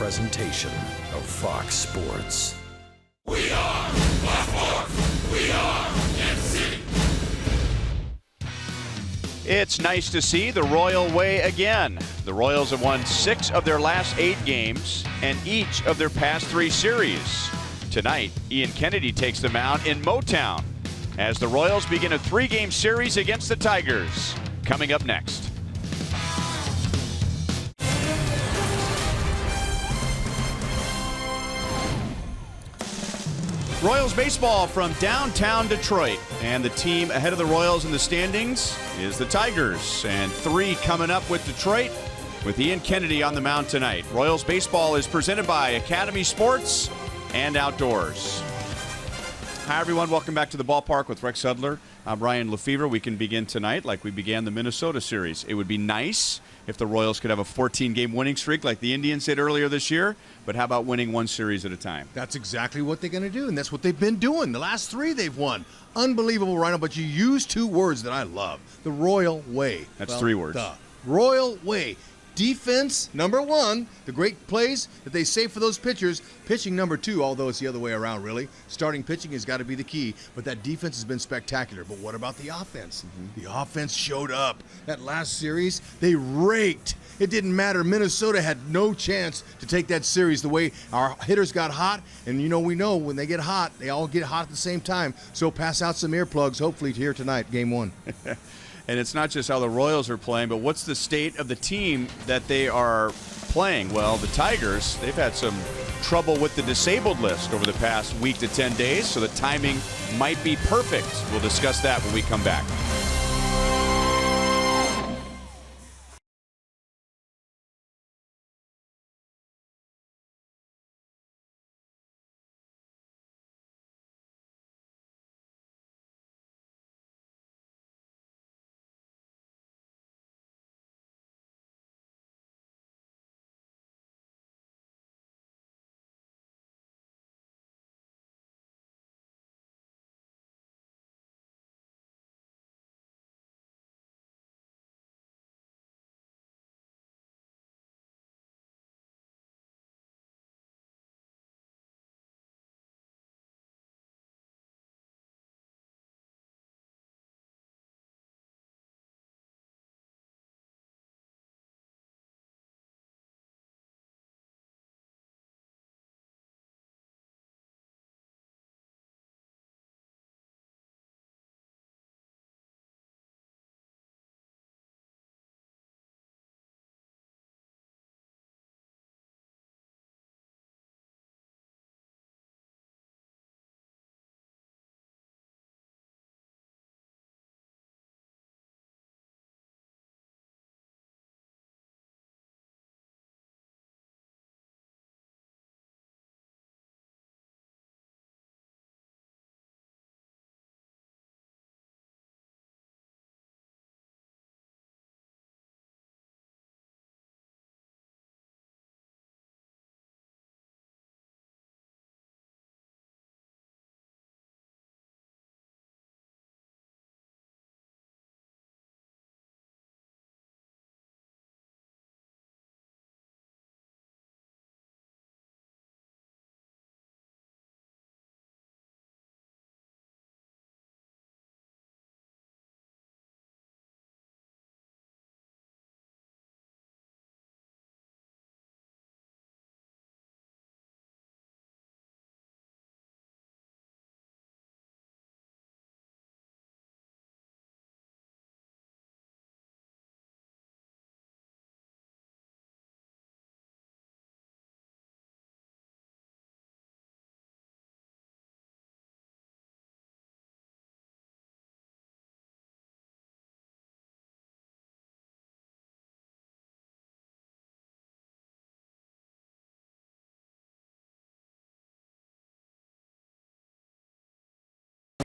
presentation of Fox Sports. We are Blackboard. We are MC. It's nice to see the Royal way again. The Royals have won 6 of their last 8 games and each of their past 3 series. Tonight, Ian Kennedy takes the mound in Motown as the Royals begin a 3-game series against the Tigers. Coming up next. Royals baseball from downtown Detroit. And the team ahead of the Royals in the standings is the Tigers. And 3 coming up with Detroit with Ian Kennedy on the mound tonight. Royals baseball is presented by Academy Sports and Outdoors. Hi, everyone. Welcome back to the ballpark with Rex Hudler. I'm Ryan Lefevre. We can begin tonight like we began the Minnesota series. It would be nice if the Royals could have a 14-game winning streak like the Indians did earlier this year. But how about winning one series at a time? That's exactly what they're going to do, and that's what they've been doing. The last 3 they've won. Unbelievable, Rhino, but you use 2 words that I love. The Royal way. That's 3 words. The Royal way. Defense, number 1, the great plays that they save for those pitchers. Pitching, number 2, although it's the other way around, really. Starting pitching has got to be the key, but that defense has been spectacular. But what about the offense? The offense showed up. That last series, they raked. It didn't matter. Minnesota had no chance to take that series the way our hitters got hot. And, we know when they get hot, they all get hot at the same time. So pass out some earplugs, hopefully, here tonight, game 1. And it's not just how the Royals are playing, but what's the state of the team that they are playing? Well, the Tigers, they've had some trouble with the disabled list over the past week to 10 days, so the timing might be perfect. We'll discuss that when we come back.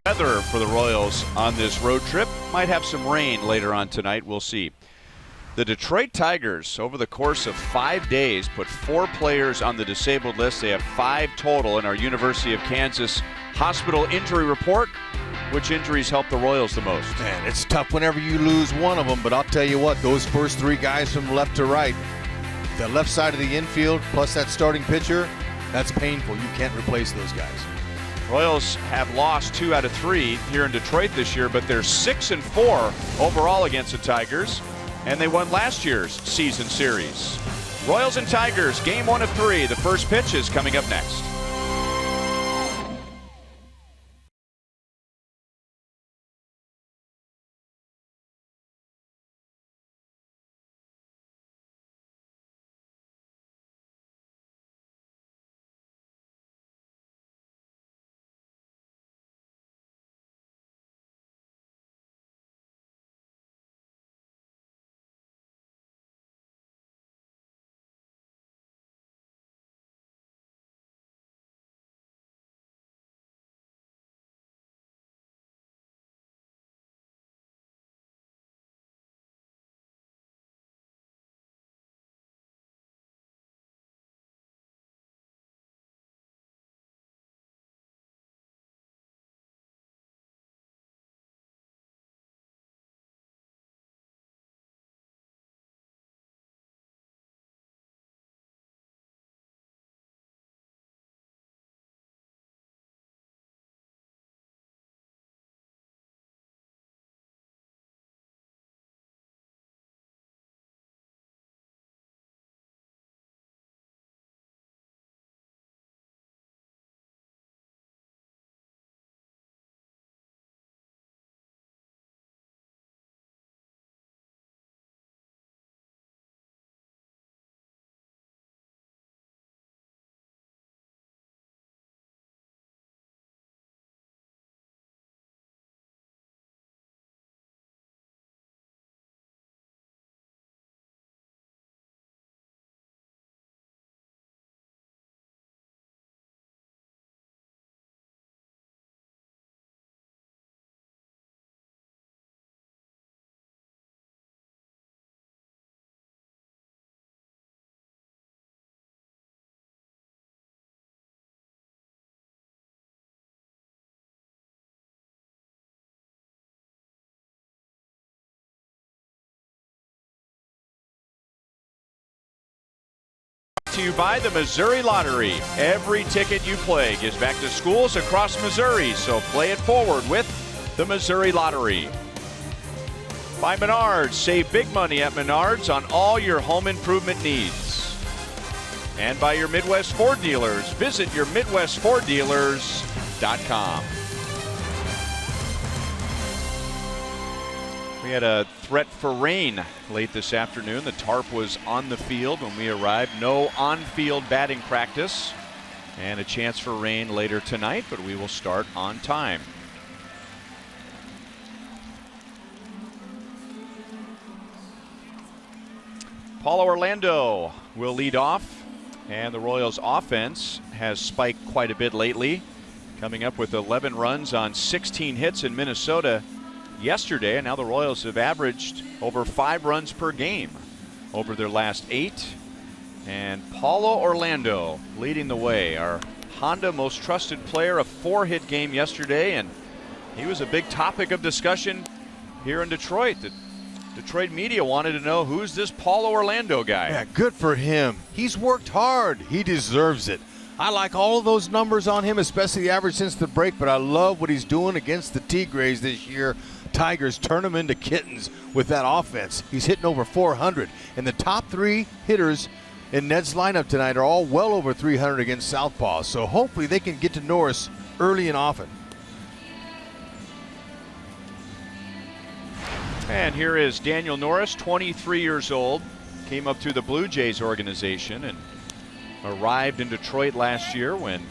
Weather for the Royals on this road trip. Might have some rain later on tonight. We'll see. The Detroit Tigers, over the course of 5 days, put 4 players on the disabled list. They have 5 total in our University of Kansas hospital injury report. Which injuries help the Royals the most? Man, it's tough whenever you lose one of them, but I'll tell you what, those first 3 guys from left to right, that left side of the infield plus that starting pitcher, that's painful. You can't replace those guys. Royals have lost 2 out of 3 here in Detroit this year, but they're 6-4 overall against the Tigers, and they won last year's season series. Royals and Tigers, game 1 of 3. The first pitch is coming up next. To you by the Missouri Lottery. Every ticket you play gives back to schools across Missouri, so play it forward with the Missouri Lottery. By Menards, save big money at Menards on all your home improvement needs. And by your Midwest Ford dealers, visit your MidwestFordDealers.com. We had a threat for rain late this afternoon. The tarp was on the field when we arrived. No on-field batting practice and a chance for rain later tonight, but we will start on time. Paulo Orlando will lead off, and the Royals offense has spiked quite a bit lately, coming up with 11 runs on 16 hits in Minnesota yesterday, and now the Royals have averaged over 5 runs per game over their last 8. And Paulo Orlando leading the way, our Honda most trusted player, a 4-hit game yesterday, and he was a big topic of discussion here in Detroit. The Detroit media wanted to know, who's this Paulo Orlando guy? Yeah, good for him. He's worked hard. He deserves it. I like all of those numbers on him, especially the average since the break, but I love what he's doing against the Tigres this year. Tigers turn him into kittens with that offense. He's hitting over 400, and the top 3 hitters in Ned's lineup tonight are all well over 300 against Southpaw, so hopefully they can get to Norris early and often. And here is Daniel Norris, 23 years old, came up through the Blue Jays organization and arrived in Detroit last year when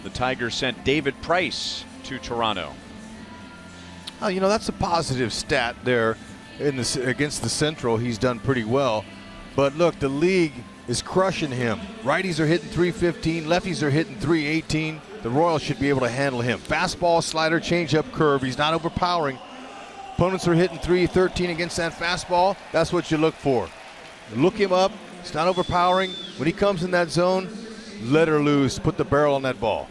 the Tigers sent David Price to Toronto. Oh, you know, that's a positive stat there against the Central. He's done pretty well. But look, the league is crushing him. Righties are hitting 315, lefties are hitting 318. The Royals should be able to handle him. Fastball, slider, changeup, curve. He's not overpowering. Opponents are hitting 313 against that fastball. That's what you look for. Look him up. He's not overpowering. When he comes in that zone, let her loose. Put the barrel on that ball.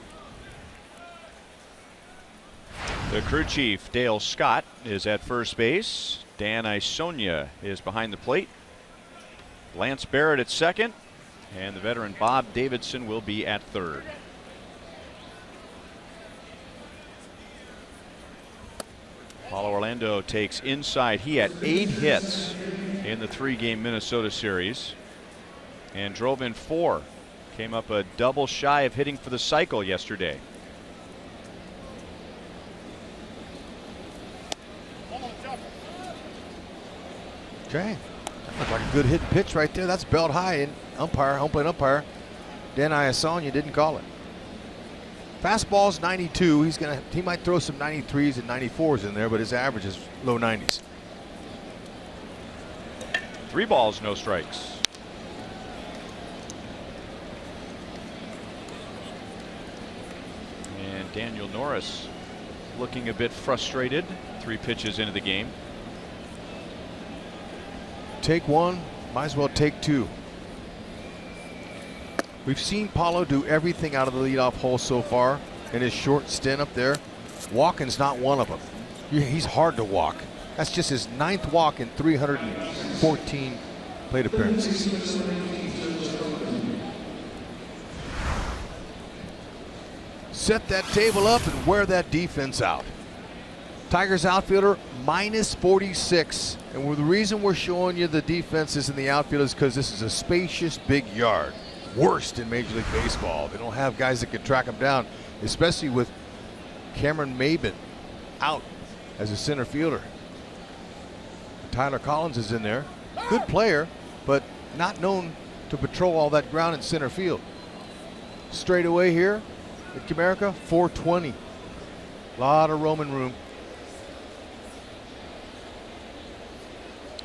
The crew chief, Dale Scott, is at first base. Dan Isonia is behind the plate. Lance Barrett at second, and the veteran Bob Davidson will be at third. Paulo Orlando takes inside. He had 8 hits in the 3-game Minnesota series and drove in 4. Came up a double shy of hitting for the cycle yesterday. Okay. That looked like a good hit pitch right there. That's belt high, and home plate umpire Dan Iasonia didn't call it. Fastball's 92. He might throw some 93s and 94s in there, but his average is low 90s. 3 balls, no strikes. And Daniel Norris looking a bit frustrated. 3 pitches into the game. Take 1, might as well take 2. We've seen Paulo do everything out of the leadoff hole so far in his short stint up there. Walking's not one of them. He's hard to walk. That's just his 9th walk in 314 plate appearances. Set that table up and wear that defense out. Tigers outfielder minus 46. And the reason we're showing you the defenses in the outfield is because this is a spacious big yard. Worst in Major League Baseball. They don't have guys that can track them down, especially with Cameron Maybin out as a center fielder. Tyler Collins is in there. Good player, but not known to patrol all that ground in center field. Straight away here at Comerica, 420. A lot of roaming room.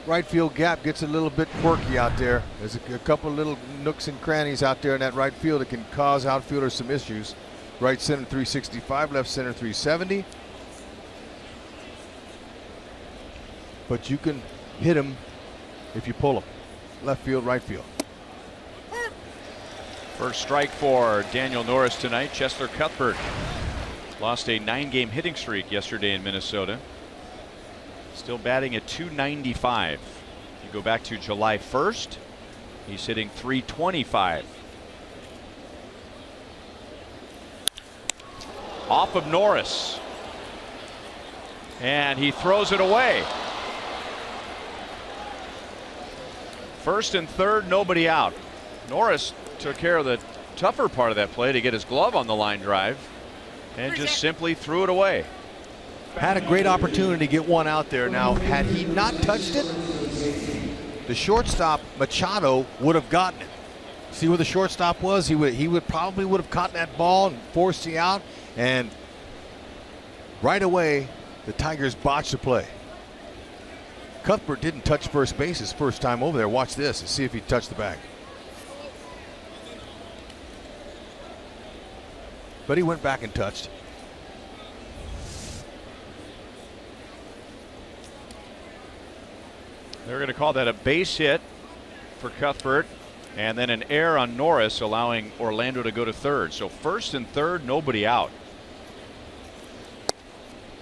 Right field gap gets a little bit quirky out there. There's a couple of little nooks and crannies out there in that right field that can cause outfielders some issues. Right center 365, left center 370. But you can hit them if you pull them. Left field, right field. First strike for Daniel Norris tonight. Chester Cuthbert lost a 9-game hitting streak yesterday in Minnesota. Still batting at .295. If you go back to July 1st, he's hitting .325. Off of Norris. And he throws it away. First and third, nobody out. Norris took care of the tougher part of that play to get his glove on the line drive and just simply threw it away. Had a great opportunity to get one out there. Now, had he not touched it, the shortstop Machado would have gotten it. See where the shortstop was? He would probably have caught that ball and forced the out. And right away, the Tigers botched the play. Cuthbert didn't touch first base his first time over there. Watch this and see if he touched the bag. But he went back and touched. They're going to call that a base hit for Cuthbert, and then an error on Norris, allowing Orlando to go to third. So first and third, nobody out.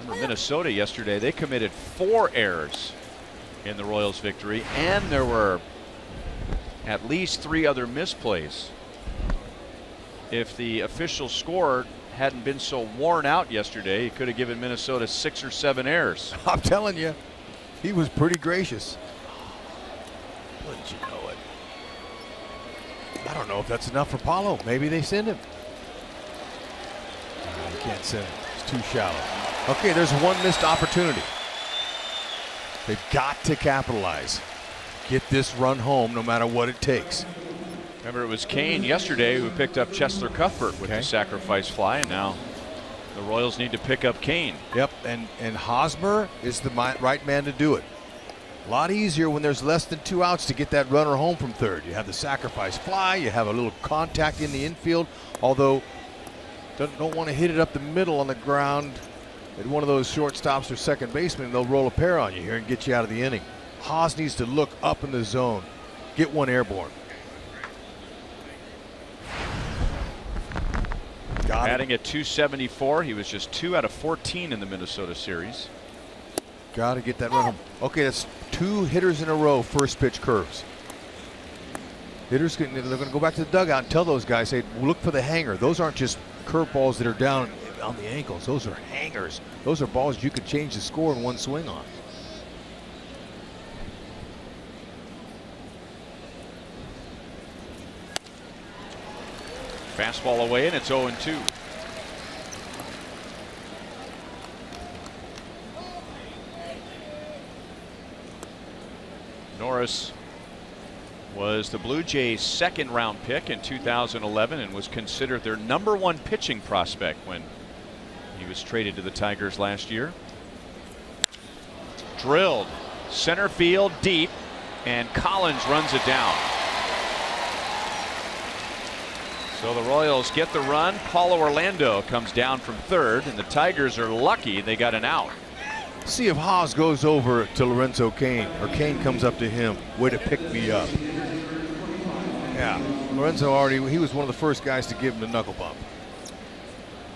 Remember Minnesota yesterday, they committed 4 errors in the Royals' victory, and there were at least 3 other misplays. If the official score hadn't been so worn out yesterday, he could have given Minnesota 6 or 7 errors. I'm telling you, he was pretty gracious. Wouldn't you know it? I don't know if that's enough for Paulo. Maybe they send him. No, you can't send him. It's too shallow. Okay, there's one missed opportunity. They've got to capitalize. Get this run home no matter what it takes. Remember, it was Kane yesterday who picked up Chester Cuthbert with the sacrifice fly, and now the Royals need to pick up Kane. Yep, and Hosmer is the right man to do it. A lot easier when there's less than 2 outs to get that runner home from third. You have the sacrifice fly, you have a little contact in the infield, although don't want to hit it up the middle on the ground at one of those shortstops or second baseman. They'll roll a pair on you here and get you out of the inning. Haas needs to look up in the zone, get one airborne. Batting at .274. He was just 2 out of 14 in the Minnesota series. Got to get that run home. Okay, that's 2 hitters in a row, first pitch curves. Hitters, they're going to go back to the dugout and tell those guys, hey, look for the hanger. Those aren't just curveballs that are down on the ankles. Those are hangers. Those are balls you could change the score in one swing on. Fastball away, and it's 0-2. Norris was the Blue Jays' second-round pick in 2011 and was considered their #1 pitching prospect when he was traded to the Tigers last year. Drilled center field deep, and Collins runs it down. So the Royals get the run. Paulo Orlando comes down from third, and the Tigers are lucky they got an out. See if Haas goes over to Lorenzo Cain, or Cain comes up to him. Way to pick me up. Yeah, Lorenzo he was one of the first guys to give him the knuckle bump.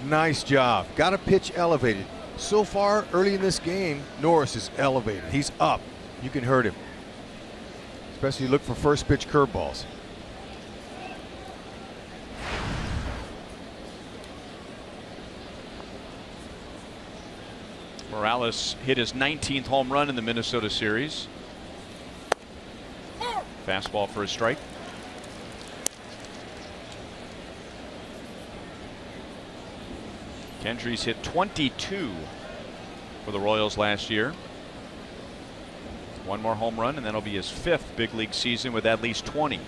Nice job. Got a pitch elevated. So far, early in this game, Norris is elevated. He's up. You can hurt him. Especially look for first pitch curveballs. Morales hit his 19th home run in the Minnesota series. Fastball for a strike. Kendry's hit 22 for the Royals last year. One more home run, and that'll be his 5th big league season with at least 20.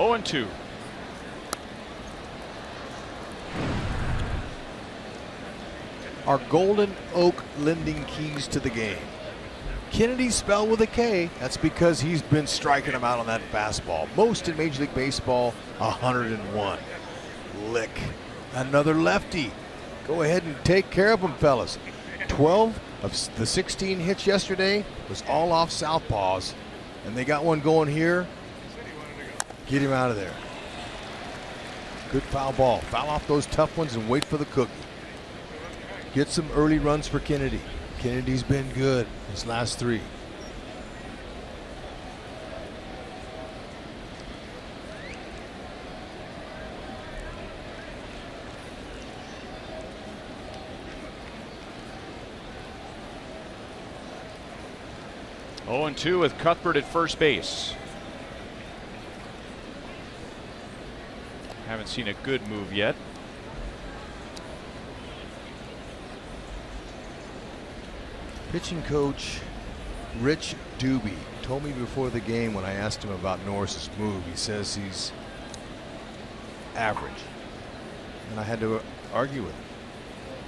Oh, and 2. Our Golden Oak lending keys to the game. Kennedy spelled with a K. That's because he's been striking them out on that fastball. Most in Major League Baseball, 101. Lick. Another lefty. Go ahead and take care of them, fellas. 12 of the 16 hits yesterday was all off southpaws, and they got one going here. Get him out of there. Good foul ball. Foul off those tough ones and wait for the cookie. Get some early runs for Kennedy. Kennedy's been good his last 3. Oh, and 2 with Cuthbert at first base. Haven't seen a good move yet. Pitching coach Rich Doobie told me before the game when I asked him about Norris's move, he says he's average. And I had to argue with him.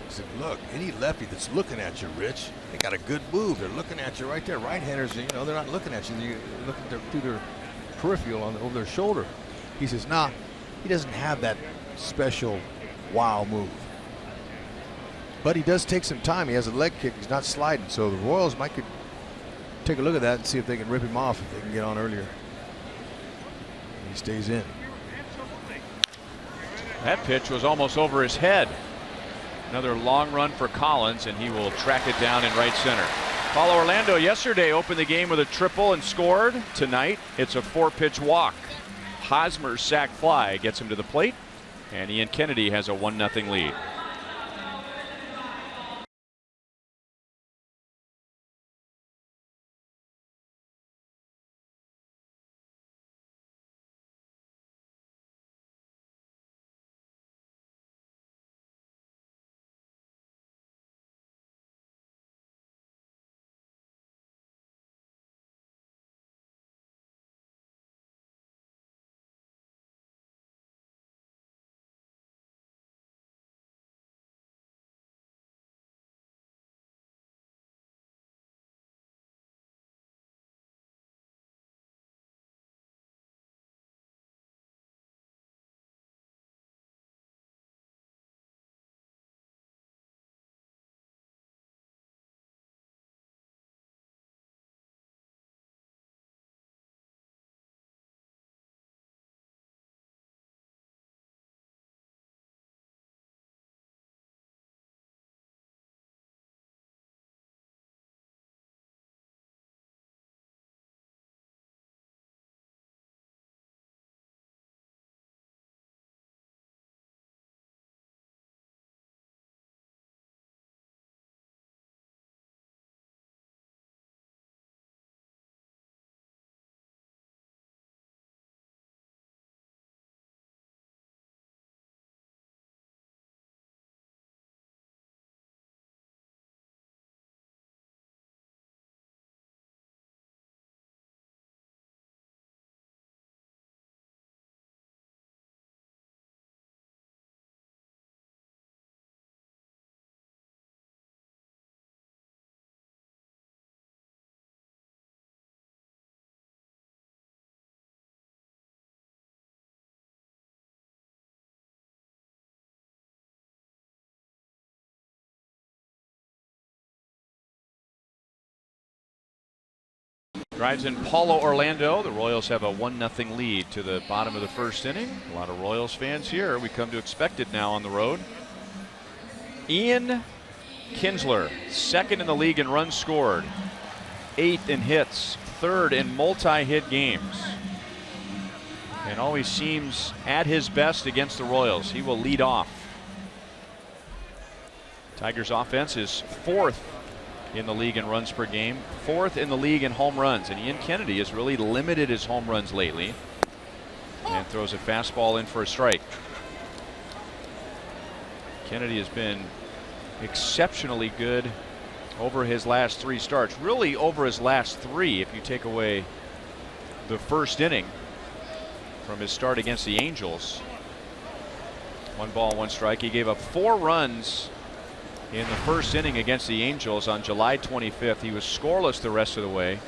I said, look, any lefty that's looking at you, Rich, they got a good move. They're looking at you right there. Right-handers, you know, they're not looking at you. They're looking through their peripheral over their shoulder. He says, nah, he doesn't have that special wow move. But he does take some time. He has a leg kick. He's not sliding. So the Royals might could take a look at that and see if they can rip him off if they can get on earlier. He stays in. That pitch was almost over his head. Another long run for Collins, and he will track it down in right center. Paulo Orlando yesterday opened the game with a triple and scored. Tonight, it's a 4-pitch walk. Hosmer's sac fly gets him to the plate, and Ian Kennedy has a 1-0 lead. Drives in Paulo Orlando. The Royals have a 1-0 lead to the bottom of the first inning. A lot of Royals fans here. We come to expect it now on the road. Ian Kinsler, second in the league in runs scored, 8th in hits, 3rd in multi-hit games, and always seems at his best against the Royals. He will lead off. Tigers offense is 4th in the league in runs per game, 4th in the league in home runs, and Ian Kennedy has really limited his home runs lately and throws a fastball in for a strike. Kennedy has been exceptionally good over his last 3 starts, really over his last 3 if you take away the first inning from his start against the Angels. 1 ball, 1 strike. He gave up 4 runs in the first inning against the Angels on July 25th. He was scoreless the rest of the way,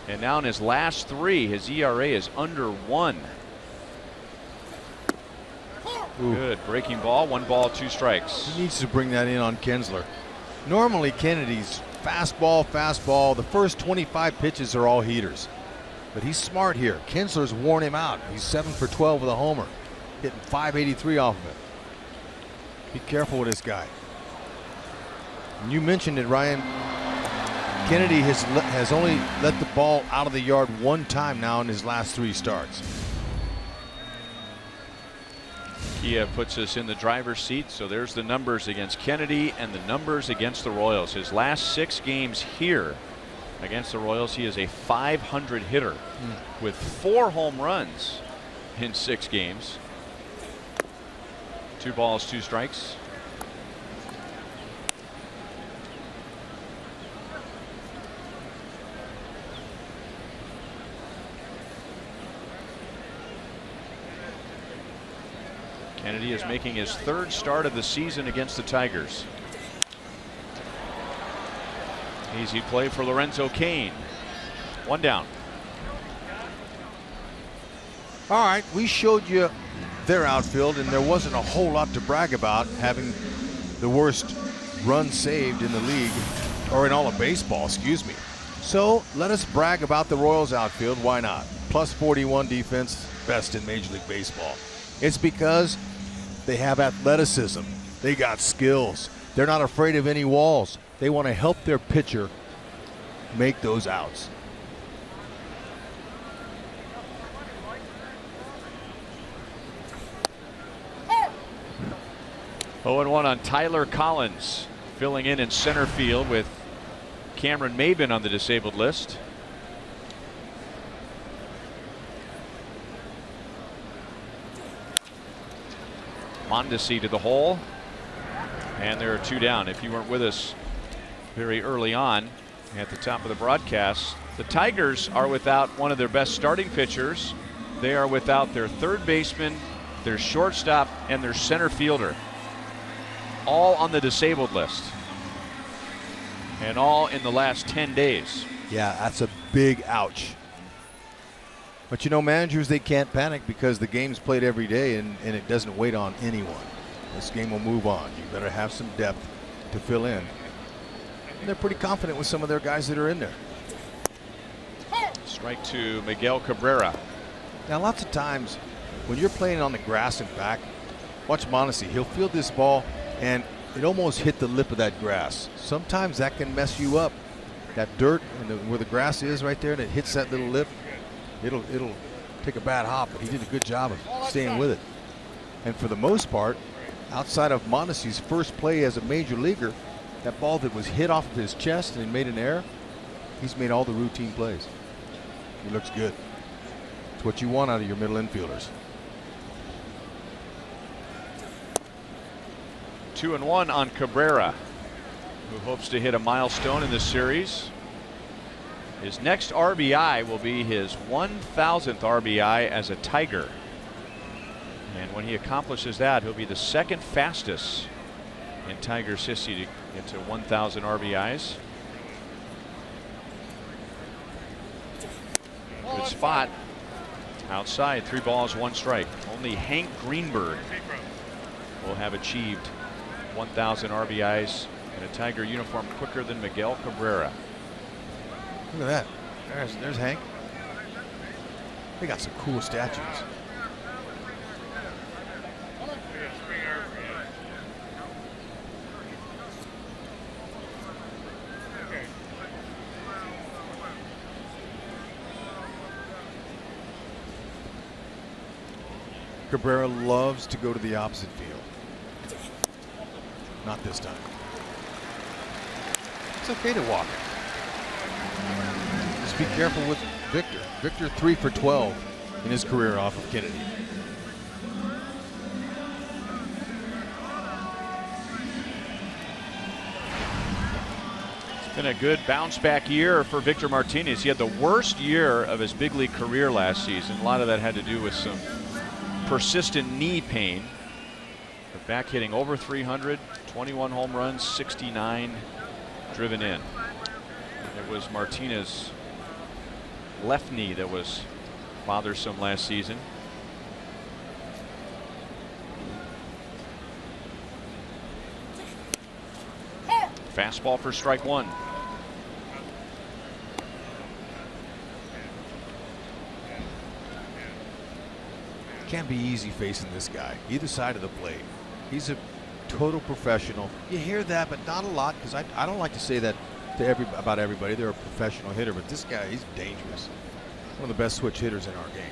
and now in his last 3 his ERA is under 1. Ooh. Good breaking ball. 1 ball, 2 strikes. He needs to bring that in on Kinsler. Normally Kennedy's fastball. The first 25 pitches are all heaters, but he's smart here. Kinsler's worn him out. He's 7 for 12 with a homer, hitting .583 off of it. Be careful with this guy. And you mentioned it, Ryan. Kennedy has only let the ball out of the yard 1 time now in his last 3 starts. Kia puts us in the driver's seat, so there's the numbers against Kennedy and the numbers against the Royals. His last 6 games here against the Royals, he is a .500 hitter with 4 home runs in 6 games. 2 balls, 2 strikes. Kennedy is making his 3rd start of the season against the Tigers. Easy play for Lorenzo Cain. 1 down. All right, we showed you their outfield, and there wasn't a whole lot to brag about, having the worst run saved in the league, or in all of baseball, excuse me. So let us brag about the Royals outfield. Why not? +41 defense, best in Major League Baseball. It's because they have athleticism. They got skills. They're not afraid of any walls. They want to help their pitcher make those outs. Oh, and 1 on Tyler Collins, filling in center field with Cameron Maben on the disabled list. Mondesi to the hole, and there are 2 down. If you weren't with us very early on at the top of the broadcast, the Tigers are without one of their best starting pitchers. They are without their 3rd baseman, their shortstop, and their center fielder, all on the disabled list, and all in the last 10 days. Yeah, that's a big ouch. But you know, managers, they can't panic because the game's played every day, and it doesn't wait on anyone. This game will move on. You better have some depth to fill in. And they're pretty confident with some of their guys that are in there. Strike to Miguel Cabrera. Now, lots of times when you're playing on the grass and back, watch Mondesi. He'll field this ball, and it almost hit the lip of that grass. Sometimes that can mess you up. That dirt and where the grass is right there, and it hits that little lip. It'll take a bad hop, but he did a good job of staying with it. And for the most part, outside of Mondesi's first play as a major leaguer, that ball that was hit off of his chest and made an error, he's made all the routine plays. He looks good. It's what you want out of your middle infielders. 2-1 on Cabrera, who hopes to hit a milestone in this series. His next RBI will be his 1,000th RBI as a Tiger. And when he accomplishes that, he'll be the 2nd fastest in Tigers history to get to 1,000 RBIs. Good spot. Outside, 3 balls, 1 strike. Only Hank Greenberg will have achieved 1,000 RBIs in a Tiger uniform quicker than Miguel Cabrera. Look at that. There's Hank. They got some cool statues. Cabrera loves to go to the opposite field. Not this time. It's okay to walk it. Just be careful with Victor. Victor 3 for 12 in his career off of Kennedy. It's been a good bounce back year for Victor Martinez. He had the worst year of his big league career last season. A lot of that had to do with some persistent knee pain. But back hitting over 300, 21 home runs, 69 driven in. It was Martinez's left knee that was bothersome last season. Fastball for strike one. Can't be easy facing this guy, either side of the plate. He's a total professional. You hear that, but not a lot, because I don't like to say that to about everybody. They're a professional hitter, but this guy, he's dangerous. One of the best switch hitters in our game.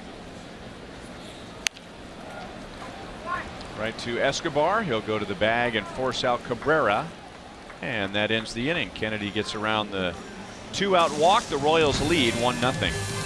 Right to Escobar. He'll go to the bag and force out Cabrera. And that ends the inning. Kennedy gets around the 2-out walk. The Royals lead 1-0.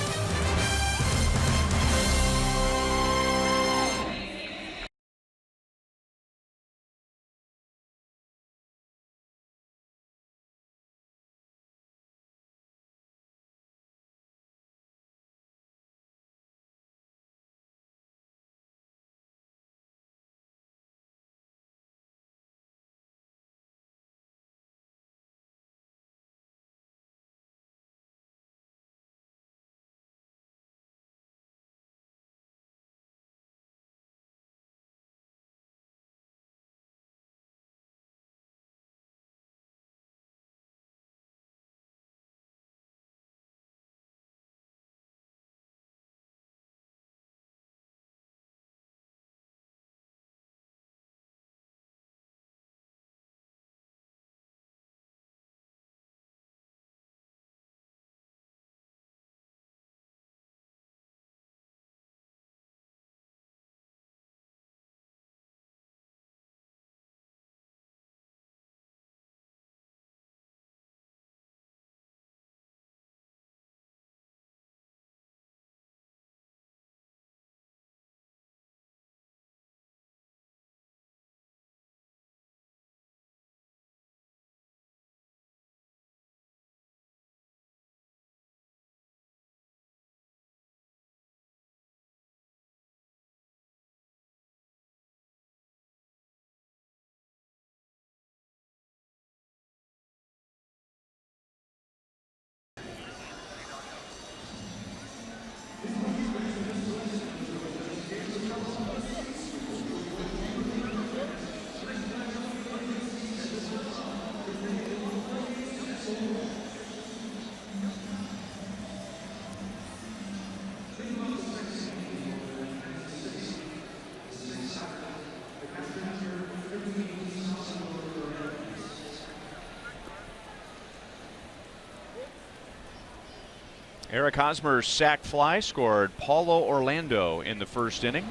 Eric Hosmer's sac fly scored Paulo Orlando in the first inning.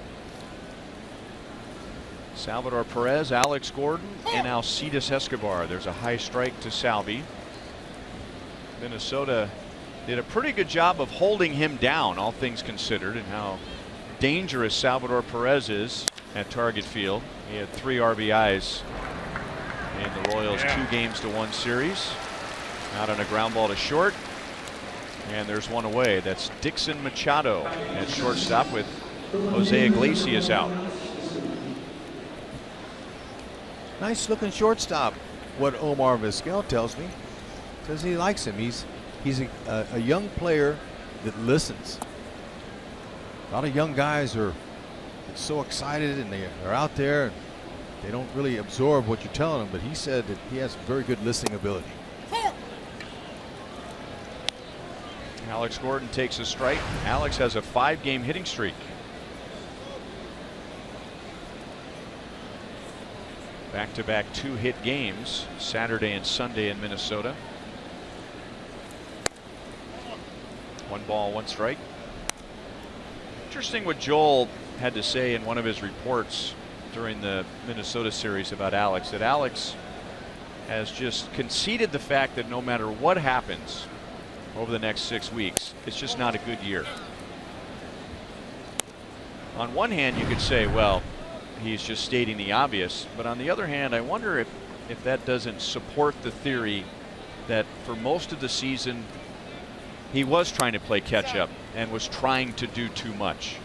Salvador Perez, Alex Gordon, and Alcides Escobar. There's a high strike to Salvi. Minnesota did a pretty good job of holding him down, all things considered, and how dangerous Salvador Perez is at Target Field. He had 3 RBIs in the Royals' 2-1 series. Out on a ground ball to short. And there's one away. That's Dixon Machado at shortstop with Jose Iglesias out. Nice looking shortstop. What Omar Vizquel tells me, says he likes him. He's a young player that listens. A lot of young guys are so excited and they're out there and they don't really absorb what you're telling them. But he said that he has very good listening ability. Alex Gordon takes a strike. Alex has a 5-game hitting streak. Back-to-back 2-hit games, Saturday and Sunday in Minnesota. 1 ball, 1 strike. Interesting what Joel had to say in one of his reports during the Minnesota series about Alex, that Alex has just conceded the fact that no matter what happens over the next 6 weeks, it's just not a good year. On one hand, you could say, well, he's just stating the obvious, but on the other hand, I wonder if that doesn't support the theory that for most of the season he was trying to play catch up and was trying to do too much.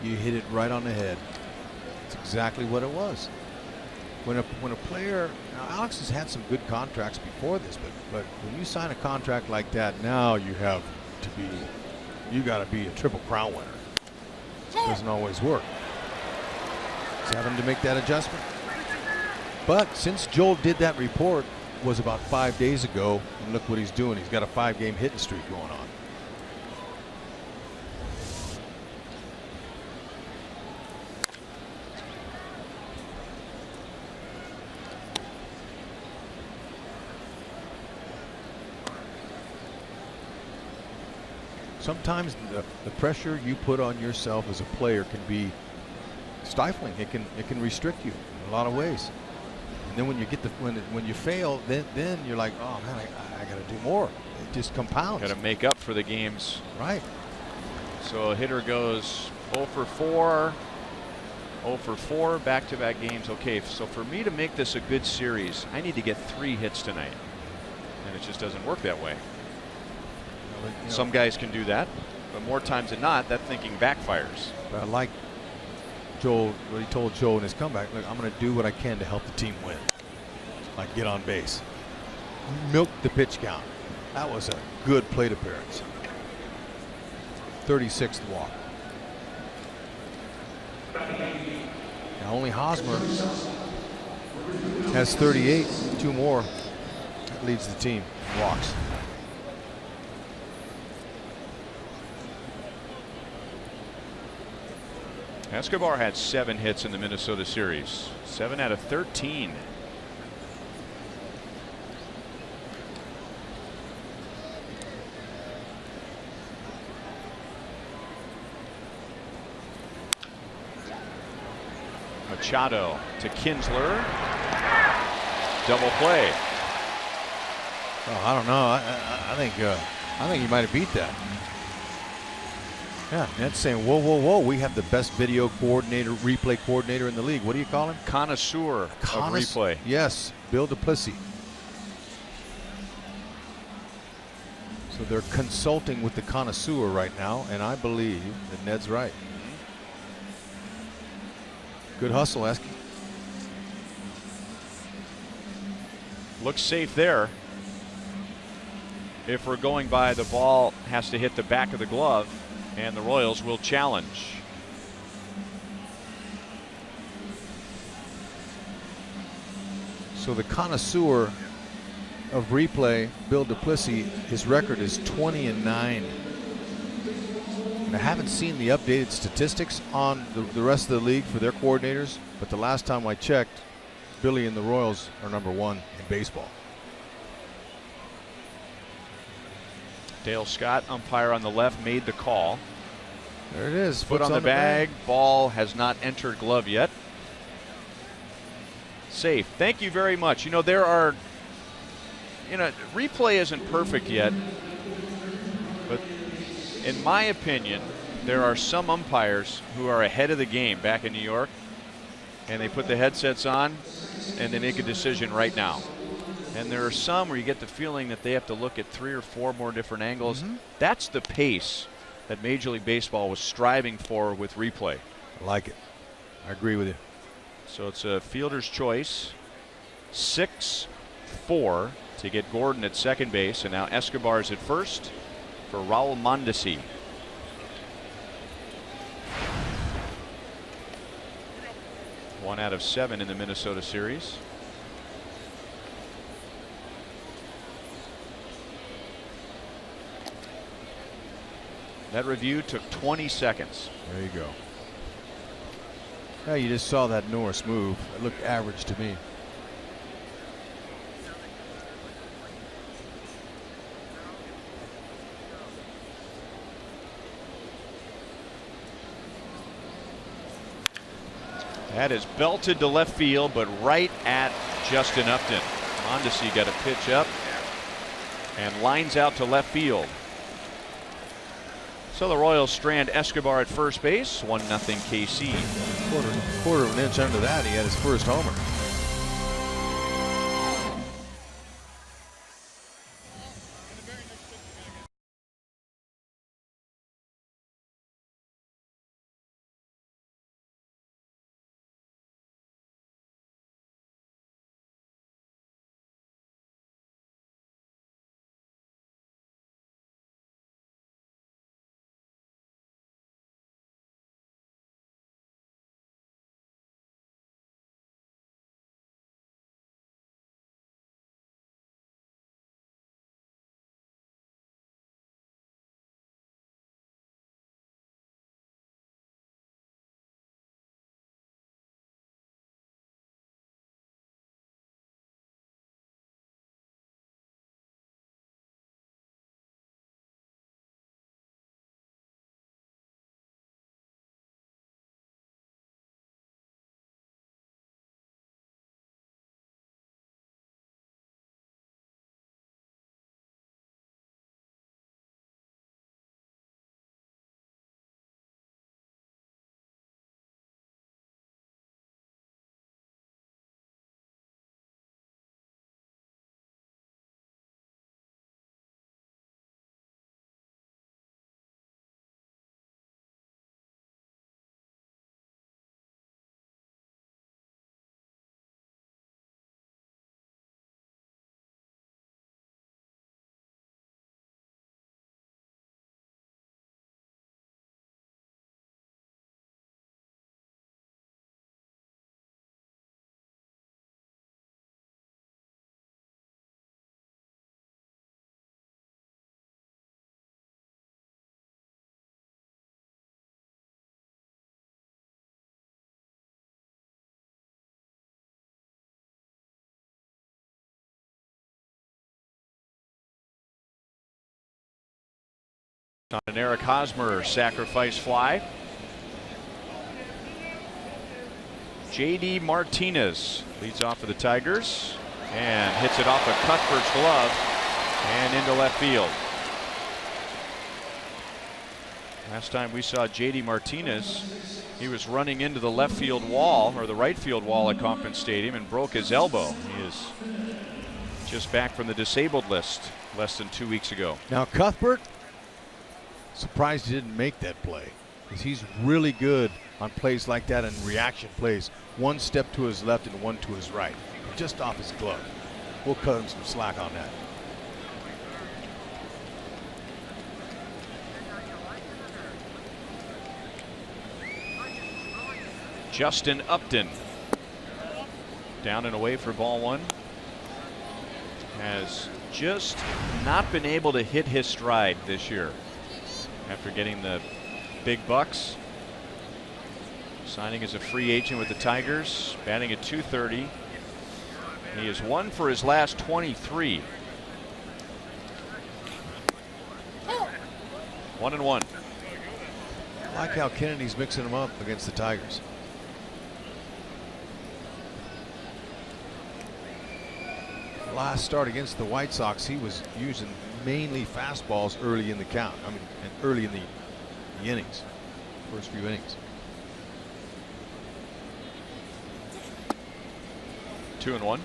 You hit it right on the head. It's exactly what it was. When a player, now Alex has had some good contracts before this, but when you sign a contract like that, now you got to be a Triple Crown winner. It doesn't always work. He's having to make that adjustment. But since Joel did that report, was about 5 days ago, and look what he's doing. He's got a 5-game hitting streak going on. Sometimes the pressure you put on yourself as a player can be stifling. It can restrict you in a lot of ways. And then when you get when you fail, then you're like, oh man, I got to do more. It just compounds. Got to make up for the games. Right. So a hitter goes 0 for 4, 0 for 4, back-to-back games. Okay, so for me to make this a good series, I need to get 3 hits tonight, and it just doesn't work that way. Some guys can do that, but more times than not, that thinking backfires. But I like Joel, what he told Joe in his comeback. Look, I'm going to do what I can to help the team win. Like get on base. Milk the pitch count. That was a good plate appearance. 36th walk. Now only Hosmer has 38. 2 more. That leads the team in walks. Escobar had 7 hits in the Minnesota series. 7 out of 13. Machado to Kinsler. Double play. Oh, I don't know. I think he might have beat that. Yeah, Ned's saying, whoa, whoa, whoa, we have the best video coordinator, replay coordinator in the league. What do you call him? Connoisseur of replay. Yes, Bill Duplessis. So they're consulting with the connoisseur right now, and I believe that Ned's right. Good hustle, Esky. Looks safe there. If we're going by the ball has to hit the back of the glove, and the Royals will challenge. So the connoisseur of replay, Bill Duplessis, his record is 20-9. And I haven't seen the updated statistics on the rest of the league for their coordinators, but the last time I checked, Billy and the Royals are #1 in baseball. Dale Scott, umpire on the left, made the call. There it is. Foot on the bag. Ball has not entered glove yet. Safe. Thank you very much. You know, there are, replay isn't perfect yet, but in my opinion, there are some umpires who are ahead of the game back in New York, and they put the headsets on and they make a decision right now. And there are some where you get the feeling that they have to look at 3 or 4 more different angles. That's the pace that Major League Baseball was striving for with replay. I like it. I agree with you. So it's a fielder's choice. 6-4 to get Gordon at second base, and now Escobar's at first for Raul Mondesi. One out of 7 in the Minnesota series. That review took 20 seconds. There you go. Yeah, you just saw that Norris move. It looked average to me. That is belted to left field, but right at Justin Upton. Mondesi got a pitch up and lines out to left field. So the Royals strand Escobar at first base, 1-0 KC. Quarter of an inch under that, he had his first homer. On an Eric Hosmer sacrifice fly. JD Martinez leads off for the Tigers and hits it off of Cuthbert's glove and into left field. Last time we saw JD Martinez, he was running into the left field wall or the right field wall at Kauffman Stadium and broke his elbow. He is just back from the disabled list less than 2 weeks ago. Now Cuthbert, surprised he didn't make that play, because he's really good on plays like that and reaction plays. One step to his left and one to his right, just off his glove. We'll cut him some slack on that. Justin Upton down and away for ball one. Has just not been able to hit his stride this year after getting the big bucks. Signing as a free agent with the Tigers, batting at .230. He is 1 for his last 23. 1-1. I like how Kennedy's mixing them up against the Tigers. Last start against the White Sox, he was using mainly fastballs early in the count. I mean, and early in the innings, first few innings. 2-1.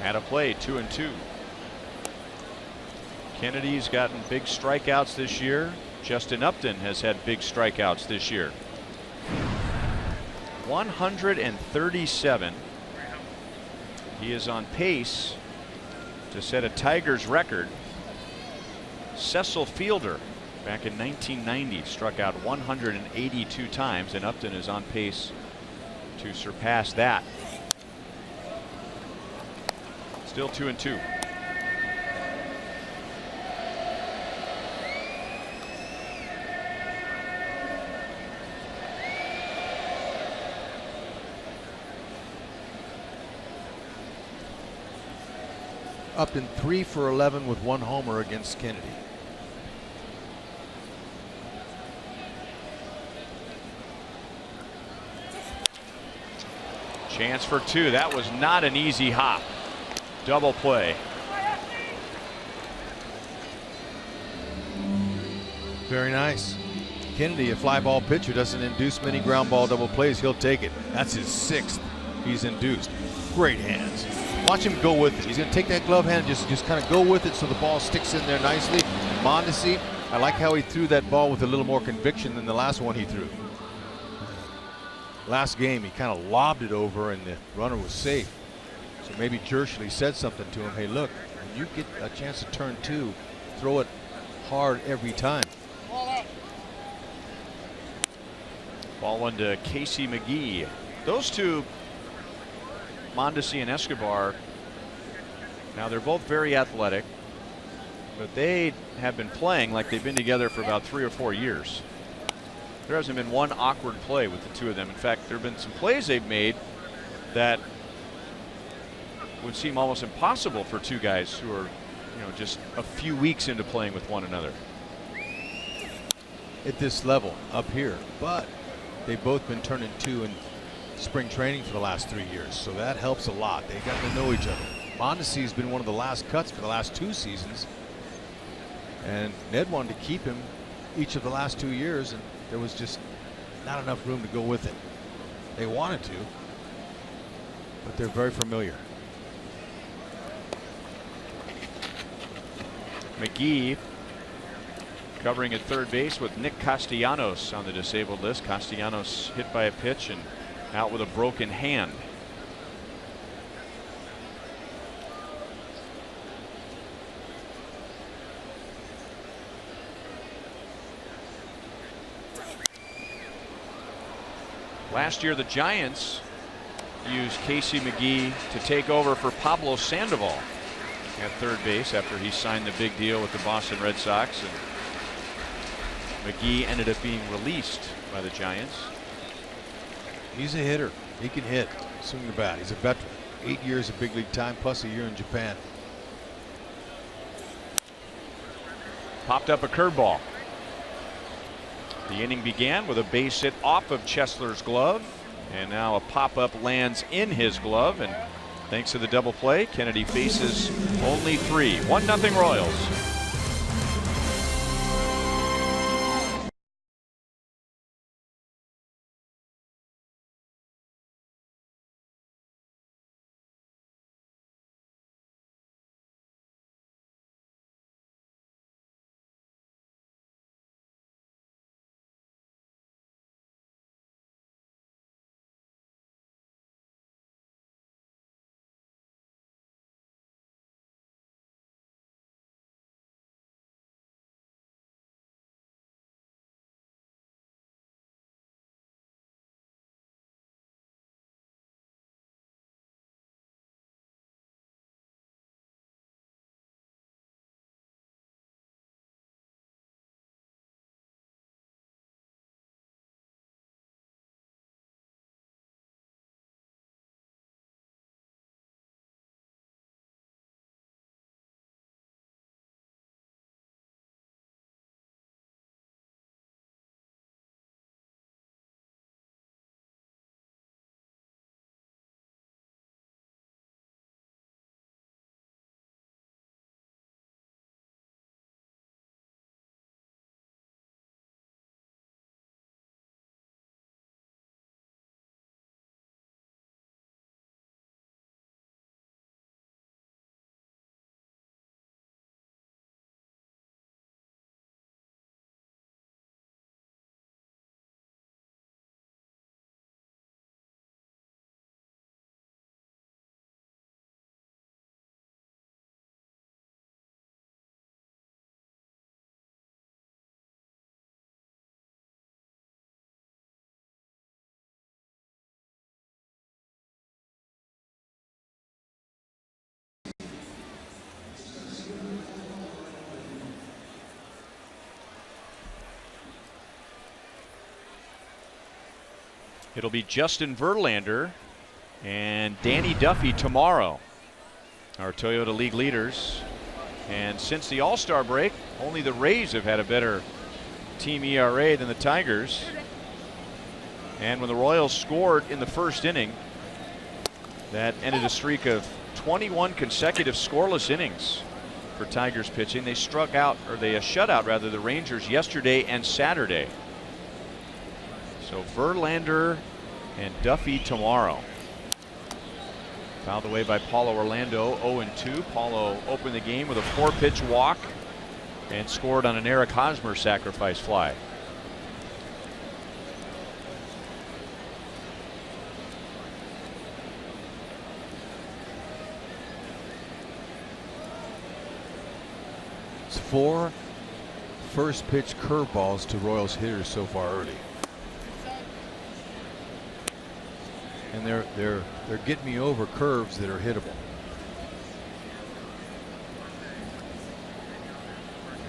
Had a play, 2-2. Kennedy's gotten big strikeouts this year. Justin Upton has had big strikeouts this year. 137. He is on pace to set a Tigers record. Cecil Fielder back in 1990 struck out 182 times, and Upton is on pace to surpass that. Still 2-2. Upton 3 for 11 with 1 homer against Kennedy. Chance for 2. That was not an easy hop. Double play. Very nice. Kennedy, a fly ball pitcher, doesn't induce many ground ball double plays. He'll take it. That's his 6th he's induced. Great hands. Watch him go with it. He's going to take that glove hand and just kind of go with it so the ball sticks in there nicely. Mondesi, I like how he threw that ball with a little more conviction than the last one he threw. Last game, he kind of lobbed it over and the runner was safe. So maybe Jershly said something to him. Hey, look, when you get a chance to turn 2, throw it hard every time. Ball one to Casey McGee. Those two, Mondesi and Escobar, now they're both very athletic, but they have been playing like they've been together for about 3 or 4 years. There hasn't been one awkward play with the two of them. In fact, there have been some plays they've made that would seem almost impossible for two guys who are, just a few weeks into playing with one another. At this level up here, but they've both been turning 2 in spring training for the last 3 years, so that helps a lot. They've gotten to know each other. Mondesi's been one of the last cuts for the last 2 seasons, and Ned wanted to keep him each of the last 2 years, and there was just not enough room to go with it. They wanted to, but they're very familiar. McGee covering at third base with Nick Castellanos on the disabled list. Castellanos hit by a pitch and out with a broken hand. Last year, the Giants used Casey McGee to take over for Pablo Sandoval at third base after he signed the big deal with the Boston Red Sox, and McGee ended up being released by the Giants. He's a hitter. He can hit, swing the bat. He's a veteran. 8 years of big league time plus a year in Japan. Popped up a curveball. The inning began with a base hit off of Chesler's glove, and now a pop-up lands in his glove, and thanks to the double play, Kennedy faces only 3. 1-0 Royals. It'll be Justin Verlander and Danny Duffy tomorrow, our Toyota League leaders. And since the All-Star break, only the Rays have had a better team ERA than the Tigers. And when the Royals scored in the first inning, that ended a streak of 21 consecutive scoreless innings for Tigers pitching. They struck out, or they shut out rather, the Rangers yesterday and Saturday. So Verlander and Duffy tomorrow. Fouled away by Paulo Orlando, 0-2. Paulo opened the game with a 4-pitch walk and scored on an Eric Hosmer sacrifice fly. It's 4 first pitch curveballs to Royals hitters so far early. And they're getting me over curves that are hittable.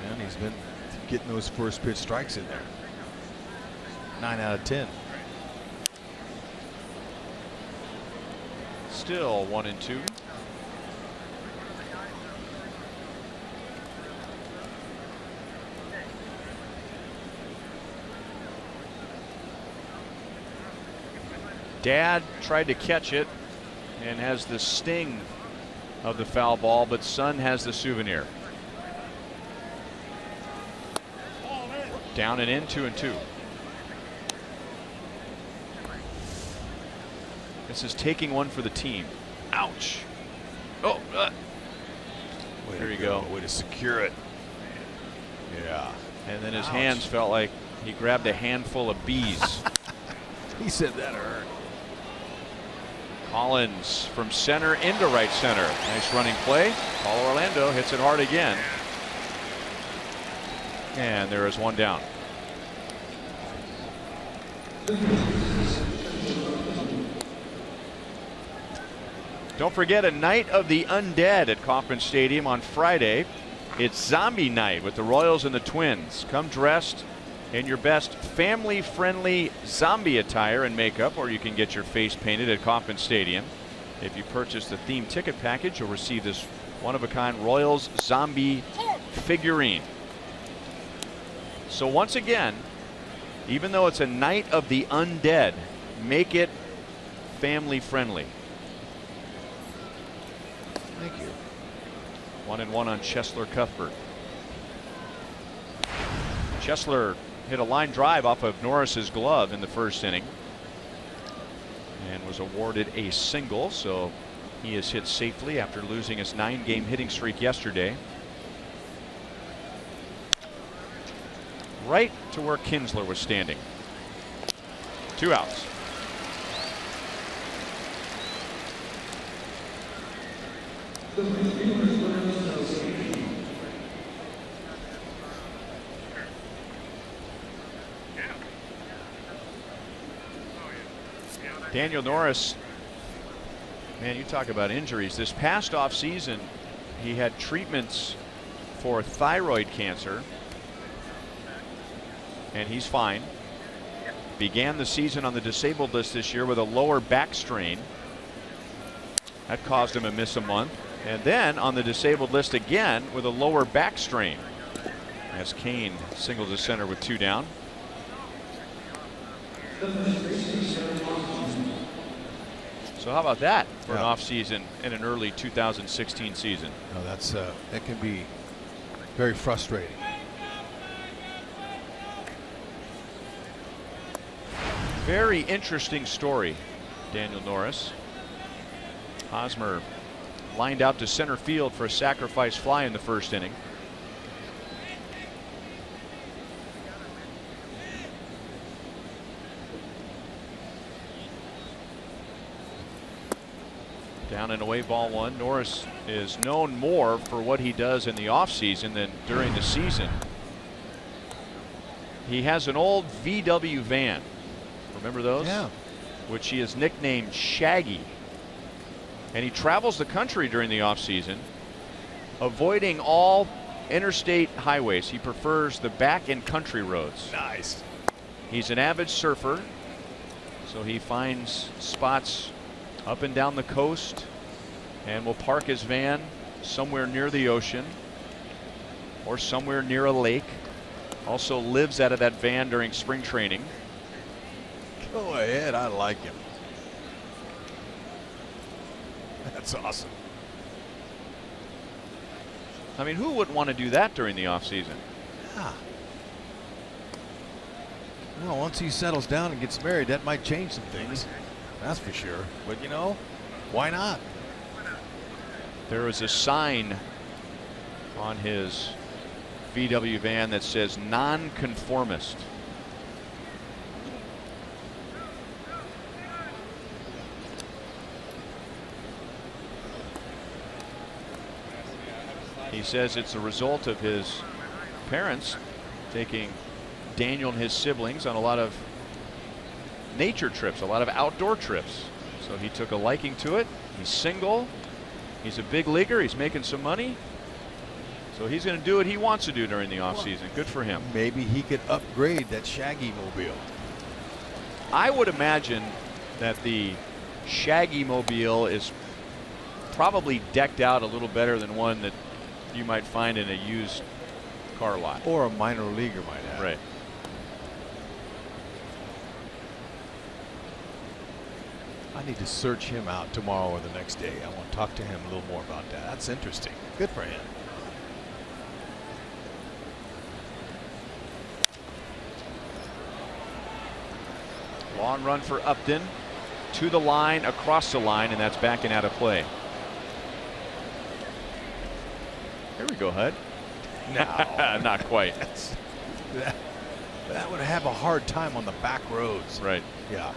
And he's been getting those first pitch strikes in there. 9 out of 10. Still 1-2. Dad tried to catch it and has the sting of the foul ball, but son has the souvenir. Down and in, 2-2. This is taking one for the team. Ouch. Oh, there you go. Way to secure it. Yeah. And then his hands felt like he grabbed a handful of bees. He said that hurt. Collins from center into right center. Nice running play. Paulo Orlando hits it hard again. And there is one down. Don't forget, a night of the undead at Kauffman Stadium on Friday. It's Zombie Night with the Royals and the Twins. Come dressed in your best family-friendly zombie attire and makeup, or you can get your face painted at Kauffman Stadium. If you purchase the theme ticket package, you'll receive this one-of-a-kind Royals zombie figurine. So once again, even though it's a night of the undead, make it family-friendly. Thank you. 1-1 on Chesler Cuthbert. Chesler hit a line drive off of Norris's glove in the first inning and was awarded a single, so he is hit safely after losing his 9-game hitting streak yesterday. Right to where Kinsler was standing. 2 outs. Daniel Norris, man, you talk about injuries. This past offseason, he had treatments for thyroid cancer, and he's fine. Began the season on the disabled list this year with a lower back strain. That caused him to miss a month. And then on the disabled list again with a lower back strain, as Kane singles the center with 2 down. So how about that for an offseason in an early 2016 season? No, that's that can be very frustrating. Very interesting story, Daniel Norris. Hosmer lined out to center field for a sacrifice fly in the first inning. Down and away, ball 1. Norris is known more for what he does in the offseason than during the season. He has an old VW van. Remember those? Yeah. Which he has nicknamed Shaggy. And he travels the country during the offseason, avoiding all interstate highways. He prefers the back and country roads. Nice. He's an avid surfer. So he finds spots up and down the coast and will park his van somewhere near the ocean or somewhere near a lake. Also lives out of that van during spring training. Go ahead, I like him. That's awesome. I mean, who wouldn't want to do that during the offseason? Yeah. Well, once he settles down and gets married, that might change some things. That's for sure. But you know, why not? There is a sign on his VW van that says nonconformist. He says it's a result of his parents taking Daniel and his siblings on a lot of nature trips, a lot of outdoor trips. So he took a liking to it. He's single. He's a big leaguer. He's making some money. So he's going to do what he wants to do during the offseason. Good for him. Maybe he could upgrade that Shaggy mobile. I would imagine that the Shaggy mobile is probably decked out a little better than one that you might find in a used car lot. Or a minor leaguer might have. Right. I need to search him out tomorrow or the next day. I want to talk to him a little more about that. That's interesting. Good for him. Long run for Upton. To the line, across the line, and that's backing out of play. Here we go, Hud. No. Not quite. That would have a hard time on the back roads. Right. Yeah.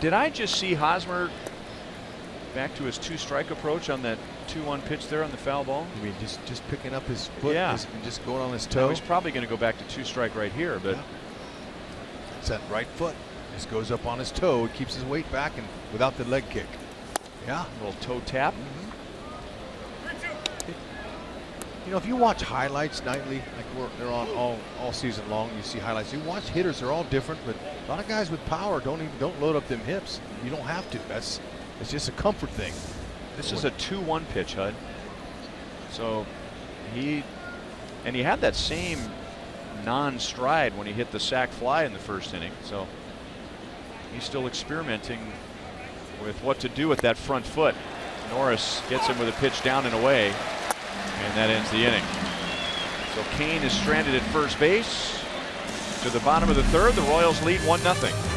Did I just see Hosmer back to his 2-strike approach on that 2-1 pitch there on the foul ball? I mean, just picking up his foot, Yeah. just going on his No, toe. he's probably going to go back to 2-strike right here, but Yeah. It's that right foot. Just goes up on his toe. It keeps his weight back and without the leg kick. Yeah. a little toe tap. You know, if you watch highlights nightly, like they're on all season long, you see highlights. You watch hitters; they're all different. But a lot of guys with power don't load up them hips. You don't have to. It's just a comfort thing. This is a 2-1 pitch, Hud. So he had that same non-stride when he hit the sac fly in the first inning. So he's still experimenting with what to do with that front foot. Norris gets him with a pitch down and away, and that ends the inning. So Kane is stranded at first base. To the bottom of the third, the Royals lead 1-0.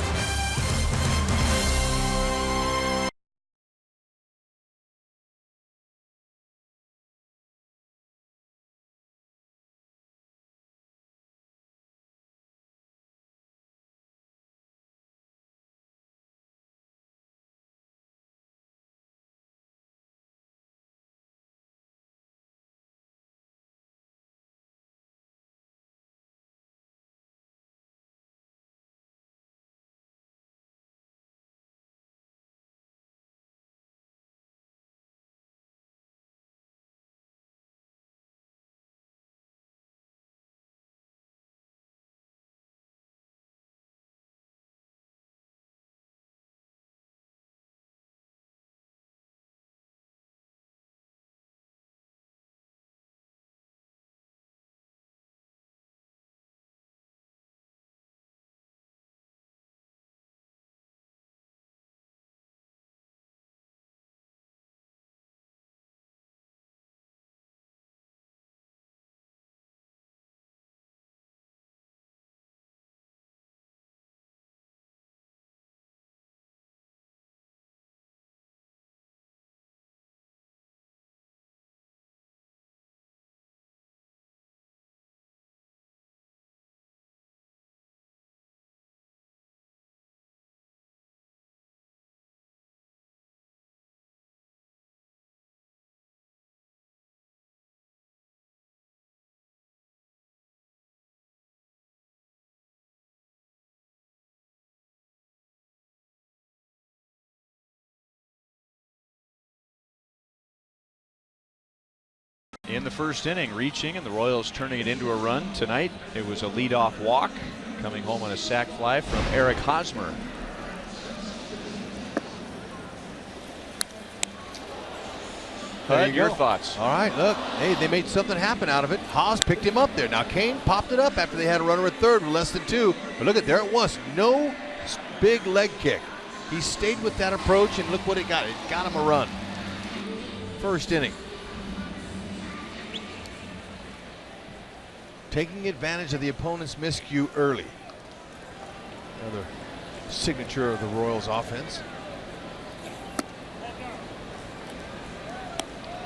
in the first inning, reaching, and the Royals turning it into a run. Tonight, it was a leadoff walk, coming home on a sac fly from Eric Hosmer. Your thoughts? All right, look, hey, they made something happen out of it. Haas picked him up there. Now Kane popped it up after they had a runner at third with less than 2. But look at, there it was. No big leg kick. He stayed with that approach, and look what it got. It got him a run. First inning. Taking advantage of the opponent's miscue early. Another signature of the Royals offense.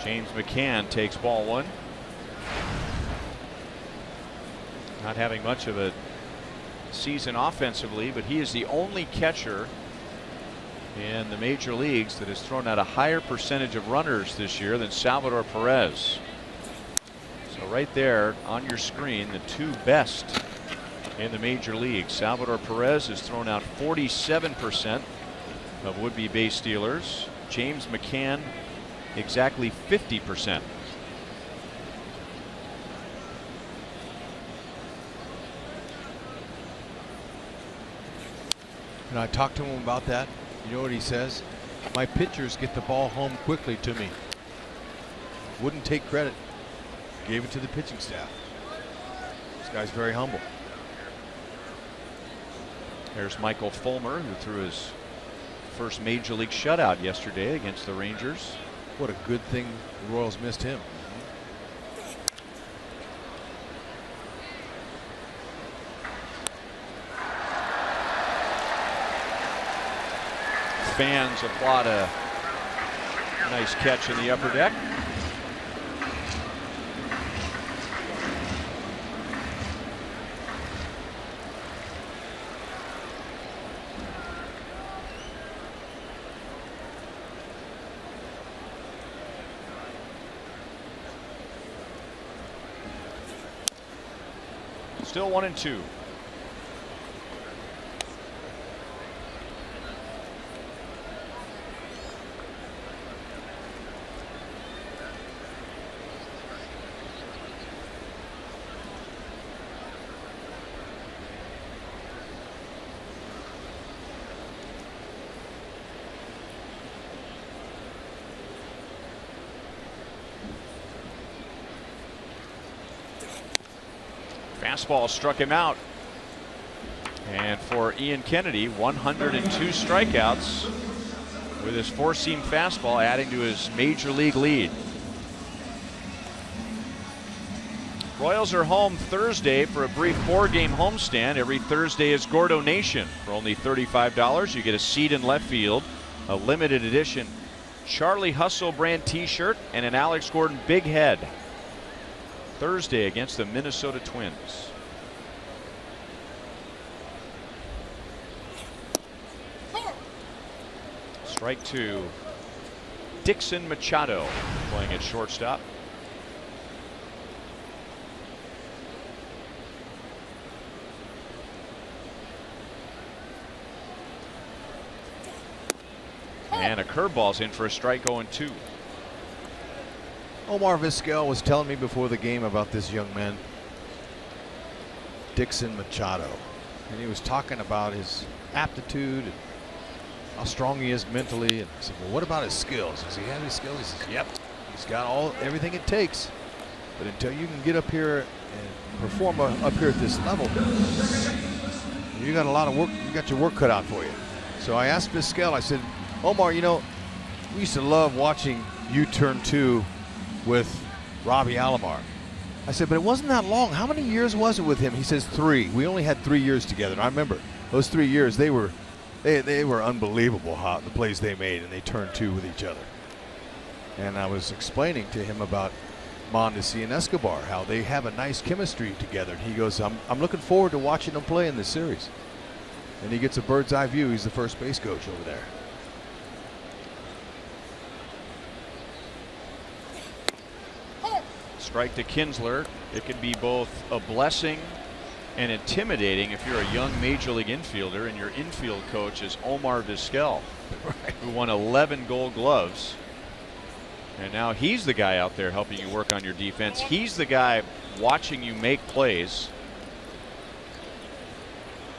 James McCann takes ball 1. Not having much of a season offensively, but he is the only catcher in the major leagues that has thrown out a higher percentage of runners this year than Salvador Perez. So right there on your screen, the 2 best in the major leagues. Salvador Perez has thrown out 47% of would-be base stealers. James McCann exactly 50%. And I talked to him about that. You know what he says? My pitchers get the ball home quickly to me. Wouldn't take credit. Gave it to the pitching staff. This guy's very humble. There's Michael Fulmer, who threw his first major league shutout yesterday against the Rangers. What a good thing the Royals missed him. Fans applaud a nice catch in the upper deck. Still 1-2. Fastball struck him out. And for Ian Kennedy, 102 strikeouts with his 4-seam fastball, adding to his major league lead. Royals are home Thursday for a brief 4-game homestand. Every Thursday is Gordo Nation. For only $35, you get a seat in left field, a limited edition Charlie Hustle brand t-shirt, and an Alex Gordon big head. Thursday against the Minnesota Twins. Strike 2. Dixon Machado playing at shortstop. And a curveball's in for a strike, 0-2. Omar Vizquel was telling me before the game about this young man, Dixon Machado. And he was talking about his aptitude and how strong he is mentally. And I said, well, what about his skills? Does he have any skills? He says, yep. He's got everything it takes. But until you can get up here and perform up here at this level, you got a lot of work. You got your work cut out for you. So I asked Vizquel, I said, Omar, you know, we used to love watching you turn 2 with Robbie Alomar. I said, but it wasn't that long. How many years was it with him? He says 3. We only had 3 years together. And I remember those 3 years, they were unbelievable how the plays they made, and they turned 2 with each other. And I was explaining to him about Mondesi and Escobar, how they have a nice chemistry together. And he goes, I'm looking forward to watching them play in this series. And he gets a bird's eye view. He's the first base coach over there. Strike to Kinsler. It can be both a blessing and intimidating if you're a young major league infielder and your infield coach is Omar Vizquel, right, who won 11 Gold Gloves And now he's the guy out there helping you work on your defense. He's the guy watching you make plays.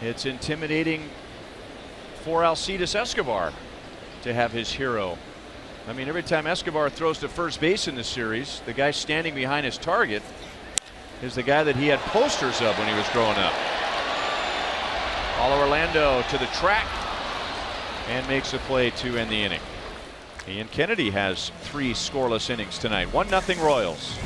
It's intimidating for Alcides Escobar to have his hero. I mean, every time Escobar throws to first base in this series, the guy standing behind his target is the guy that he had posters of when he was growing up. Paulo Orlando to the track and makes a play to end the inning. Ian Kennedy has 3 scoreless innings tonight. 1-0 Royals.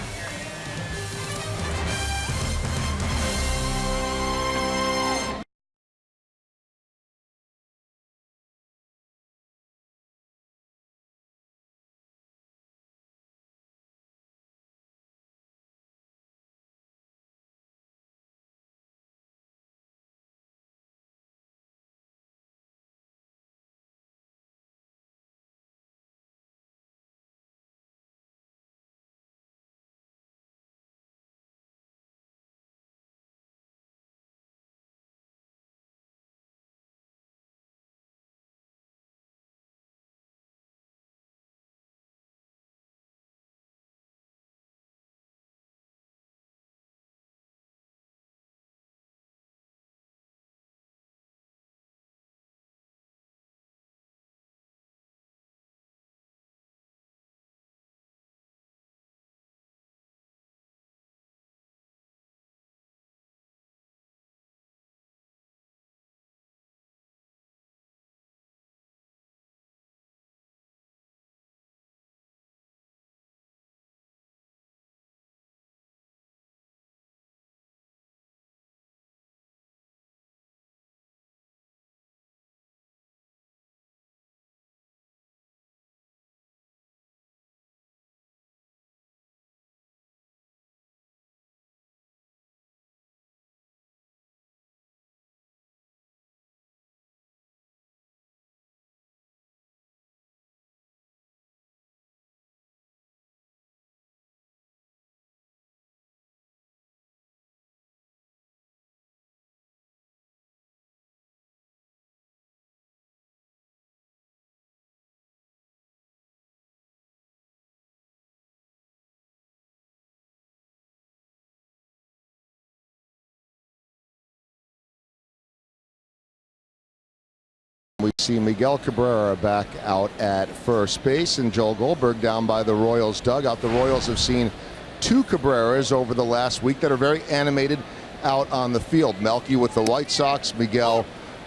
We see Miguel Cabrera back out at first base and Joel Goldberg down by the Royals dugout. The Royals have seen 2 Cabreras over the last week that are very animated out on the field. Melky with the White Sox, Miguel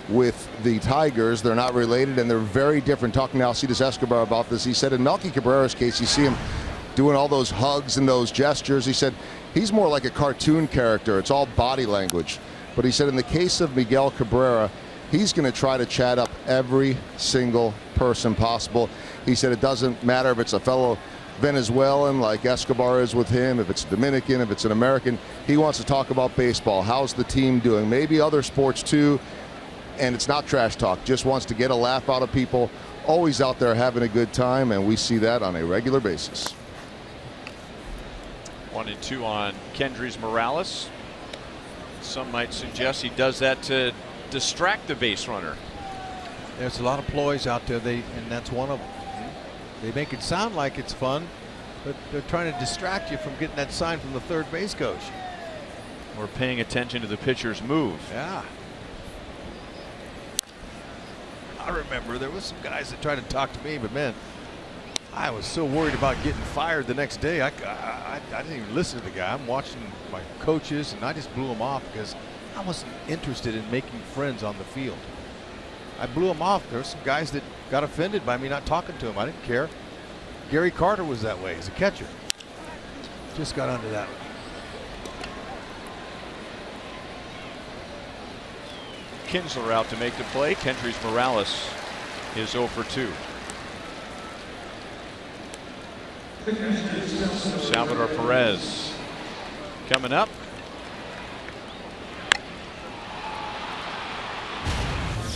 with the Tigers. They're not related and they're very different. Talking to Alcides Escobar about this, he said in Melky Cabrera's case, you see him doing all those hugs and those gestures. He said he's more like a cartoon character. It's all body language. But he said in the case of Miguel Cabrera, he's going to try to chat up every single person possible. He said it doesn't matter if it's a fellow Venezuelan like Escobar is with him, if it's Dominican, if it's an American. He wants to talk about baseball. How's the team doing? Maybe other sports too. And it's not trash talk. Just wants to get a laugh out of people. Always out there having a good time, and we see that on a regular basis. 1-2 on Kendrys Morales. Some might suggest he does that to distract the base runner. There's a lot of ploys out there, and that's one of them. They make it sound like it's fun, but they're trying to distract you from getting that sign from the third base coach. Or paying attention to the pitcher's move. Yeah. I remember there was some guys that tried to talk to me, but man, I was so worried about getting fired the next day. I didn't even listen to the guy. I'm watching my coaches, and I just blew him off because I wasn't interested in making friends on the field. I blew him off. There were some guys that got offended by me not talking to him. I didn't care. Gary Carter was that way as a catcher. Just got under that. Kinsler out to make the play. Kendrys Morales is 0 for 2. Salvador Perez coming up.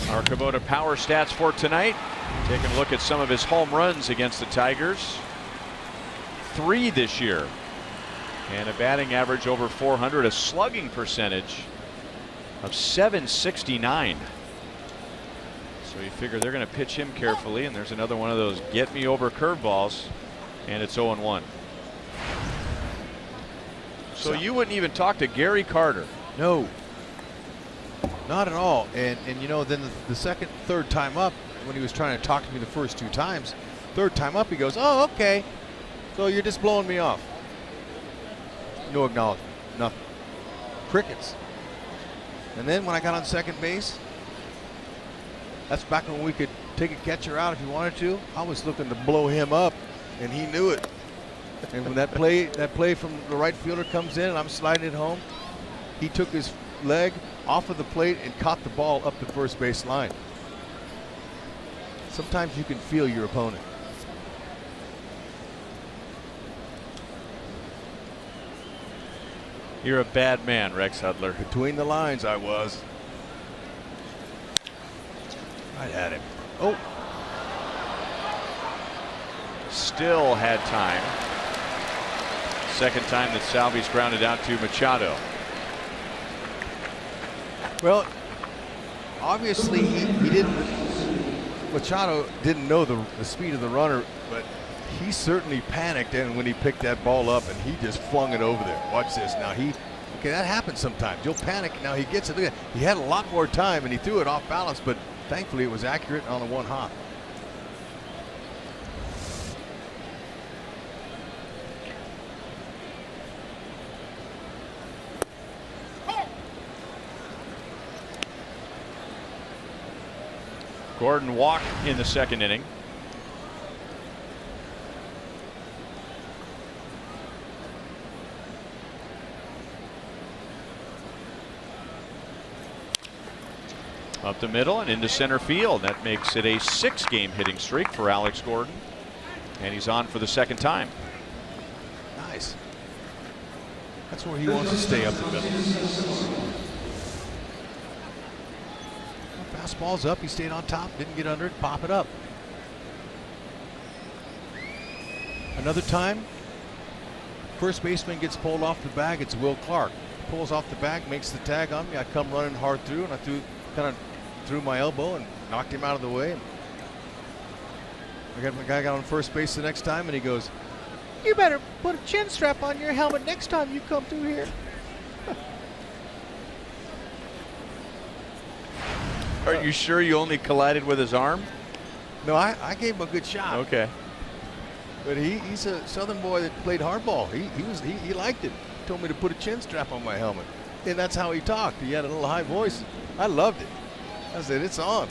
Our Kubota power stats for tonight. Taking a look at some of his home runs against the Tigers. 3 this year. And a batting average over 400, a slugging percentage of .769. So you figure they're going to pitch him carefully, and there's another one of those get me over curveballs. And it's 0-1. So you wouldn't even talk to Gary Carter? No, not at all. And you know, then the third time up, when he was trying to talk to me the first 2 times, third time up he goes, "Oh, okay, so you're just blowing me off." No acknowledgement, nothing. Crickets. And then when I got on second base, that's back when we could take a catcher out if you wanted to. I was looking to blow him up, and he knew it. And when that play from the right fielder comes in and I'm sliding it home, he took his leg off of the plate and caught the ball up the first base line. Sometimes you can feel your opponent. You're a bad man, Rex Hudler. Between the lines, I was. I had him. Oh. Still had time. Second time that Salvi's grounded out to Machado. Well, obviously he didn't. Machado didn't know the speed of the runner, but he certainly panicked, and when he picked that ball up and he just flung it over there. Watch this now. Okay, that happens sometimes. You'll panic. Now he gets it. Look at that. He had a lot more time and he threw it off balance, but thankfully it was accurate on a 1-hop. Gordon walked in the second inning. Up the middle and into center field. That makes it a 6-game hitting streak for Alex Gordon. And he's on for the second time. Nice. That's where he wants to stay, up the middle. Fastball's up. He stayed on top. Didn't get under it. Pop it up. Another time, first baseman gets pulled off the bag. It's Will Clark. Pulls off the bag, makes the tag on me. I come running hard through, and I kind of threw my elbow and knocked him out of the way. My guy got on first base the next time, and he goes, "You better put a chin strap on your helmet next time you come through here." Are you sure you only collided with his arm? No, I gave him a good shot. Okay. But he's a Southern boy that played hardball. He liked it. Told me to put a chin strap on my helmet. And that's how he talked. He had a little high voice. I loved it. I said, "It's on."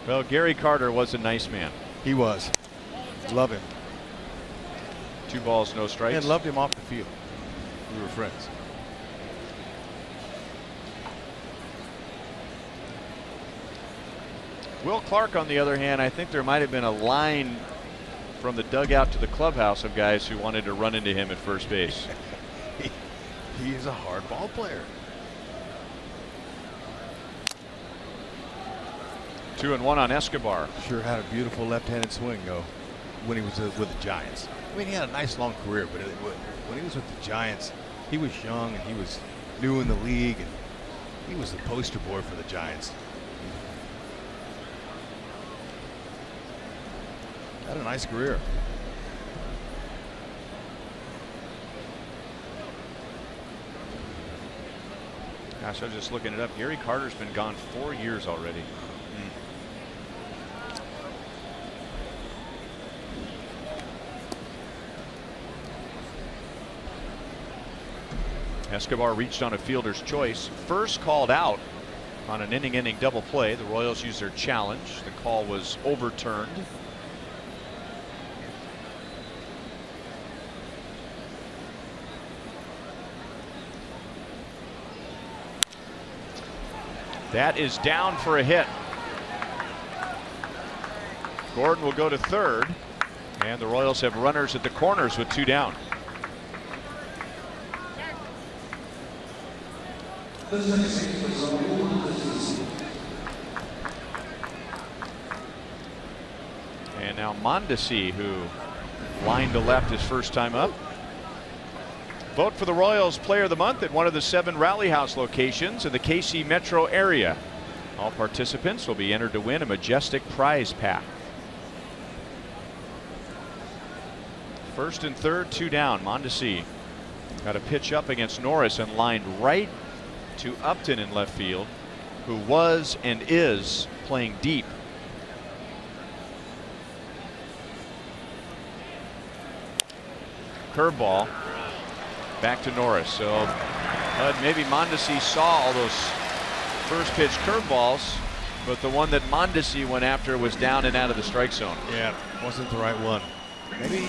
Well, Gary Carter was a nice man. He was. Love him. 2 balls, no strikes. And loved him off the field. We were friends. Will Clark, on the other hand, I think there might have been a line from the dugout to the clubhouse of guys who wanted to run into him at first base. He's a hard ball player. 2-1 on Escobar. Sure had a beautiful left-handed swing, though, when he was with the Giants. I mean, he had a nice long career, but when he was with the Giants, he was young and he was new in the league, and he was the poster boy for the Giants. Had a nice career. Gosh, I was just looking it up. Gary Carter's been gone 4 years already. Escobar reached on a fielder's choice. First called out on an inning-ending double play. The Royals used their challenge. The call was overturned. That is down for a hit. Gordon will go to third, and the Royals have runners at the corners with 2 down. And now Mondesi, who lined to left his first time up. Vote for the Royals Player of the Month at one of the 7 Rally House locations in the KC metro area. All participants will be entered to win a majestic prize pack. First and third, 2 down. Mondesi got a pitch up against Norris and lined right to Upton in left field, who was and is playing deep. Curveball back to Norris. So maybe Mondesi saw all those first pitch curveballs, but the one that Mondesi went after was down and out of the strike zone. Yeah, wasn't the right one. Maybe.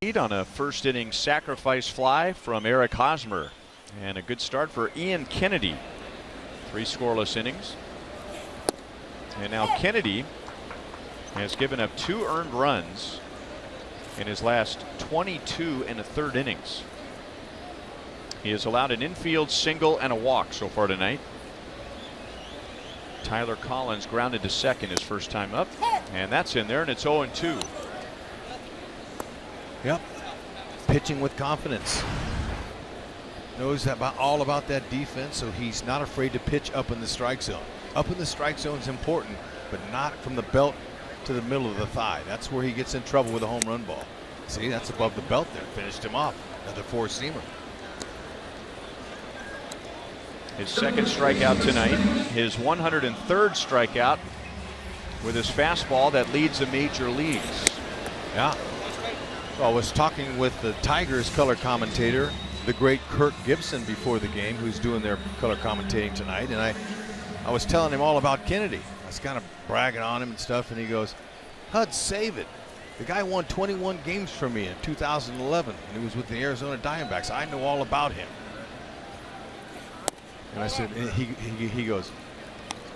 Lead on a first inning sacrifice fly from Eric Hosmer, and a good start for Ian Kennedy. 3 scoreless innings, and now Kennedy has given up 2 earned runs in his last 22 1/3 innings. He has allowed an infield single and a walk so far tonight. Tyler Collins grounded to second his first time up, and that's in there, and it's 0-2. Yep. Pitching with confidence. Knows all about that defense, so he's not afraid to pitch up in the strike zone. Up in the strike zone is important, but not from the belt to the middle of the thigh. That's where he gets in trouble with a home run ball. See, that's above the belt there. Finished him off. Another 4-seamer. His second strikeout tonight. His 103rd strikeout with his fastball that leads the major leagues. Yeah. So I was talking with the Tigers color commentator, the great Kirk Gibson, before the game, who's doing their color commentating tonight, and I was telling him all about Kennedy. I was kind of bragging on him and stuff, and he goes, "Hud, save it. The guy won 21 games for me in 2011, and he was with the Arizona Diamondbacks. I know all about him." And I said, and he goes,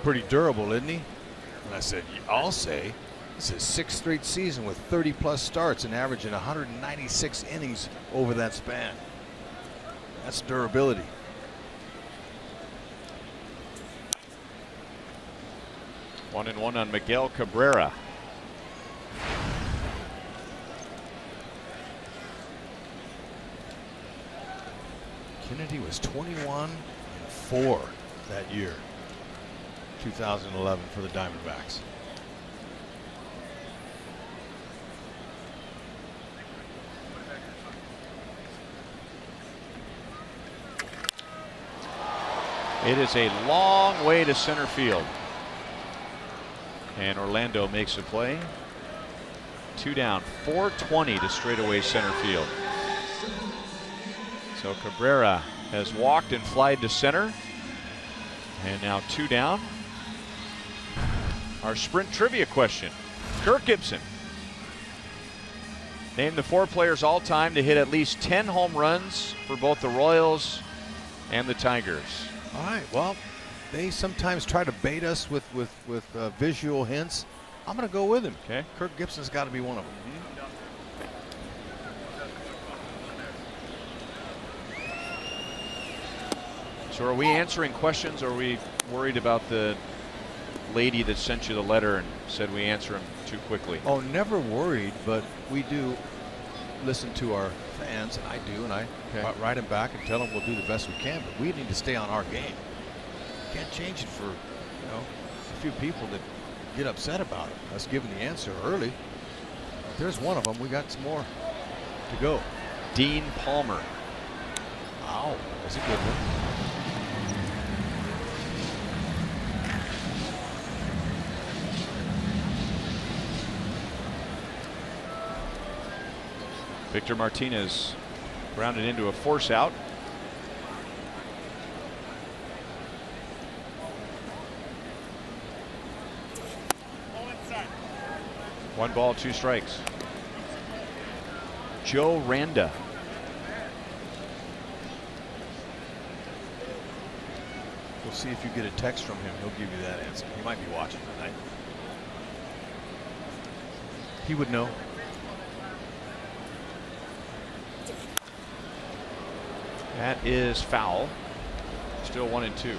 "Pretty durable, isn't he?" And I said, "I'll say." It's his 6th straight season with 30+ starts and averaging 196 innings over that span. That's durability. 1-1 on Miguel Cabrera. Kennedy was 21-4 that year, 2011, for the Diamondbacks. It is a long way to center field, and Orlando makes a play. 2 down, 420 to straightaway center field. So Cabrera has walked and flied to center. And now 2 down. Our sprint trivia question. Kirk Gibson. Name the 4 players all time to hit at least 10 home runs for both the Royals and the Tigers. All right, well, they sometimes try to bait us with visual hints. I'm going to go with him. Okay. Kirk Gibson's got to be one of them. So are we answering questions, or are we worried about the lady that sent you the letter and said we answer them too quickly? Oh, never worried, but we do listen to our fans, and I do, and I write them back and tell them we'll do the best we can, but we need to stay on our game. Can't change it for, a few people that get upset about it. Us giving the answer early. If there's one of them, we got some more to go. Dean Palmer. Wow, that's a good one. Victor Martinez grounded into a force out. One ball, 2 strikes. Joe Randa. We'll see if you get a text from him. He'll give you that answer. He might be watching tonight. He would know. That is foul. Still 1-2.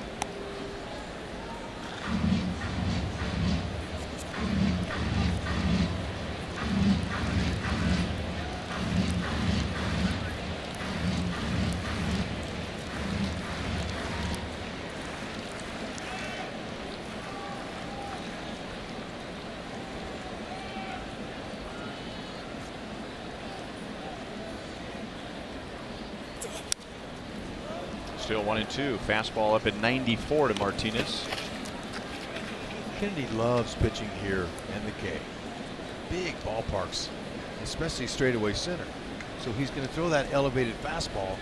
Still 1-2. Fastball up at 94 to Martinez. Kennedy loves pitching here in the K. Big ballparks, especially straightaway center. So he's going to throw that elevated fastball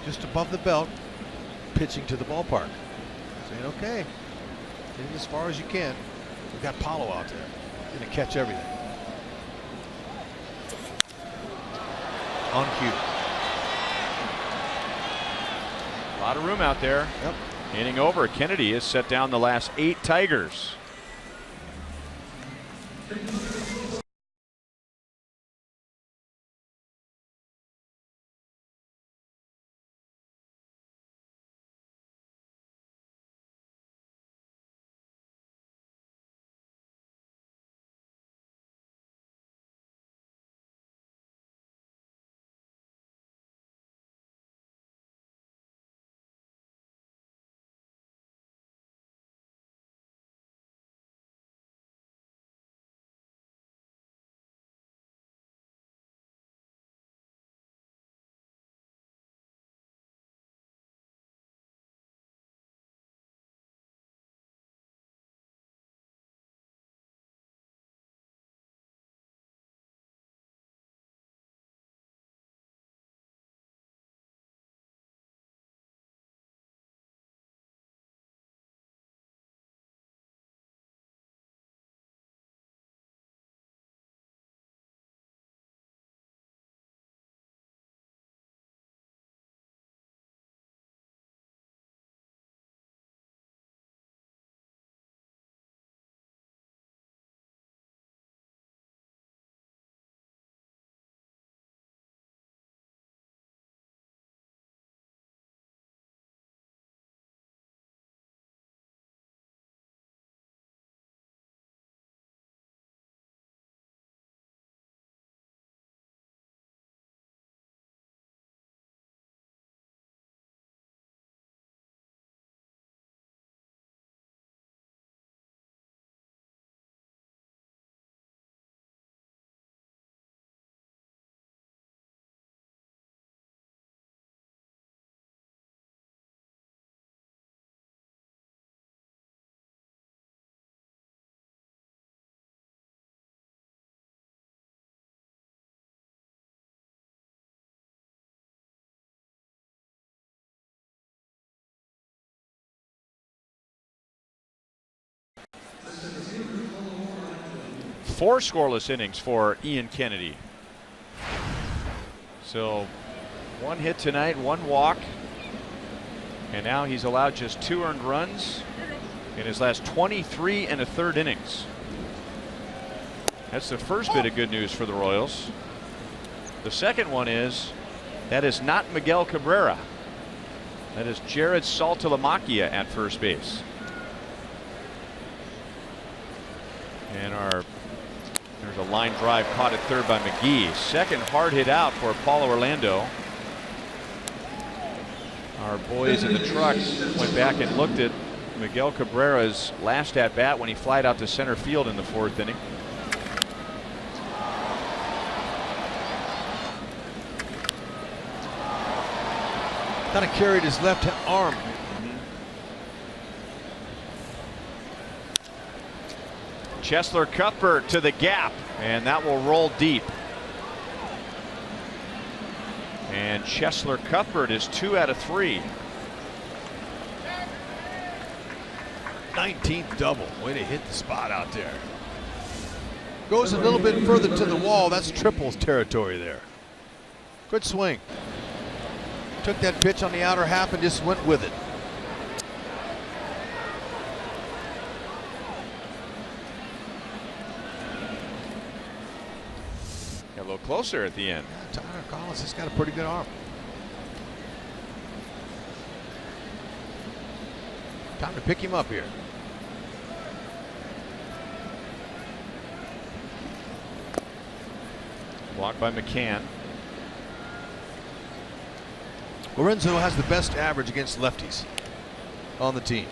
just above the belt, pitching to the ballpark. Saying, okay, get it as far as you can. We've got Paulo out there. Going to catch everything. On cue. A lot of room out there. Yep. Inning over. Kennedy has set down the last 8 Tigers. 4 scoreless innings for Ian Kennedy. So 1 hit tonight, 1 walk, and now he's allowed just 2 earned runs in his last 23 1/3 innings. That's the first bit of good news for the Royals. The second one is that is not Miguel Cabrera. That is Jared Saltalamacchia at first base. And there's a line drive caught at third by McGee. Second hard hit out for Paulo Orlando. Our boys in the truck went back and looked at Miguel Cabrera's last at bat when he flied out to center field in the 4th inning. Kind of carried his left arm. Chesler Cuthbert to the gap, and that will roll deep. And Chesler Cuthbert is 2 out of 3. 19th double. Way to hit the spot out there. Goes a little bit further to the wall. That's triples territory there. Good swing. Took that pitch on the outer half and just went with it. Got a little closer at the end. Yeah, Tyler Collins has got a pretty good arm. Time to pick him up here. Blocked by McCann. Lorenzo has the best average against lefties on the team.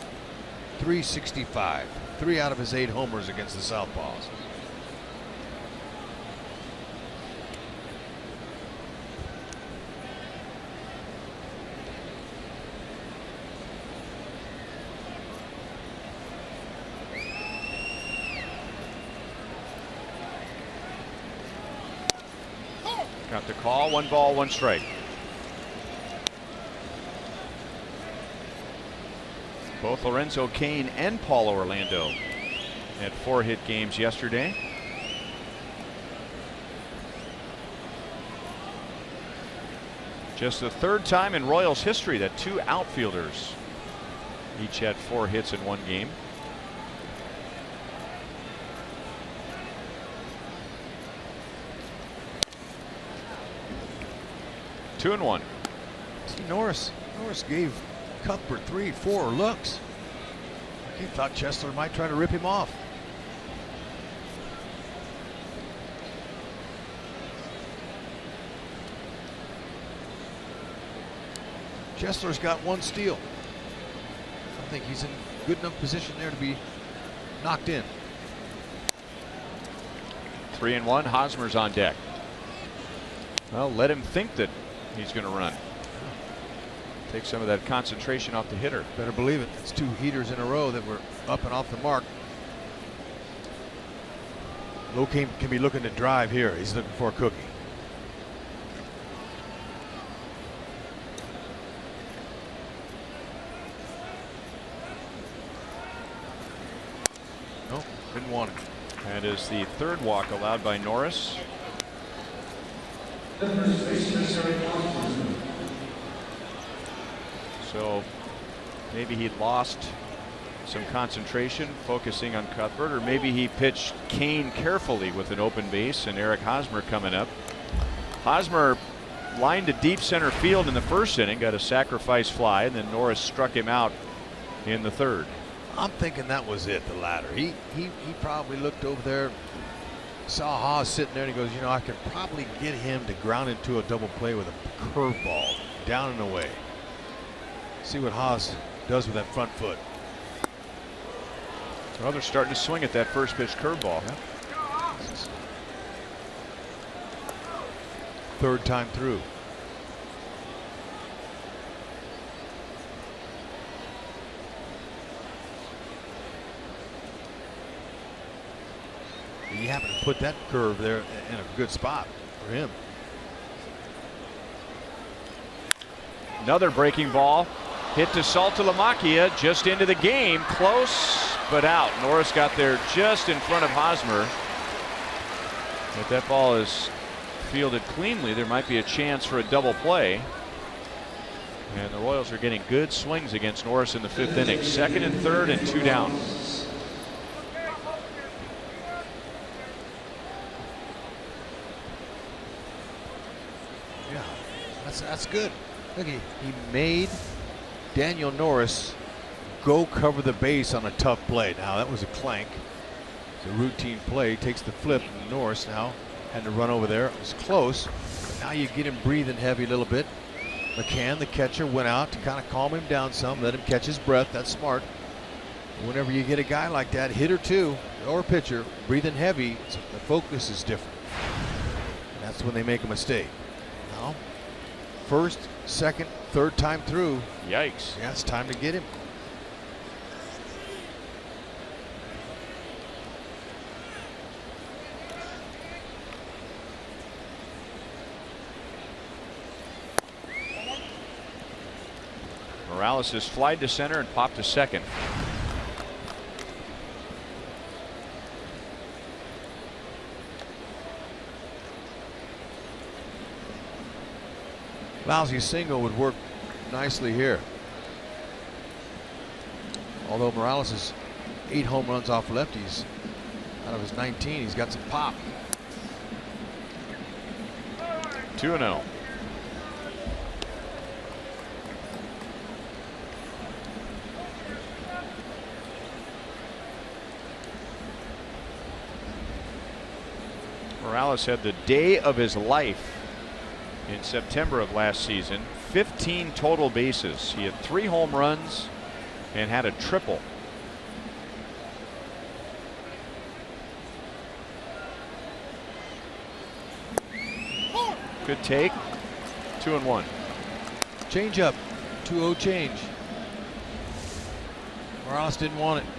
365. 3 out of his 8 homers against the Southpaws. Got the call. 1 ball, 1 strike. Both Lorenzo Cain and Paulo Orlando had 4-hit games yesterday. Just the 3rd time in Royals history that 2 outfielders each had 4 hits in 1 game. Two and 1. See, Norris gave Cuthbert 3-4 looks. He thought Chesler might try to rip him off. Chesler's got 1 steal. I think he's in good enough position there to be knocked in. 3 and 1. Hosmer's on deck. Well, let him think that he's going to run. Take some of that concentration off the hitter. Better believe it. It's 2 heaters in a row that were up and off the mark. Low can be looking to drive here. He's looking for a cookie. Nope, didn't want it. That is the 3rd walk allowed by Norris. So maybe he lost some concentration focusing on Cuthbert, or maybe he pitched Cain carefully with an open base and Eric Hosmer coming up. Hosmer lined to deep center field in the 1st inning, got a sacrifice fly, and then Norris struck him out in the 3rd. I'm thinking that was it, the latter. He probably looked over there, saw Haas sitting there, and he goes, you know, I could probably get him to ground into a double play with a curveball down and away. See what Haas does with that front foot. Well, they're starting to swing at that first pitch curveball. Yeah. 3rd time through. He happened to put that curve there in a good spot for him. Another breaking ball hit to Saltalamacchia, just into the game, close but out. Norris got there just in front of Hosmer, If that ball is fielded cleanly, there might be a chance for a double play. And the Royals are getting good swings against Norris in the 5th inning. 2nd and 3rd and 2 down. Yeah, that's good. Look, he made Daniel Norris go cover the base on a tough play. Now that was a clank. It's a routine play. Takes the flip. And Norris now had to run over there. It was close. But now you get him breathing heavy a little bit. McCann, the catcher, went out to kind of calm him down some, let him catch his breath. That's smart. Whenever you get a guy like that, hitter too, or pitcher, breathing heavy, the focus is different. And that's when they make a mistake. Now, 1st, 2nd, 3rd time through. Yikes. Yeah, it's time to get him. Morales has flied to center and popped to second. Lousy single would work nicely here. Although Morales has 8 home runs off lefties out of his 19, he's got some pop. 2-0. Morales had the day of his life in September of last season. 15 total bases. He had 3 home runs and had a triple. Good take. 2-1. Change up. 2-0 change. Morales didn't want it.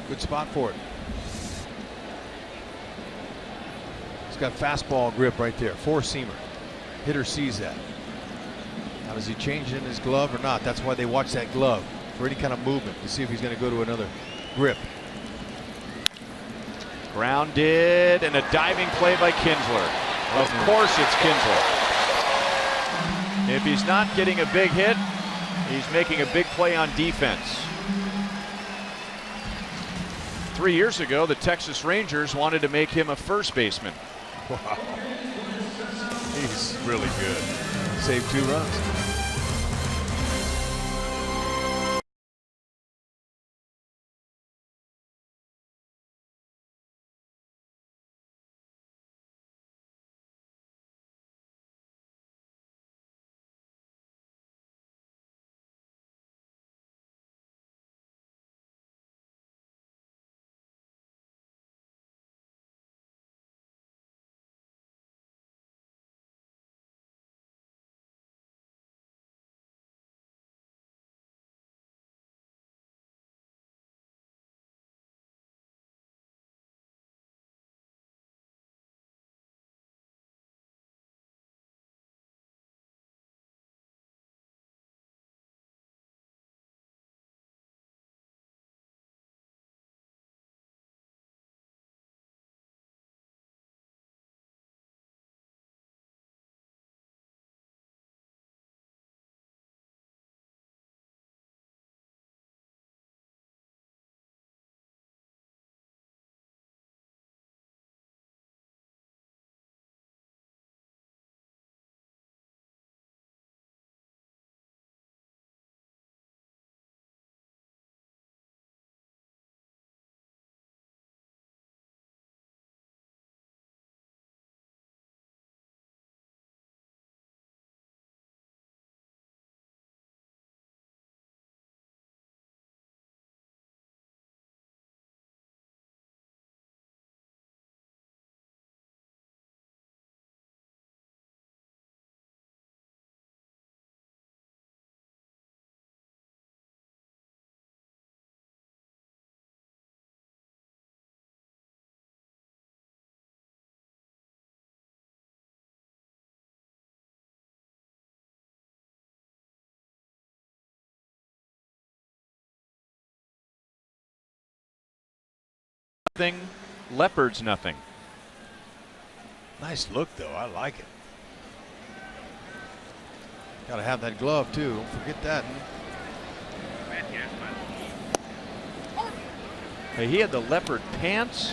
Good spot for it. Got fastball grip right there. 4-seamer. Hitter sees that. Now does he change it in his glove or not? That's why they watch that glove for any kind of movement to see if he's going to go to another grip. Grounded and a diving play by Kinsler. Of course it's Kinsler. If he's not getting a big hit, he's making a big play on defense. 3 years ago, the Texas Rangers wanted to make him a first baseman. Wow. He's really good. Saved 2 runs. Leopards nothing. Nice look, though. I like it. Got to have that glove, too. Don't forget that. Hey, he had the leopard pants,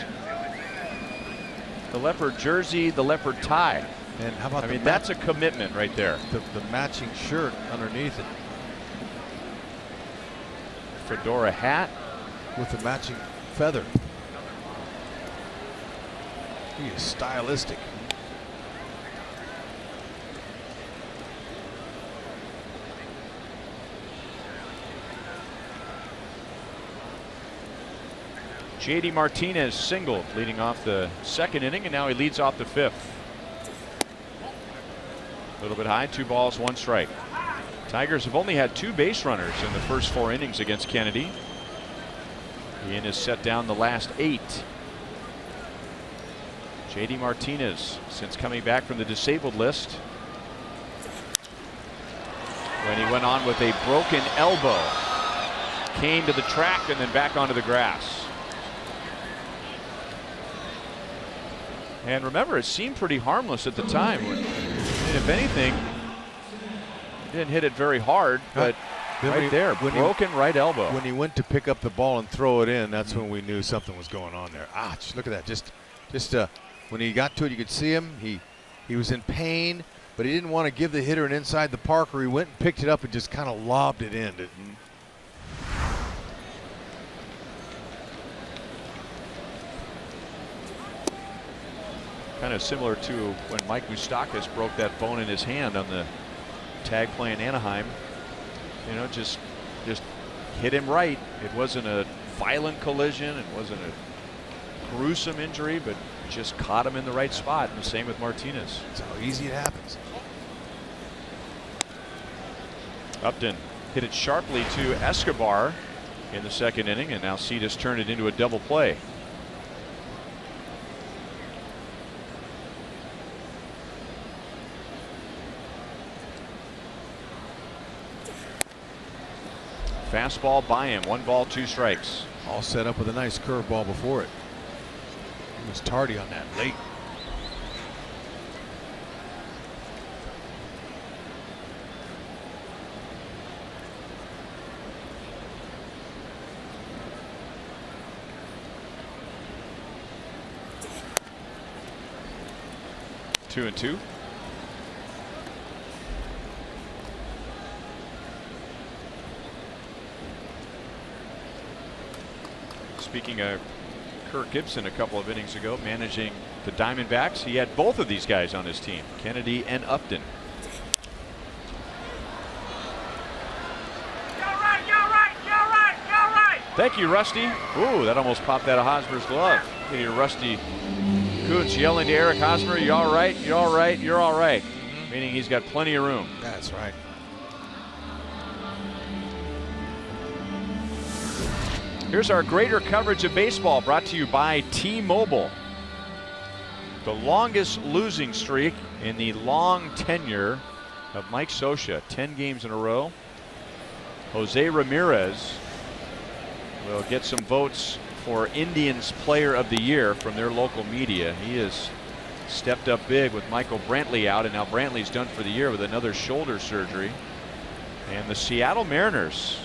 the leopard jersey, the leopard tie. And how about I mean, that's a commitment right there. The matching shirt underneath it. Fedora hat with the matching feather. He is stylistic. JD Martinez singled leading off the second inning, and now he leads off the fifth. A little bit high, 2 balls, 1 strike. Tigers have only had 2 base runners in the first 4 innings against Kennedy. Ian has set down the last 8. JD Martinez, since coming back from the disabled list, when he went on with a broken elbow, came to the track and then back onto the grass. And remember, it seemed pretty harmless at the time. And if anything, he didn't hit it very hard, but right there, broken right elbow. When he went to pick up the ball and throw it in, that's when we knew something was going on there. Ouch, look at that. Just when he got to it, you could see him. He was in pain, but he didn't want to give the hitter an inside the Parker. He went and picked it up and just kind of lobbed it in. Kind of similar to when Mike Moustakas broke that bone in his hand on the tag play in Anaheim. You know, just hit him right. It wasn't a violent collision. It wasn't a gruesome injury, but just caught him in the right spot. And the same with Martinez. That's how easy it happens. Upton hit it sharply to Escobar in the second inning, and now Cetus turned it into a double play. Fastball by him, 1 ball, 2 strikes. All set up with a nice curveball before it. He was tardy on that late. Two and two. Speaking of Kirk Gibson a couple of innings ago, managing the Diamondbacks, he had both of these guys on his team, Kennedy and Upton. Thank you, Rusty. Ooh, that almost popped out of Hosmer's glove. You hear Rusty Kuntz yelling to Eric Hosmer, "You all right? You all right? You're all right." Meaning he's got plenty of room. That's right. Here's our greater coverage of baseball, brought to you by T-Mobile. The longest losing streak in the long tenure of Mike Scioscia, 10 games in a row. Jose Ramirez will get some votes for Indians Player of the Year from their local media. He has stepped up big with Michael Brantley out, and now Brantley's done for the year with another shoulder surgery. And the Seattle Mariners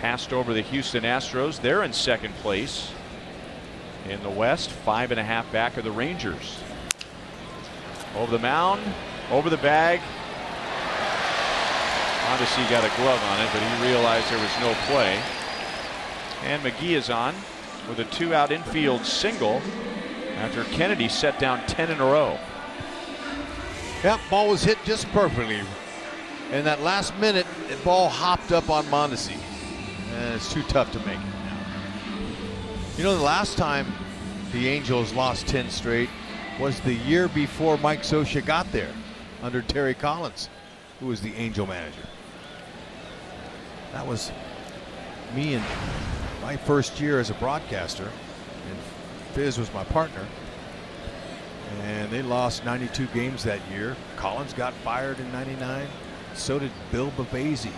passed over the Houston Astros. They're in second place in the West, 5.5 back of the Rangers. Over the mound, over the bag. Odyssey got a glove on it, but he realized there was no play. And McGee is on with a 2-out infield single after Kennedy set down 10 in a row. Yep, ball was hit just perfectly. In that last minute, the ball hopped up on Mondesi. And it's too tough to make it now. You know, the last time the Angels lost 10 straight was the year before Mike Scioscia got there under Terry Collins, who was the Angel manager. That was me and my first year as a broadcaster, and Fizz was my partner. And they lost 92 games that year. Collins got fired in '99. So did Bill Bavasi,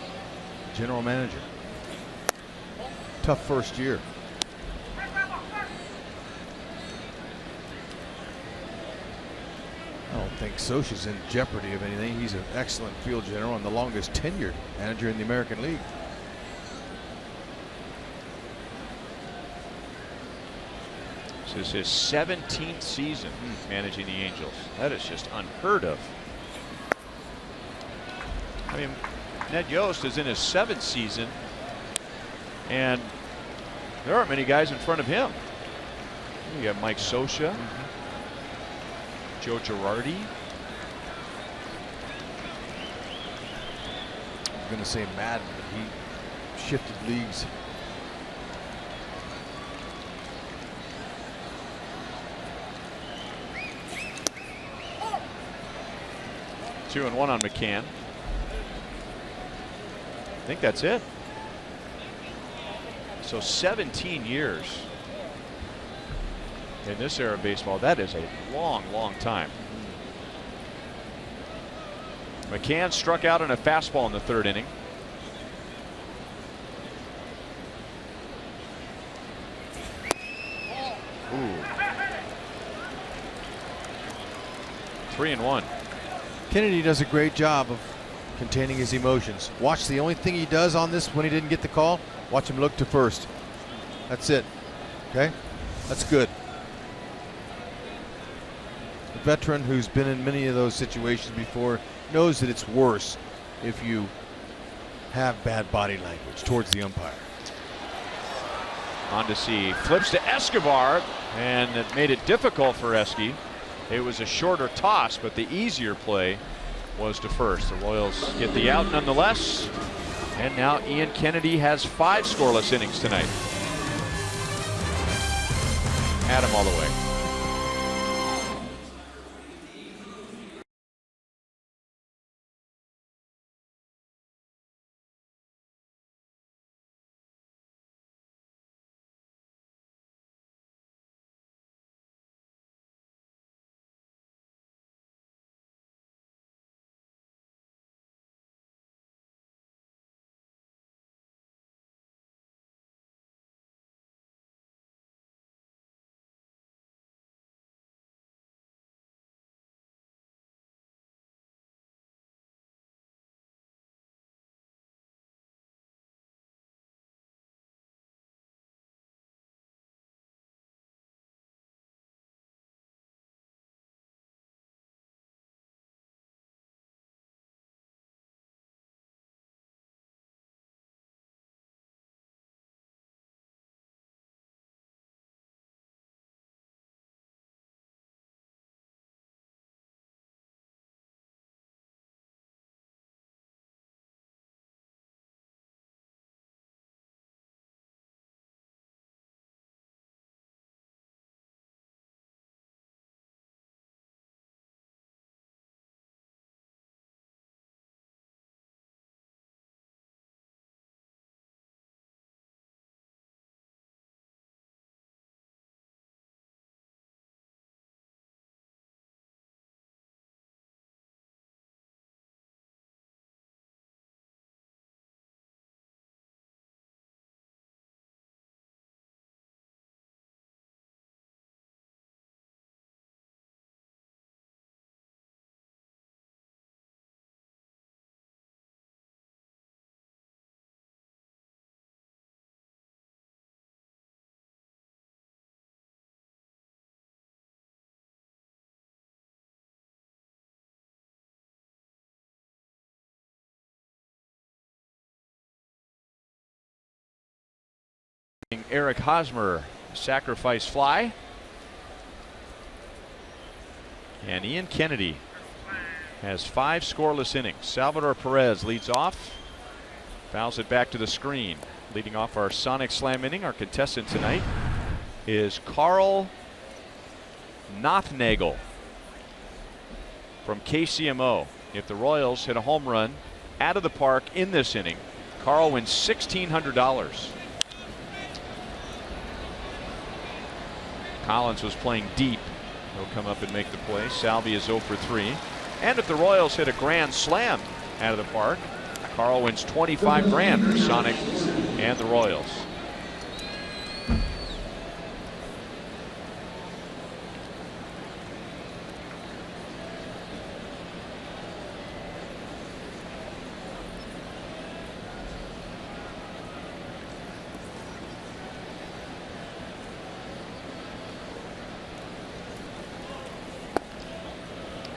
general manager. Tough first year. don't think Scioscia's in jeopardy of anything. He's an excellent field general and the longest tenured manager in the American League. This is his 17th season managing the Angels. That is just unheard of. I mean, Ned Yost is in his 7th season, and there aren't many guys in front of him. You got Mike Scioscia, Joe Girardi. I'm going to say Madden, but he shifted leagues. Two and one on McCann. I think that's it. So 17 years in this era of baseball. That is a long, long time. McCann struck out on a fastball in the 3rd inning. Ooh. 3-1. Kennedy does a great job of containing his emotions. Watch, the only thing he does on this when he didn't get the call, watch him look to first. That's it. Okay? That's good. A veteran who's been in many of those situations before knows that it's worse if you have bad body language towards the umpire. On to see. Flips to Escobar, and it made it difficult for Esky. It was a shorter toss, but the easier play was to first. The Royals get the out nonetheless. And now Ian Kennedy has 5 scoreless innings tonight. Adam all the way. Eric Hosmer sacrifice fly. And Ian Kennedy has 5 scoreless innings. Salvador Perez leads off. Fouls it back to the screen. Leading off our Sonic Slam inning, our contestant tonight is Carl Nothnagel from KCMO. If the Royals hit a home run out of the park in this inning, Carl wins $1,600. Collins was playing deep. He'll come up and make the play. Salvi is 0 for 3. And if the Royals hit a grand slam out of the park, Carl wins $25,000 for Sonic and the Royals.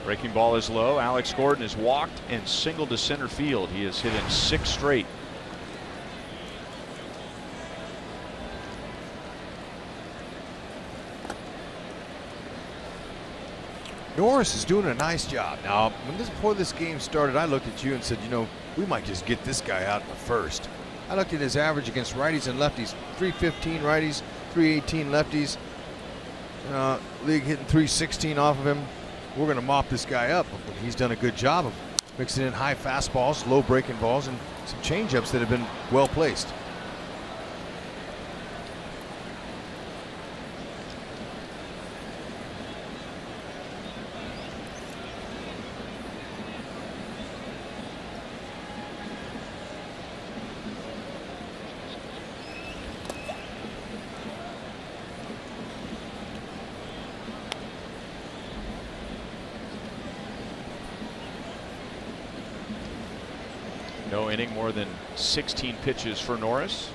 Breaking ball is low. Alex Gordon has walked and singled to center field. He has hit in 6 straight. Norris is doing a nice job. Now, before this game started, I looked at you and said, you know, we might just get this guy out in the first. I looked at his average against righties and lefties. 315 righties, 318 lefties. League hitting 316 off of him. We're going to mop this guy up. He's done a good job of mixing in high fastballs, low breaking balls, and some changeups that have been well placed. No inning, more than 16 pitches for Norris.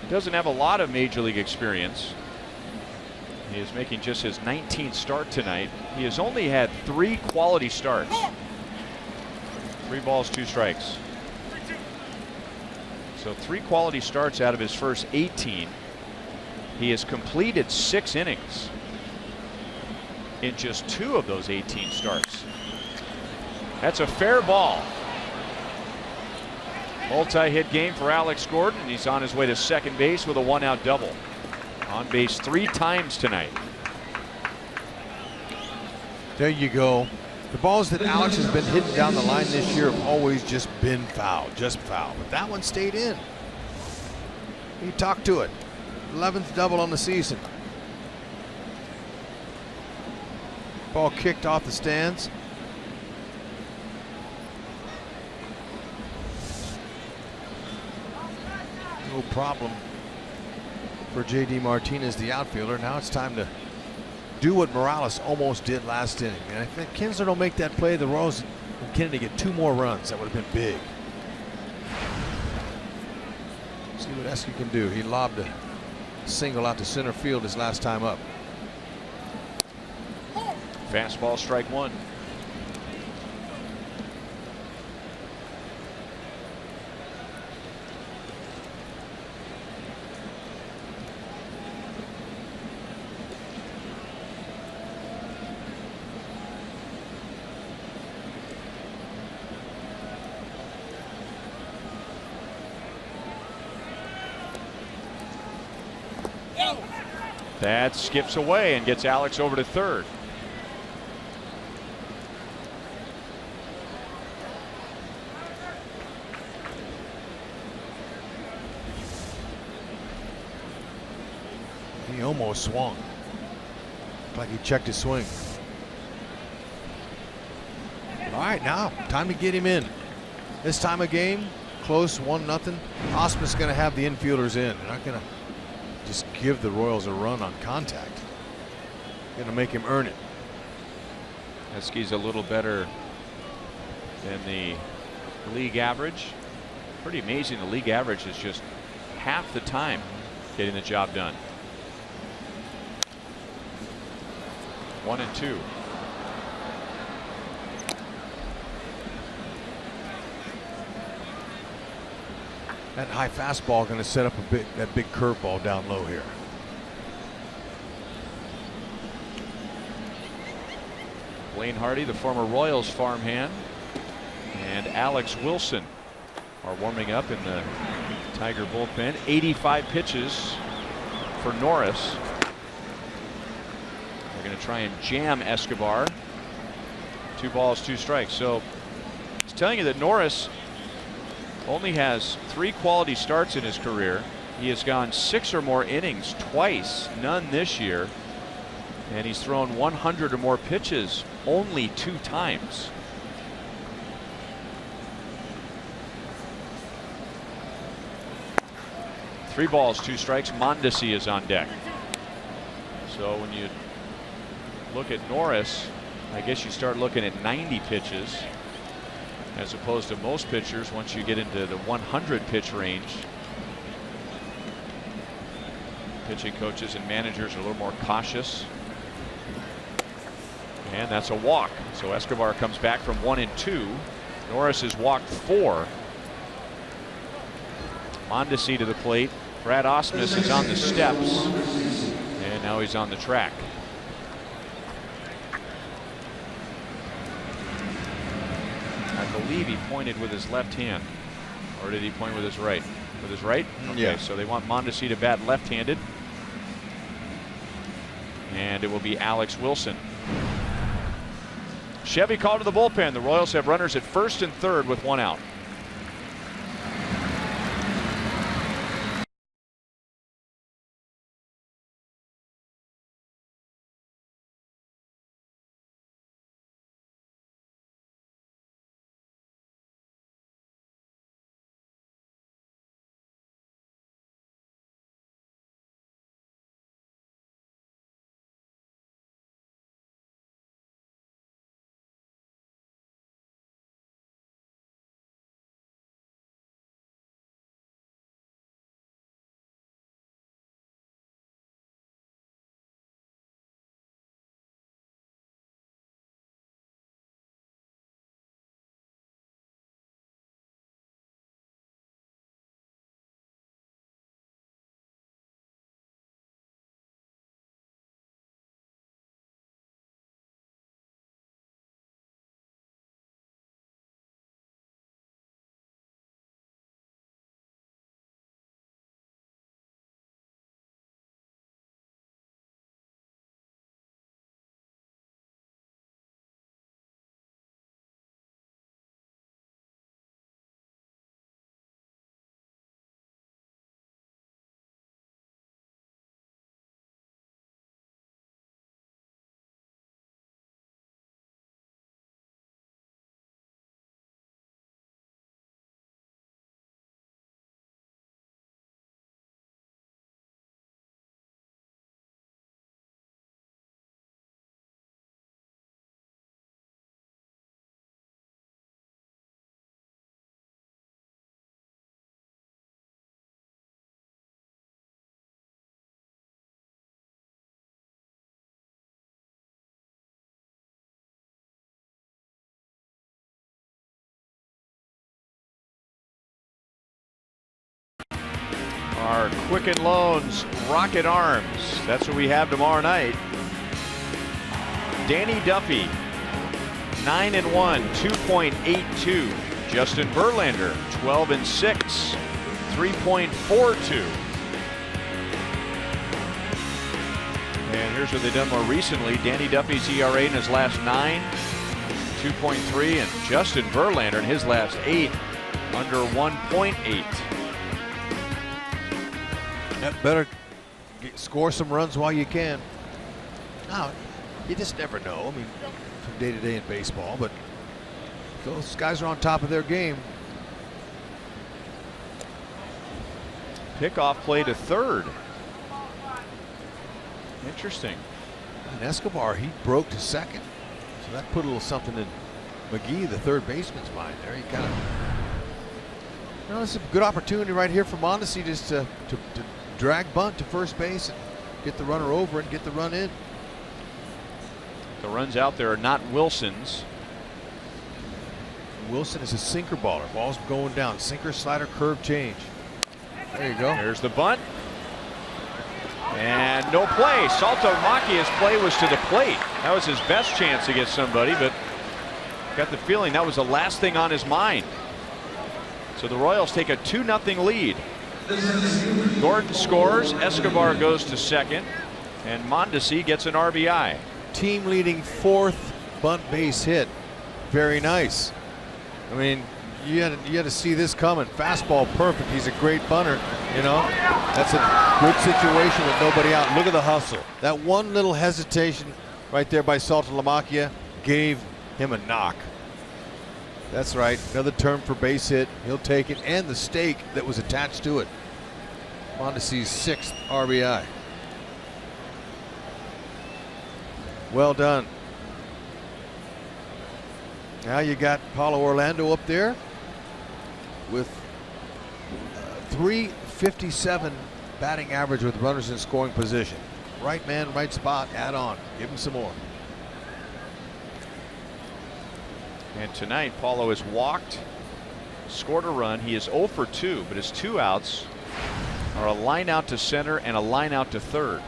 Doesn't have a lot of major league experience. He is making just his 19th start tonight. He has only had 3 quality starts. 3 balls, 2 strikes. So 3 quality starts out of his first 18. He has completed 6 innings in just 2 of those 18 starts. That's a fair ball. Multi-hit game for Alex Gordon. He's on his way to second base with a 1-out double. On base 3 times tonight. There you go. The balls that Alex has been hitting down the line this year have always just been foul, just foul. But that one stayed in. He talked to it. 11th double on the season. Ball kicked off the stands. No problem for J.D. Martinez, the outfielder. Now it's time to do what Morales almost did last inning. And if Kinsler don't make that play, the Royals and Kennedy get 2 more runs. That would have been big. See what Esky can do. He lobbed a single out to center field his last time up. Fastball, strike 1. That skips away and gets Alex over to third. He almost swung. Looked like he checked his swing. All right, now time to get him in. This time of game, close, 1-0. Osmus going to have the infielders in. They're not going to just give the Royals a run on contact. Going to make him earn it. Esky's a little better than the league average. Pretty amazing. The league average is just half the time getting the job done. 1-2. That high fastball going to set up that big curveball down low here. Blaine Hardy, the former Royals farmhand, and Alex Wilson are warming up in the Tiger bullpen. 85 pitches for Norris. They're going to try and jam Escobar. 2 balls, 2 strikes. So it's telling you that Norris only has 3 quality starts in his career. He has gone 6 or more innings twice, none this year. And he's thrown 100 or more pitches only 2 times. Three balls, 2 strikes. Mondesi is on deck. So when you look at Norris, I guess you start looking at 90 pitches. As opposed to most pitchers, once you get into the 100 pitch range. Pitching coaches and managers are a little more cautious. And that's a walk. So Escobar comes back from 1 and 2. Norris has walked 4. Mondesi to the plate. Brad Ausmus is on the steps. And now he's on the track. I believe he pointed with his left hand. Or did he point with his right? With his right? Okay, yeah. So they want Mondesi to bat left-handed. And it will be Alex Wilson. Chevy called to the bullpen. The Royals have runners at first and third with 1 out. Our Quicken Loans Rocket Arms. That's what we have tomorrow night. Danny Duffy, 9 and 1, 2.82. Justin Verlander, 12 and 6, 3.42. And here's what they've done more recently. Danny Duffy's ERA in his last 9, 2.3, and Justin Verlander in his last 8, under 1.8. Better score some runs while you can. Now, you just never know. I mean, from day to day in baseball, but those guys are on top of their game. Pickoff play to third. Interesting. And Escobar, he broke to second, so that put a little something in McGee, the third baseman's mind there. He kind of, you know, it's a good opportunity right here for Mondesi just to drag bunt to first base and get the runner over and get the run in. The runs out there are not Wilson's. Wilson is a sinker baller. Ball's going down. Sinker, slider, curve, change. There you go. There's the bunt. And no play. Saltomachia's play was to the plate. That was his best chance to get somebody, but got the feeling that was the last thing on his mind. So the Royals take a 2-0 lead. Gordon scores. Escobar goes to second. And Mondesi gets an RBI. Team leading 4th bunt base hit. Very nice. I mean, you had to see this coming. Fastball perfect. He's a great bunter. You know, that's a good situation with nobody out. Look at the hustle. That one little hesitation right there by Saltalamacchia gave him a knock. That's right. Another term for base hit. He'll take it, and the stake that was attached to it. Mondesi's 6th RBI. Well done. Now you got Paulo Orlando up there with 3.57 batting average with runners in scoring position. Right man, right spot, add on. Give him some more. And tonight, Paulo has walked, scored a run. He is 0 for 2, but his 2 outs are a line out to center and a line out to third.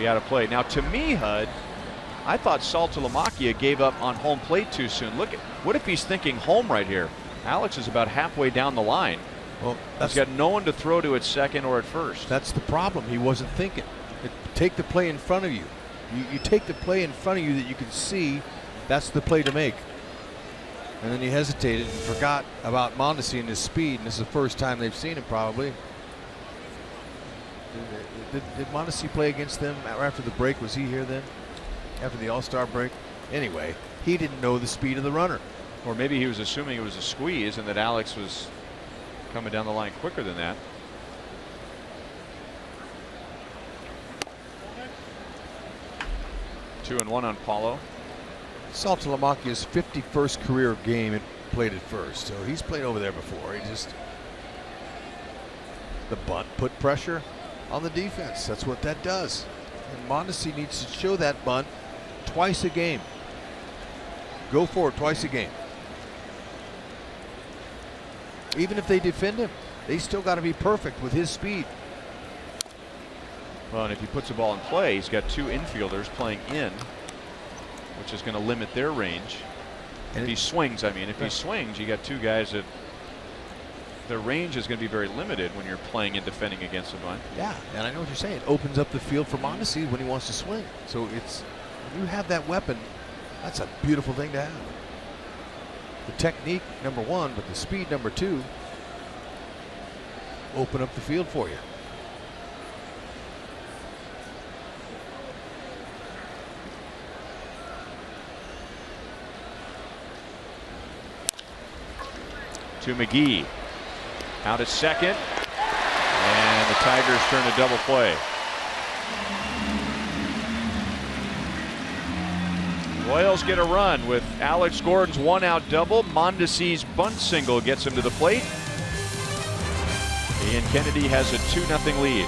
Out of play. Now, to me, Hud, I thought Saltalamacchia gave up on home plate too soon. Look at what if he's thinking home right here? Alex is about halfway down the line. Well, he's got no one to throw to at second or at first. That's the problem. He wasn't thinking. Take the play in front of you. You take the play in front of you that you can see. That's the play to make. And then he hesitated and forgot about Mondesi and his speed. And this is the first time they've seen him probably. Did Mondesi play against them after the break? Was he here then? After the All-Star break? Anyway, he didn't know the speed of the runner. Or maybe he was assuming it was a squeeze and that Alex was coming down the line quicker than that. Two and one on Paulo. Saltalamacchia's 51st career game played at first, so he's played over there before. The bunt put pressure on the defense. That's what that does. And Mondesi needs to show that bunt twice a game. Go for it twice a game. Even if they defend him, they still got to be perfect with his speed. Well, and if he puts the ball in play, he's got 2 infielders playing in, which is going to limit their range. And if he swings, if he swings, you got 2 guys that their range is going to be very limited when you're playing and defending against a bunt. Yeah, and I know what you're saying. It opens up the field for Mondesi when he wants to swing. So when you have that weapon, that's a beautiful thing to have. The technique, number 1, but the speed, number 2, open up the field for you. To McGee. Out at second. And the Tigers turn to double play. Royals get a run with Alex Gordon's 1-out double. Mondesi's bunt single gets him to the plate. Ian Kennedy has a 2-0 lead.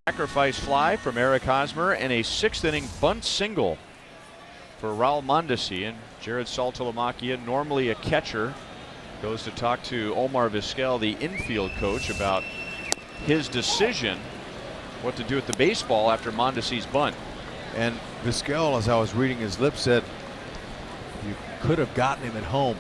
Sacrifice fly from Eric Hosmer and a 6th-inning bunt single for Raul Mondesi. And Jared Saltalamacchia, normally a catcher, goes to talk to Omar Vizquel, the infield coach, about his decision what to do with the baseball after Mondesi's bunt. And Vizquel, as I was reading his lips, said you could have gotten him at home.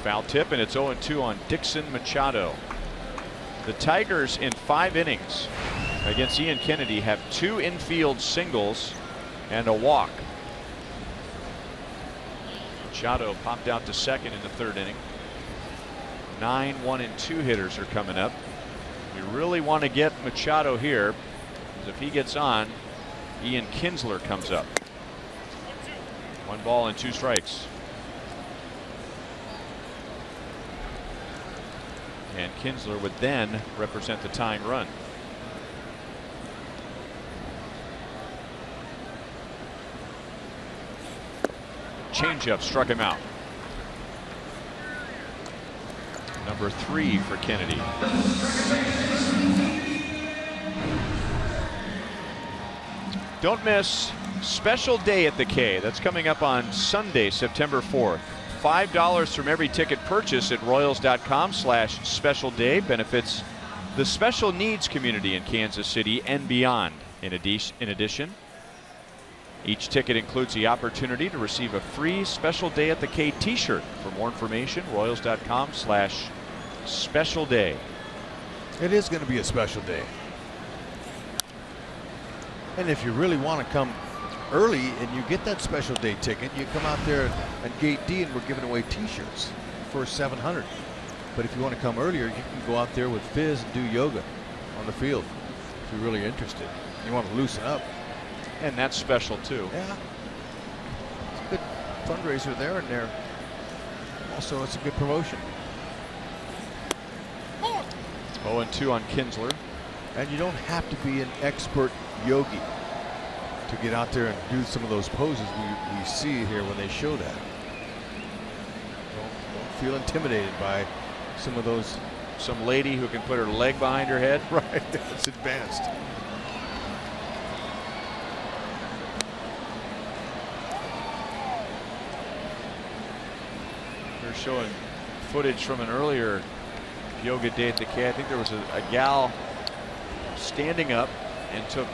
Foul tip, and it's 0-2 on Dixon Machado. The Tigers in 5 innings against Ian Kennedy have 2 infield singles and a walk. Machado popped out to second in the 3rd inning. 9 1-2 hitters are coming up. We really want to get Machado here, because if he gets on, Ian Kinsler comes up. 1 ball and 2 strikes. And Kinsler would then represent the tying run. Changeup struck him out. Number 3 for Kennedy. Don't miss Special Day at the K. That's coming up on Sunday, September 4th. $5 from every ticket purchase at Royals.com/special day benefits the special needs community in Kansas City and beyond. In addition, each ticket includes the opportunity to receive a free Special Day at the K t-shirt. For more information, Royals.com/special day. It is going to be a special day. And if you really want to come early and you get that special day ticket, you come out there at Gate D and we're giving away t-shirts for 700. But if you want to come earlier, you can go out there with Fizz and do yoga on the field if you're really interested. You want to loosen up. And that's special too. Yeah. It's a good fundraiser there, and there also it's a good promotion. 0-2 on Kinsler. And you don't have to be an expert yogi to get out there and do some of those poses we see here when they show that. Don't feel intimidated by some of those. Some lady who can put her leg behind her head. Right, that's advanced. They're showing footage from an earlier yoga day at the K. I think there was a gal standing up and took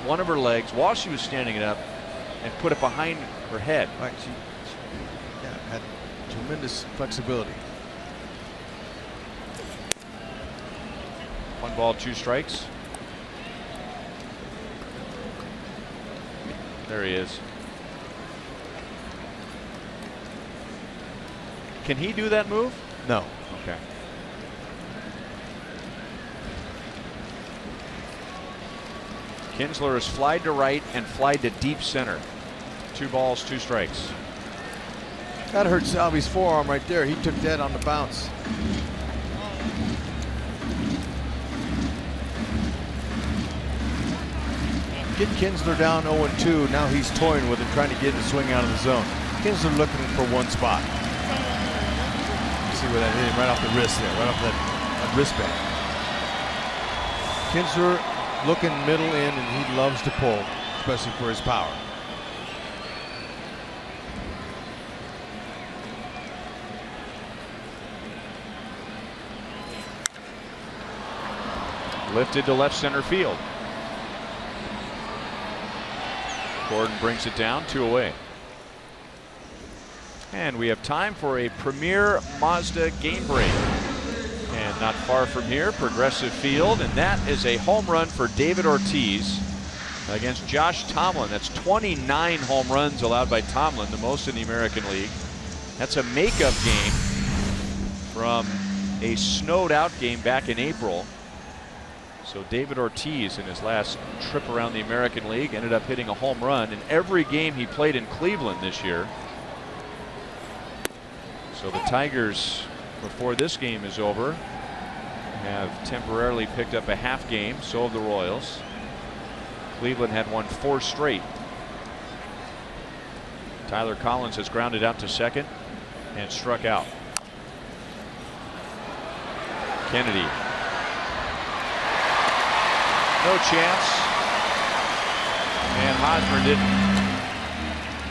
one of her legs while she was standing it up and put it behind her head. Right, she had tremendous flexibility. 1 ball, 2 strikes. There he is. Can he do that move? No. Okay. Kinsler is flied to right and flied to deep center. 2 balls, 2 strikes. That hurt Salvi's forearm right there. He took that on the bounce. Get Kinsler down 0-2. Now he's toying with it, trying to get the swing out of the zone. Kinsler looking for one spot. You see where that hit him right off the wrist there, right off that wristband. Kinsler looking middle in, and he loves to pull, especially for his power. Lifted to left center field. Gordon brings it down, 2 away. And we have time for a Premier Mazda game break. And not far from here, Progressive Field, and that is a home run for David Ortiz against Josh Tomlin. That's 29 home runs allowed by Tomlin, the most in the American League. That's a makeup game from a snowed out game back in April. So David Ortiz, in his last trip around the American League, ended up hitting a home run in every game he played in Cleveland this year. So the Tigers, before this game is over, have temporarily picked up a half game. So have the Royals. Cleveland had won 4 straight. Tyler Collins has grounded out to second and struck out. Kennedy. No chance. And Hosmer didn't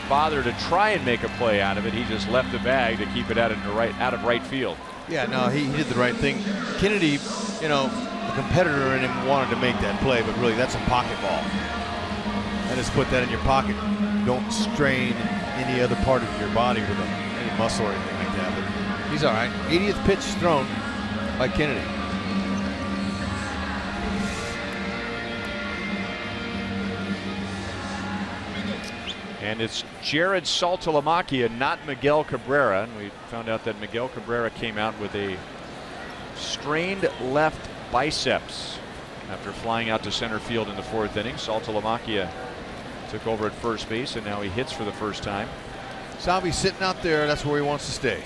bother to try and make a play out of it. He just left the bag to keep it out of right field. Yeah, no, he did the right thing. Kennedy, you know, the competitor in him wanted to make that play, but really that's a pocket ball. And just put that in your pocket. Don't strain any other part of your body with any muscle or anything like that. But he's all right. 80th pitch thrown by Kennedy. And it's Jared Saltalamacchia, not Miguel Cabrera. And we found out that Miguel Cabrera came out with a strained left biceps after flying out to center field in the 4th inning. Saltalamacchia took over at first base, and now he hits for the first time. Salvi's sitting out there. That's where he wants to stay.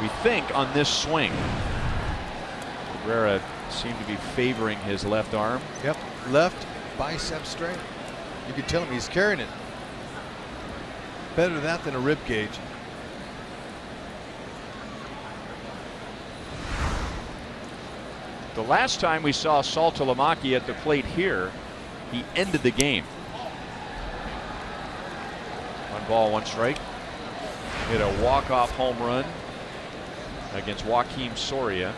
We think on this swing, Cabrera seemed to be favoring his left arm. Yep, left bicep strain. You can tell him he's carrying it. Better that than a rib cage. The last time we saw Saltalamacchia at the plate here, he ended the game. 1 ball, 1 strike. Hit a walk-off home run against Joakim Soria.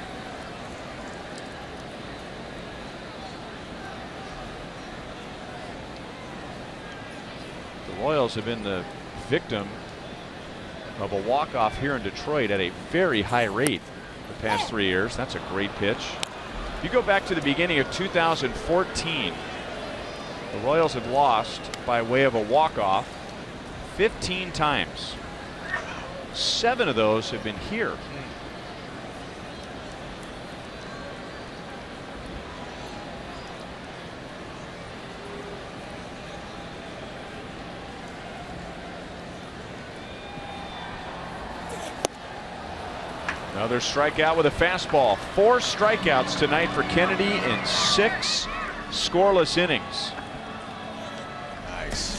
The Royals have been the victim of a walk-off here in Detroit at a very high rate the past 3 years. That's a great pitch. If you go back to the beginning of 2014, the Royals have lost by way of a walk-off 15 times. 7 of those have been here. Another strikeout with a fastball. 4 strikeouts tonight for Kennedy in 6 scoreless innings. Nice.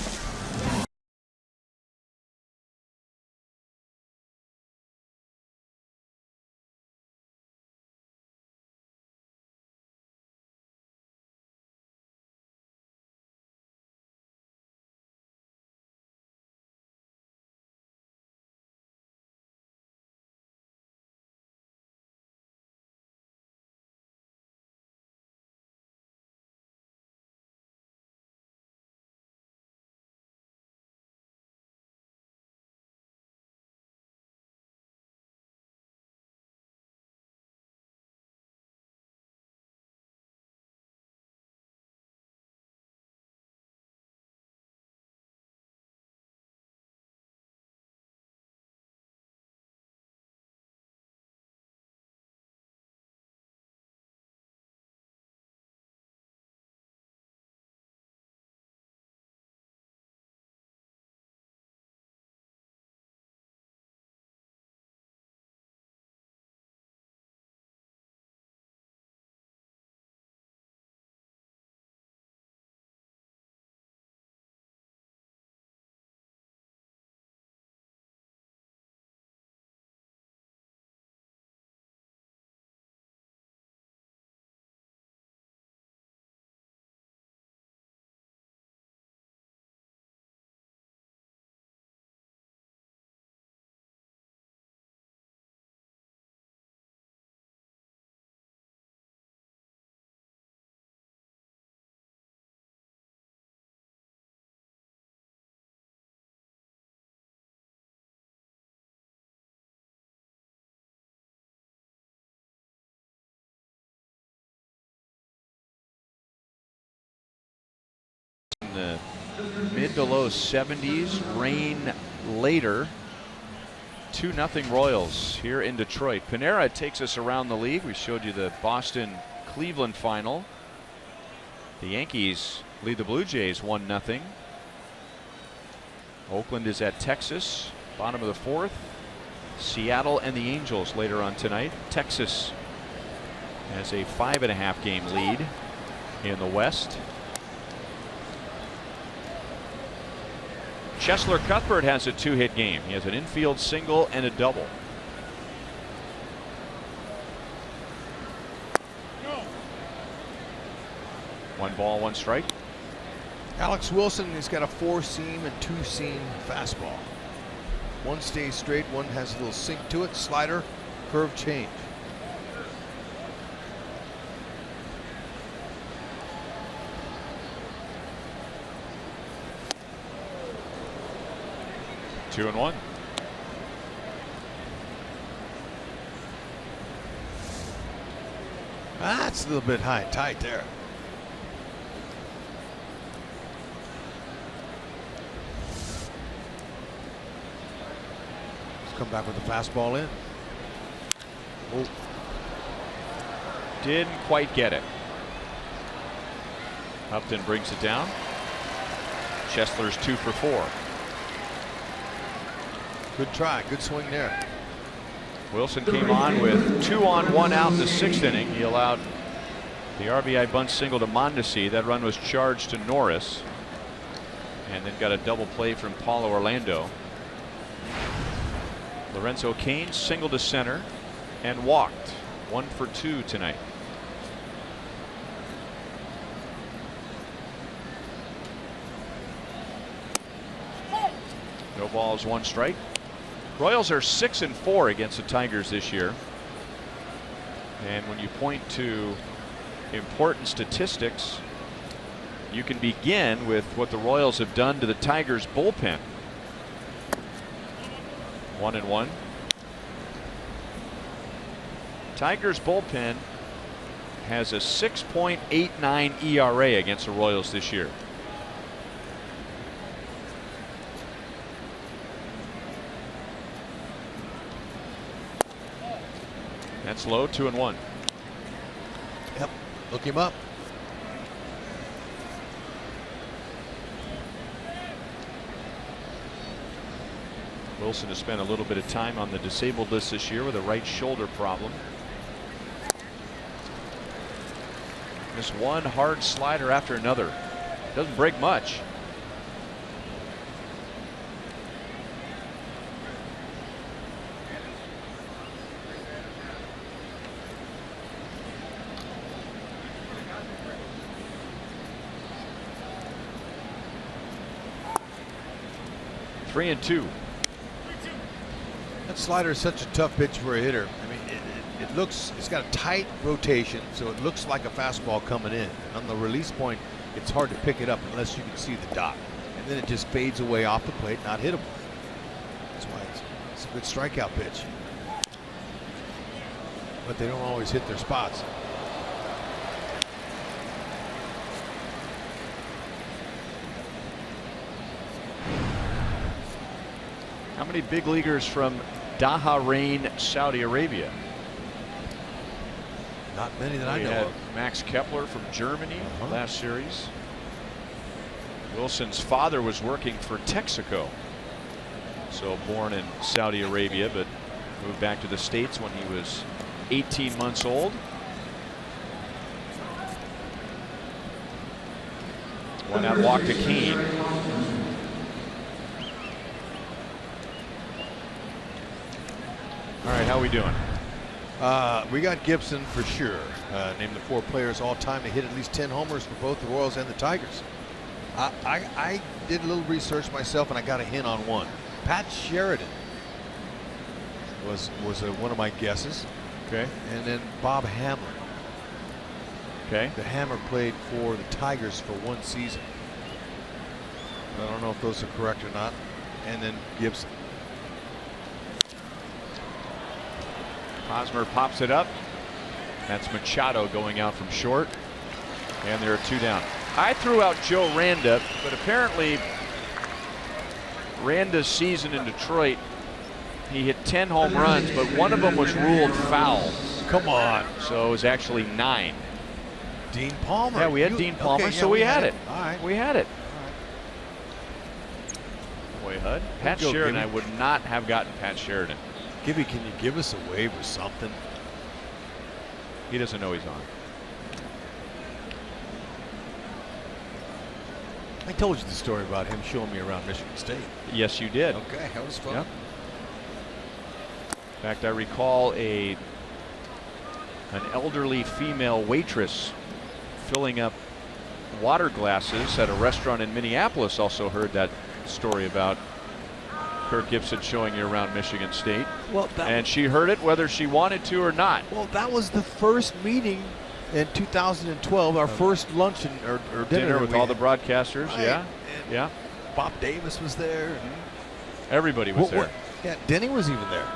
In the mid to low 70s, rain later. 2-0 Royals here in Detroit. Panera takes us around the league. We showed you the Boston-Cleveland final. The Yankees lead the Blue Jays 1-0. Oakland is at Texas, bottom of the 4th. Seattle and the Angels later on tonight. Texas has a 5.5 game lead in the West. Cheslor Cuthbert has a 2-hit game. He has an infield single and a double. 1 ball, 1 strike. Alex Wilson has got a 4-seam and 2-seam fastball. One stays straight, one has a little sink to it. Slider, curve change. Two and one. That's a little bit high and tight there. Let's come back with the fastball in. Oh. Didn't quite get it. Upton brings it down. Chesler's 2 for 4. Good try, good swing there. Wilson came on with 2 on 1 out in the 6th inning. He allowed the RBI bunt single to Mondesi. That run was charged to Norris, and then got a double play from Paulo Orlando. Lorenzo Cain singled to center and walked. 1 for 2 tonight. No balls, 1 strike. Royals are 6 and 4 against the Tigers this year. And when you point to important statistics, you can begin with what the Royals have done to the Tigers bullpen. 1-1. Tigers bullpen has a 6.89 ERA against the Royals this year. That's low. 2-1. Yep. Look him up. Wilson has spent a little bit of time on the disabled list this year with a right shoulder problem. This one hard slider after another. Doesn't break much. Three and two. That slider is such a tough pitch for a hitter. I mean, it looks, it's got a tight rotation, so it looks like a fastball coming in. On the release point, it's hard to pick it up unless you can see the dot. And then it just fades away off the plate, not hittable. That's why it's a good strikeout pitch. But they don't always hit their spots. How many big leaguers from Bahrain, Saudi Arabia? Not many that I We know had of. Max Kepler from Germany last series. Wilson's father was working for Texaco, so born in Saudi Arabia, but moved back to the States when he was 18 months old. One out walk to Cain. All right, how are we doing? We got Gibson for sure. Named the 4 players all time to hit at least 10 homers for both the Royals and the Tigers. I did a little research myself and I got a hint on one. Pat Sheridan was one of my guesses. Okay. And then Bob Hamler. Okay. The Hammer played for the Tigers for 1 season. I don't know if those are correct or not. And then Gibson. Hosmer pops it up. That's Machado going out from short. And there are 2 down. I threw out Joe Randa, but apparently Randa's season in Detroit, he hit 10 home runs, but one of them was ruled foul. Come on. So it was actually 9. Dean Palmer. Yeah, we had Dean Palmer, okay, so we had it. All right. We had it. Boy, Hud. Pat go, Sheridan, Gibby. I would not have gotten Pat Sheridan. Gibby, can you give us a wave or something? He doesn't know he's on. I told you the story about him showing me around Michigan State. Yes, you did. Okay, that was fun. Yep. In fact, I recall an elderly female waitress filling up water glasses at a restaurant in Minneapolis. Also heard that story about Kirk Gibson showing you around Michigan State. Well, and she heard it whether she wanted to or not. Well, that was the first meeting in 2012, our first luncheon or dinner with all the broadcasters. Right. Yeah, yeah. Bob Davis was there. Everybody was there. Yeah, Denny was even there.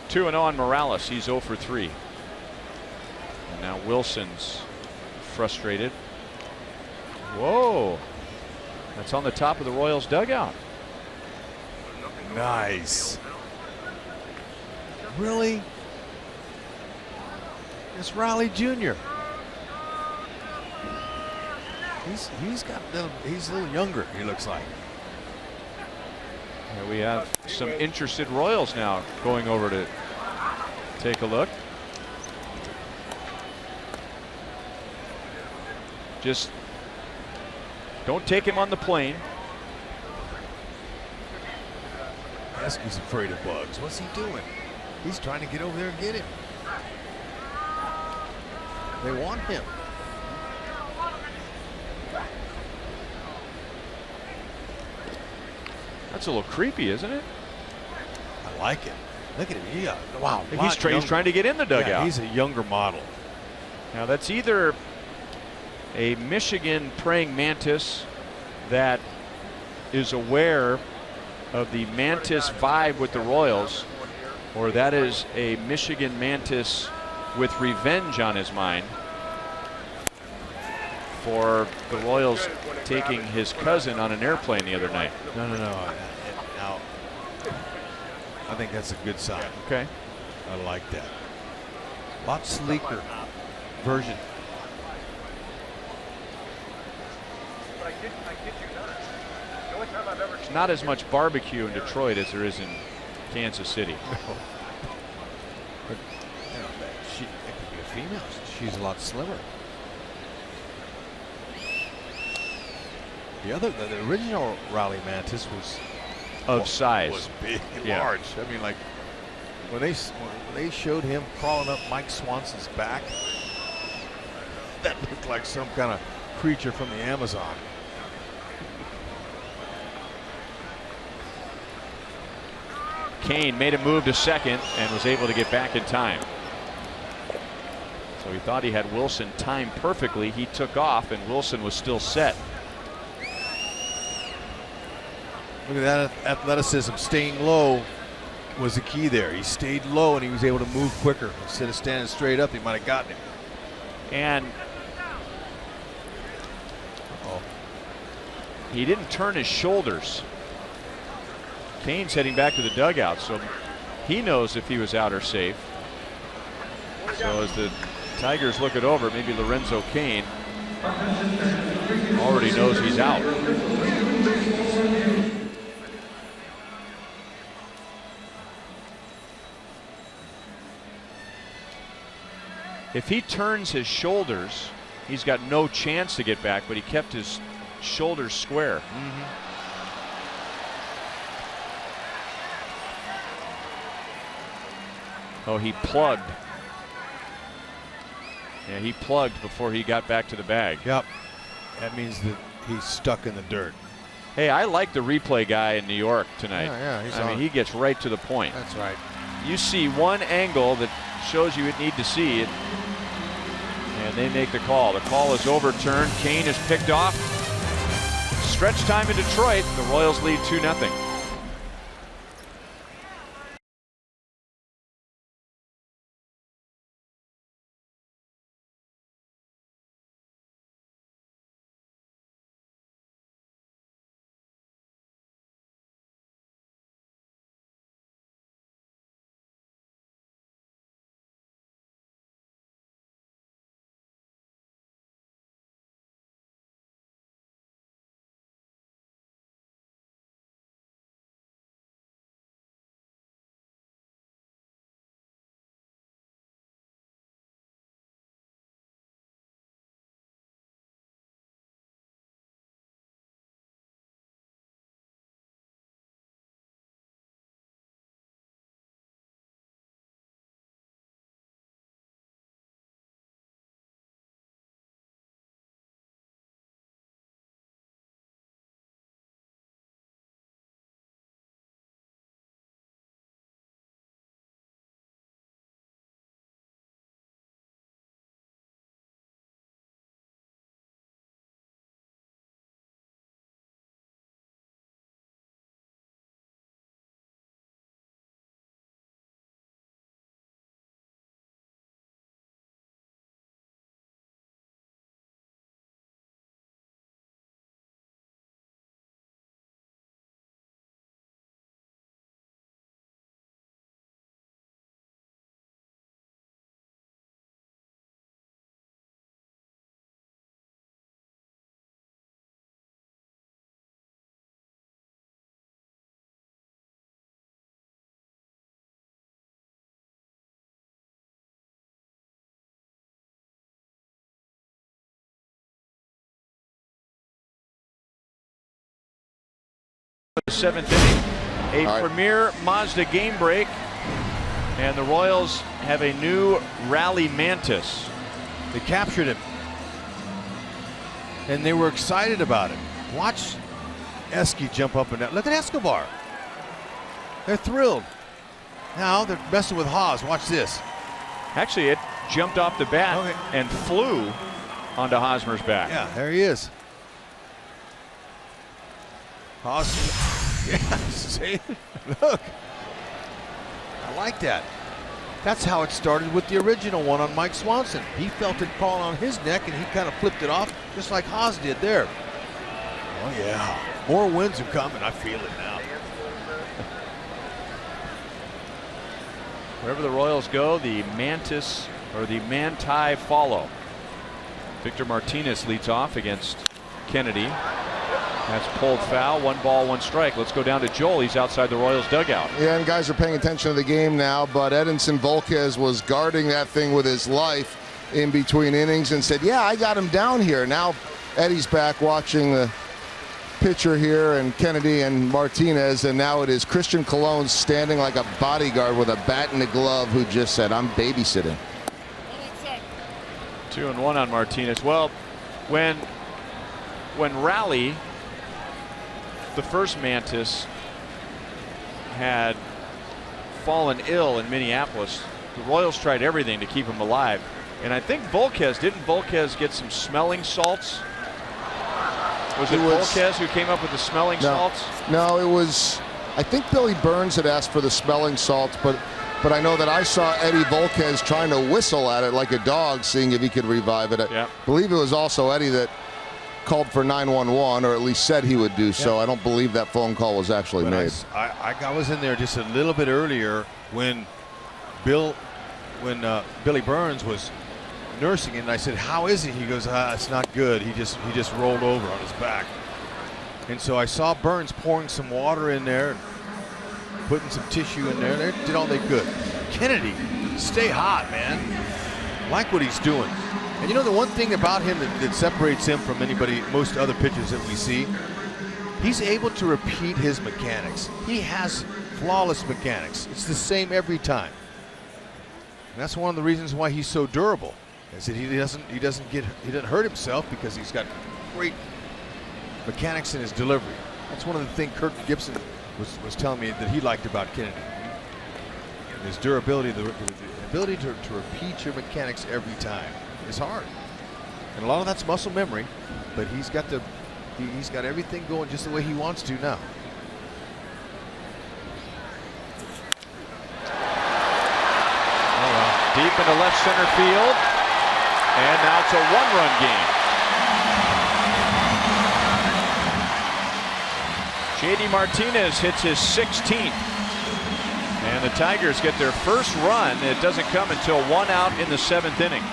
Two and on Morales. He's 0 for 3. And now Wilson's frustrated. Whoa. That's on the top of the Royals dugout. Nice. Really? It's Riley Jr. He's a little younger, he looks like. Here we have some interested Royals now going over to take a look. Just don't take him on the plane. Esky's afraid of bugs. What's he doing? He's trying to get over there and get him. They want him. That's a little creepy, isn't it? I like it. Look at him. Yeah. Wow. He's trying to get in the dugout. Yeah, he's a younger model. Now that's either a Michigan praying mantis that is aware of the mantis vibe with the Royals, or that is a Michigan mantis with revenge on his mind for the Royals taking his cousin on an airplane the other night. No. Now, I think that's a good sign. Okay. I like that. A lot sleeker version. There's not as much barbecue in Detroit as there is in Kansas City. No. But, it could be a female. She's a lot slimmer. The original Raleigh Mantis was of size. Was big, yeah. large. I mean, like when they showed him crawling up Mike Swanson's back, that looked like some kind of creature from the Amazon. Kane made a move to second and was able to get back in time. So he thought he had Wilson timed perfectly. He took off and Wilson was still set. Look at that athleticism. Staying low was the key there. He stayed low and he was able to move quicker. Instead of standing straight up, he might have gotten him. And he didn't turn his shoulders. Kane's heading back to the dugout, so he knows if he was out or safe. So as the Tigers look it over, maybe Lorenzo Cain already knows he's out. If he turns his shoulders, he's got no chance to get back, but he kept his shoulders square. Oh, he plugged. Yeah, he plugged before he got back to the bag. Yep. That means that he's stuck in the dirt. Hey, I like the replay guy in New York tonight. Yeah, I mean, he gets right to the point. That's right. You see one angle that shows you need to see it, and they make the call. The call is overturned. Kane is picked off. Stretch time in Detroit. The Royals lead 2-0. The 7th inning, a premier Mazda game break, and the Royals have a new rally mantis. They captured him, and they were excited about it. Watch Esky jump up and down. Look at Escobar. They're thrilled. Now they're messing with Haas. Watch this. Actually, it jumped off the bat and flew onto Hosmer's back. Yeah, there he is. Haas. Yeah, see? Look. I like that. That's how it started with the original one on Mike Swanson. He felt it crawling on his neck, and he kind of flipped it off, just like Haas did there. Oh, yeah. More wins are coming. I feel it now. Wherever the Royals go, the mantis or the manti follow. Victor Martinez leads off against Kennedy. That's pulled foul. 1 ball, 1 strike. Let's go down to Joel. He's outside the Royals dugout. Yeah, and guys are paying attention to the game now, but Edinson Volquez was guarding that thing with his life in between innings and said, yeah, I got him down here. Now Eddie's back watching the pitcher here and Kennedy and Martinez, and now it is Christian Colon standing like a bodyguard with a bat and a glove who just said, I'm babysitting. 2-1 on Martinez. Well, when Raleigh, the first mantis, had fallen ill in Minneapolis, the Royals tried everything to keep him alive. And I think didn't Volquez get some smelling salts? Was it Volquez who came up with the smelling salts? No, it was, I think Billy Burns had asked for the smelling salts, but I know that I saw Eddie Volquez trying to whistle at it like a dog, seeing if he could revive it. I believe it was also Eddie that called for 911, or at least said he would do so. I don't believe that phone call was actually made. I was in there just a little bit earlier when Billy Burns was nursing it, and I said, how is he? He goes, it's not good. He just rolled over on his back. And so I saw Burns pouring some water in there and putting some tissue in there. They did all they could. Kennedy, stay hot, man. Like what he's doing. And you know the one thing about him that separates him from most other pitchers that we see, he's able to repeat his mechanics. He has flawless mechanics. It's the same every time. And that's one of the reasons why he's so durable. Is that he doesn't hurt himself because he's got great mechanics in his delivery. That's one of the things Kirk Gibson was telling me that he liked about Kennedy. His durability, the ability to repeat your mechanics every time is hard. And a lot of that's muscle memory, but he's got everything going just the way he wants to now. Deep into left center field, and now it's a 1-run game. JD Martinez hits his 16th, and the Tigers get their first run. It doesn't come until 1 out in the 7th inning.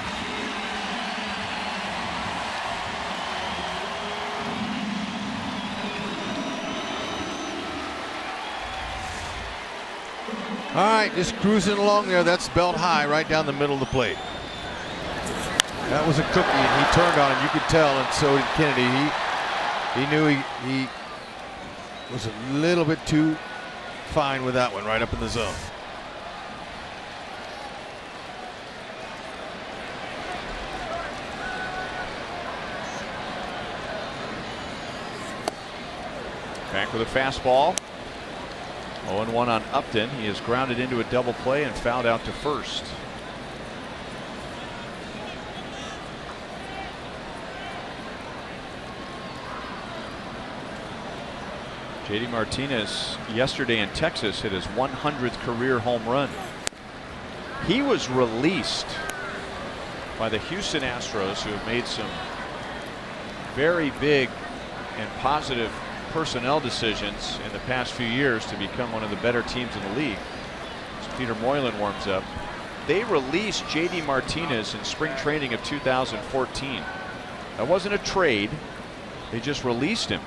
All right, just cruising along there. That's belt high right down the middle of the plate. That was a cookie, and he turned on him. You could tell, and so did Kennedy. He knew he was a little bit too fine with that one, right up in the zone. Back with a fastball. 0-1 on Upton. He is grounded into a double play and fouled out to first. JD Martinez yesterday in Texas hit his 100th career home run. He was released by the Houston Astros, who have made some very big and positive personnel decisions in the past few years to become one of the better teams in the league. As Peter Moylan warms up, they released JD Martinez in spring training of 2014. That wasn't a trade. They just released him.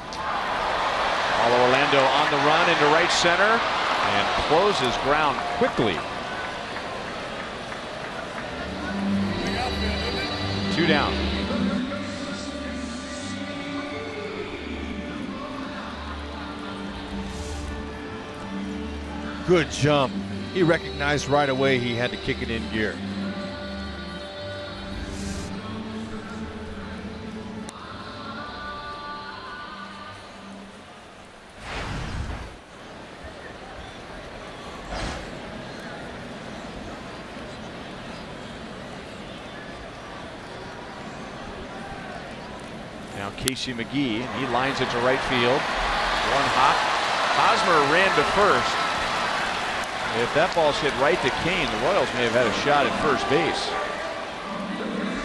Paulo Orlando on the run into right center and closes ground quickly. 2 down. Good jump. He recognized right away he had to kick it in gear. Now Casey McGee, and he lines it to right field. One hop. Hosmer ran to first. If that ball's hit right to Kane, the Royals may have had a shot at first base.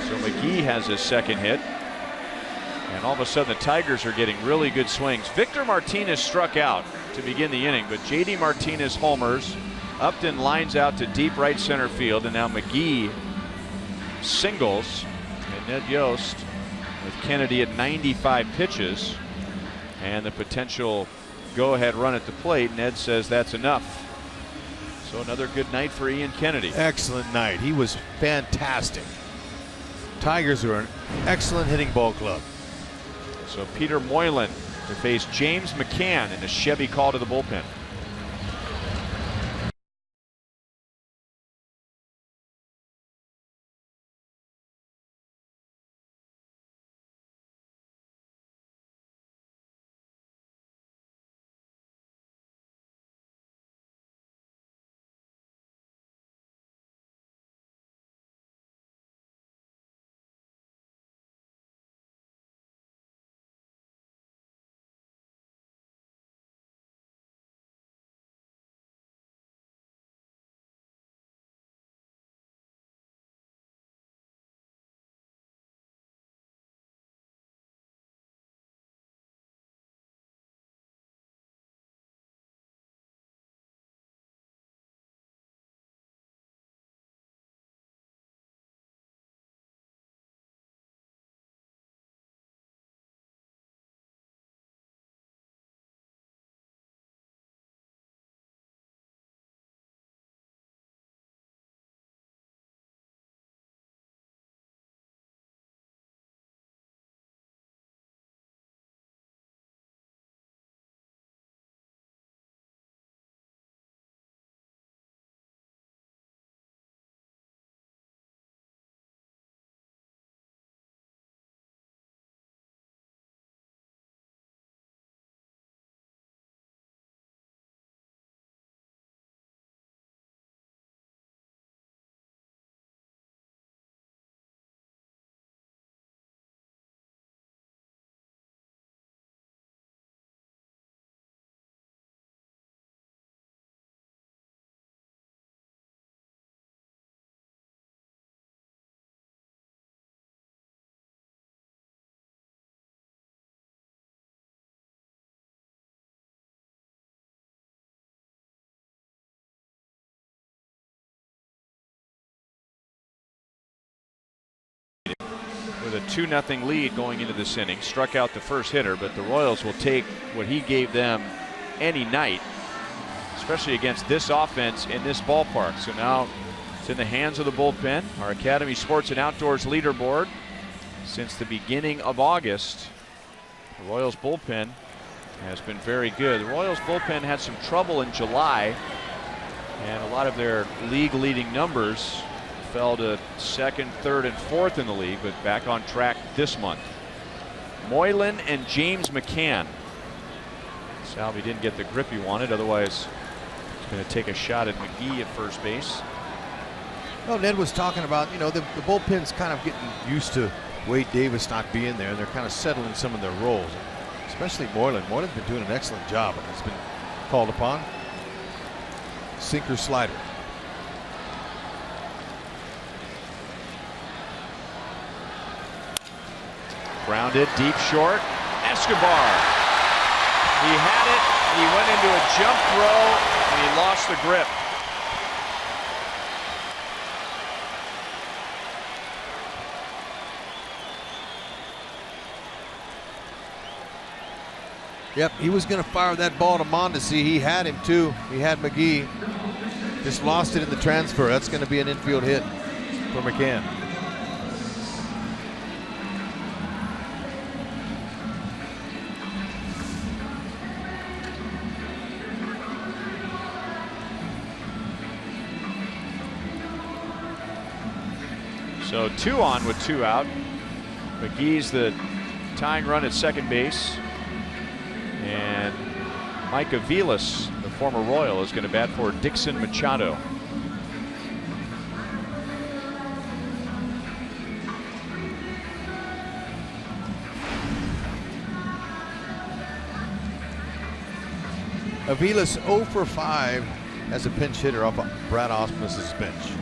So McGee has his second hit. And all of a sudden the Tigers are getting really good swings. Victor Martinez struck out to begin the inning, but JD Martinez homers. Upton lines out to deep right center field, and now McGee singles. And Ned Yost with Kennedy at 95 pitches and the potential go-ahead run at the plate. Ned says that's enough. So another good night for Ian Kennedy. Excellent night. He was fantastic. Tigers are an excellent hitting ball club. So Peter Moylan to face James McCann in a Chevy call to the bullpen. With a 2-0 lead going into this inning, struck out the first hitter, but the Royals will take what he gave them any night, especially against this offense in this ballpark. So now it's in the hands of the bullpen. Our Academy Sports and Outdoors leaderboard since the beginning of August. The Royals bullpen has been very good. The Royals bullpen had some trouble in July, and a lot of their league leading numbers fell to second, third, and fourth in the league, but back on track this month. Moylan and James McCann. Salvi didn't get the grip he wanted, otherwise he's going to take a shot at McGee at first base. Well, Ned was talking about, you know, the bullpen's kind of getting used to Wade Davis not being there, and they're kind of settling some of their roles, especially Moylan. Moylan's been doing an excellent job, and has been called upon. Sinker slider. Grounded deep short. Escobar. He had it. He went into a jump throw and he lost the grip. Yep, he was going to fire that ball to Mondesi. He had him too. He had McGee. Just lost it in the transfer. That's going to be an infield hit for McCann. So 2 on with 2 out. McGee's the tying run at second base. And Mike Aviles, the former Royal, is going to bat for Dixon Machado. Aviles 0 for 5 as a pinch hitter off of Brad Ausmus's bench.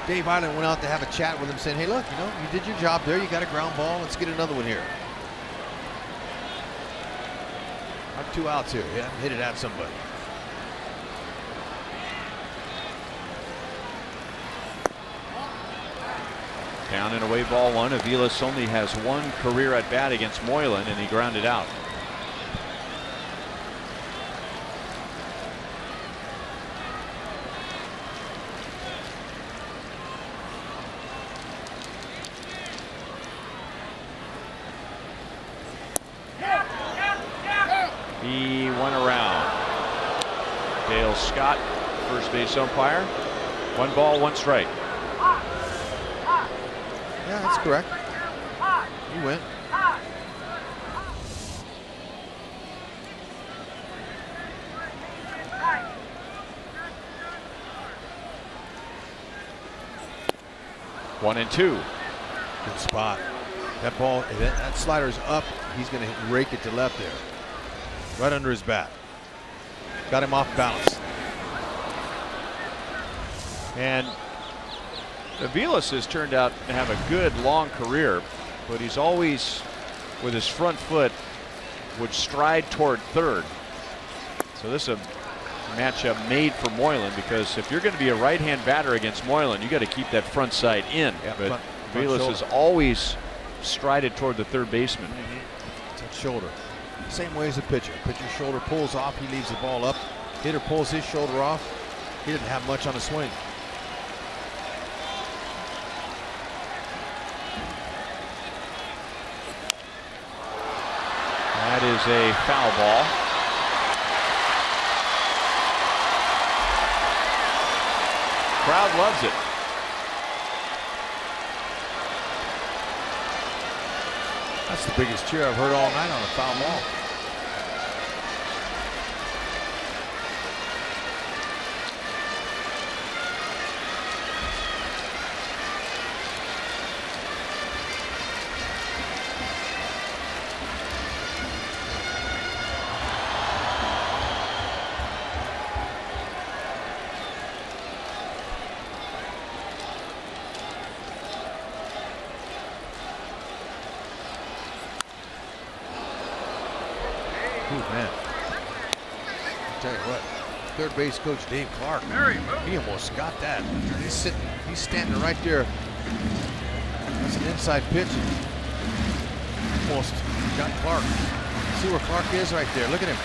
Dave Island went out to have a chat with him, saying, hey, look, you did your job there. You got a ground ball. Let's get another one here. Not 2 outs here. Yeah, hit it at somebody. Down and away, ball 1. Aviles only has 1 career at bat against Moylan, and he grounded out. He went around. Dale Scott, first base umpire. 1 ball, 1 strike. Yeah, that's correct. You went. One and 2. Good spot. That ball, that slider's up. He's going to rake it to left there. Right under his bat. Got him off balance. And Aviles has turned out to have a good long career, but he's always, with his front foot, would stride toward third. So this is a matchup made for Moylan, because if you're going to be a right-hand batter against Moylan, you got to keep that front side in. Yeah, but front Aviles has always strided toward the third baseman. That shoulder. Same way as a pitcher. Pitcher's shoulder pulls off, he leaves the ball up. Hitter pulls his shoulder off. He didn't have much on the swing. That is a foul ball. Crowd loves it. That's the biggest cheer I've heard all night on a foul ball. Man, I'll tell you what, third base coach Dave Clark, he almost got that. He's standing right there. That's an inside pitch. Almost got Clark. See where Clark is right there. Look at him.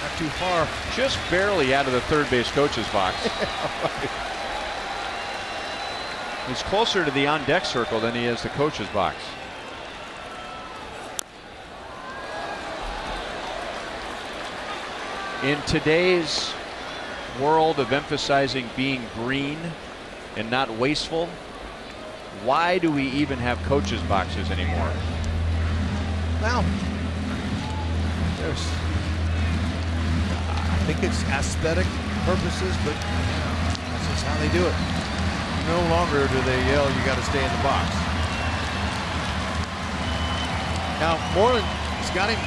Not too far. Just barely out of the third base coach's box. He's closer to the on-deck circle than he is the coach's box. In today's world of emphasizing being green and not wasteful, why do we even have coaches' boxes anymore? Well, I think it's aesthetic purposes, but that's just how they do it. No longer do they yell, you got to stay in the box. Now, Moreland has got him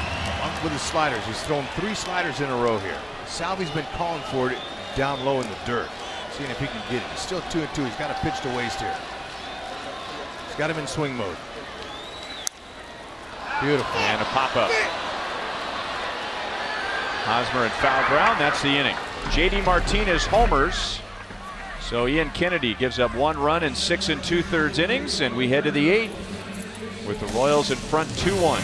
with his sliders. He's thrown 3 sliders in a row here. Salvi's been calling for it down low in the dirt, seeing if he can get it. He's still 2-2. He's got a pitch to waste here. He's got him in swing mode. Beautiful. And a pop-up. Hosmer in foul ground. That's the inning. J.D. Martinez homers. So Ian Kennedy gives up 1 run in 6 2/3 innings, and we head to the 8th with the Royals in front 2-1.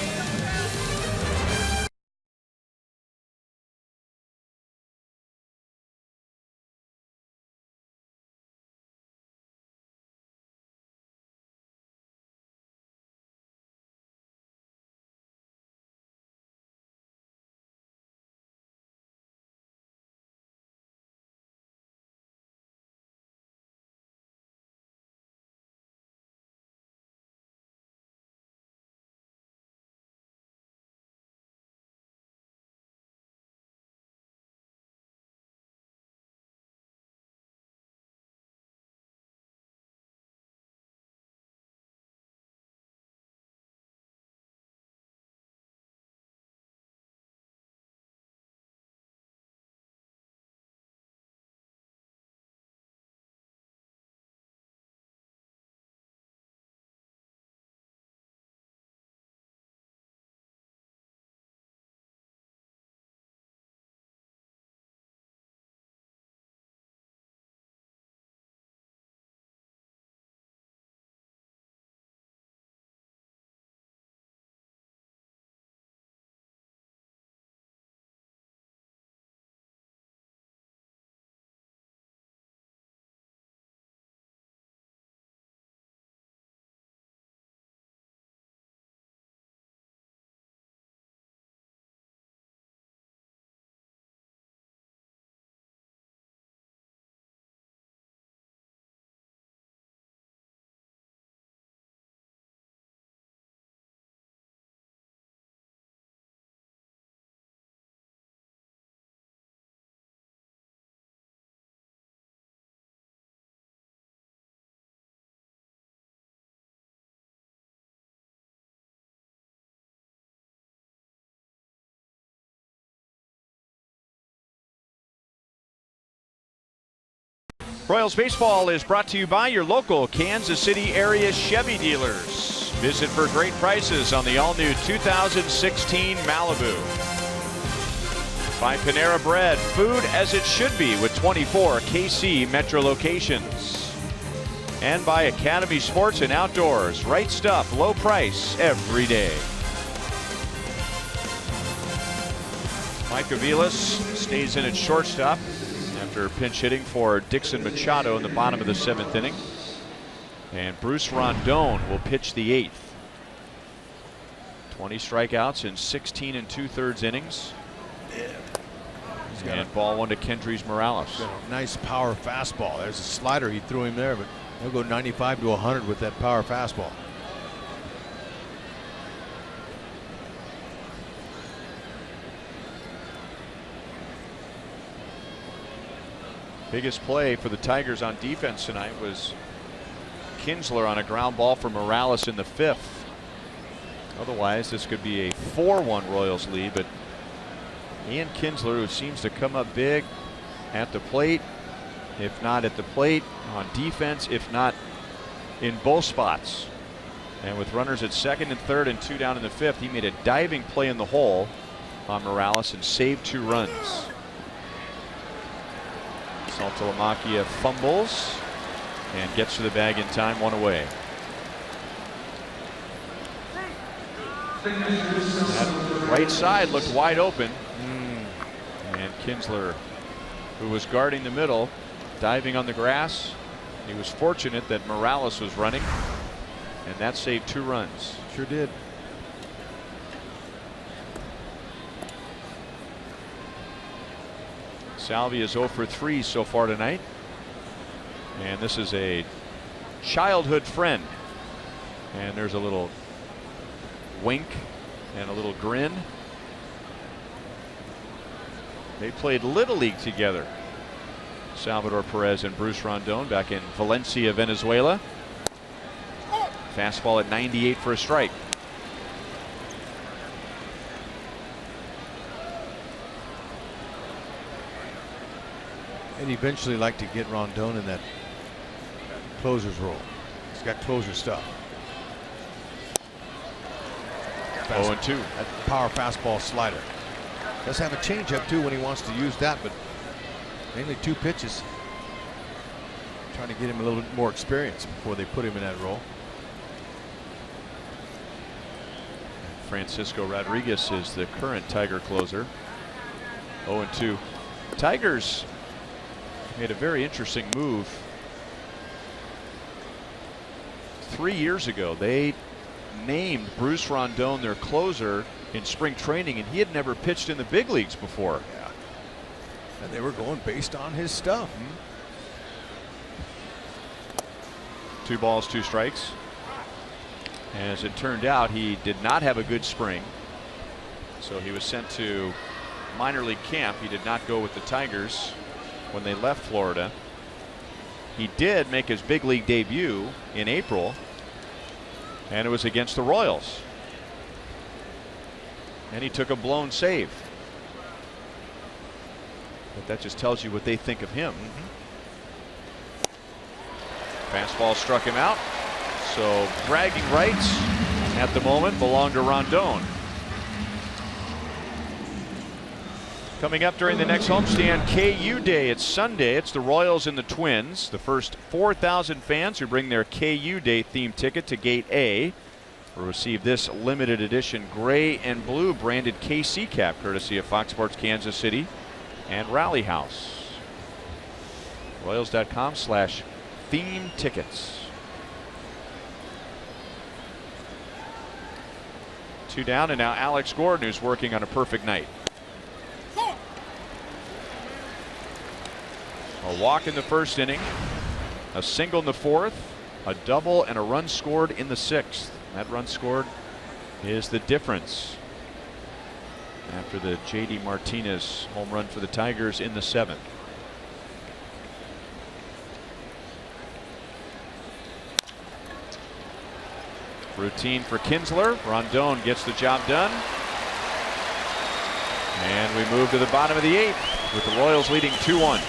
Royals baseball is brought to you by your local Kansas City area Chevy dealers. Visit for great prices on the all-new 2016 Malibu. By Panera Bread, food as it should be with 24 KC Metro locations. And by Academy Sports and Outdoors, right stuff, low price every day. Mike Aviles stays in at shortstop after pinch hitting for Dixon Machado in the bottom of the 7th inning. And Bruce Rondon will pitch the 8th. 20 strikeouts in 16 2/3 innings. And ball 1 to Kendrys Morales. Got a nice power fastball. There's a slider he threw him there, but he'll go 95 to 100 with that power fastball. Biggest play for the Tigers on defense tonight was Kinsler on a ground ball for Morales in the 5th. Otherwise, this could be a 4-1 Royals lead, but Ian Kinsler, who seems to come up big at the plate, if not at the plate, on defense, if not in both spots. And with runners at 2nd and 3rd and 2 down in the 5th, he made a diving play in the hole on Morales and saved 2 runs. Saltalamacchia fumbles and gets to the bag in time, 1 away. That right side looked wide open. And Kinsler, who was guarding the middle, diving on the grass. He was fortunate that Morales was running, and that saved 2 runs. Sure did. Salvi is 0 for 3 so far tonight. And this is a childhood friend. And there's a little wink and a little grin. They played Little League together. Salvador Perez and Bruce Rondon back in Valencia, Venezuela. Fastball at 98 for a strike. And eventually like to get Rondon in that closer's role. He's got closer stuff. 0-2. That power fastball slider. Does have a changeup too when he wants to use that, but mainly 2 pitches. Trying to get him a little bit more experience before they put him in that role. Francisco Rodriguez is the current Tiger closer. 0-2. Tigers made a very interesting move 3 years ago. They named Bruce Rondon their closer in spring training, and he had never pitched in the big leagues before. Yeah. And they were going based on his stuff. 2 balls, 2 strikes. As it turned out, he did not have a good spring, so he was sent to minor league camp. He did not go with the Tigers when they left Florida. He did make his big league debut in April, and it was against the Royals. And he took a blown save. But that just tells you what they think of him. Fastball struck him out. So bragging rights at the moment belong to Rondon. Coming up during the next homestand, KU Day. It's Sunday. It's the Royals and the Twins. The first 4,000 fans who bring their KU Day themed ticket to Gate A will receive this limited edition gray and blue branded KC cap, courtesy of Fox Sports Kansas City and Rally House. Royals.com/theme tickets. 2 down, and now Alex Gordon, who's working on a perfect night. A walk in the 1st inning, a single in the 4th, a double, and a run scored in the 6th. That run scored is the difference after the J.D. Martinez home run for the Tigers in the 7th. Routine for Kinsler. Rondon gets the job done. And we move to the bottom of the 8th with the Royals leading 2-1.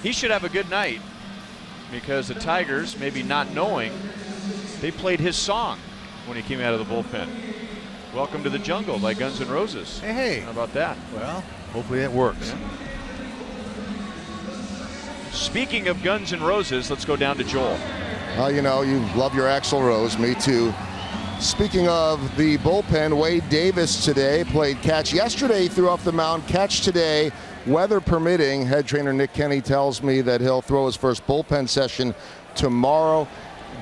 he should have a good night because the Tigers, maybe not knowing, they played his song when he came out of the bullpen. Welcome to the Jungle by Guns N' Roses. Hey. How about that? Well, hopefully it works. Yeah. Speaking of Guns N' Roses, let's go down to Joel. Well, you know, you love your Axl Rose. Me too. Speaking of the bullpen, Wade Davis today played catch. Yesterday he threw off the mound. Catch today, weather permitting. Head trainer Nick Kenny tells me that he'll throw his first bullpen session tomorrow.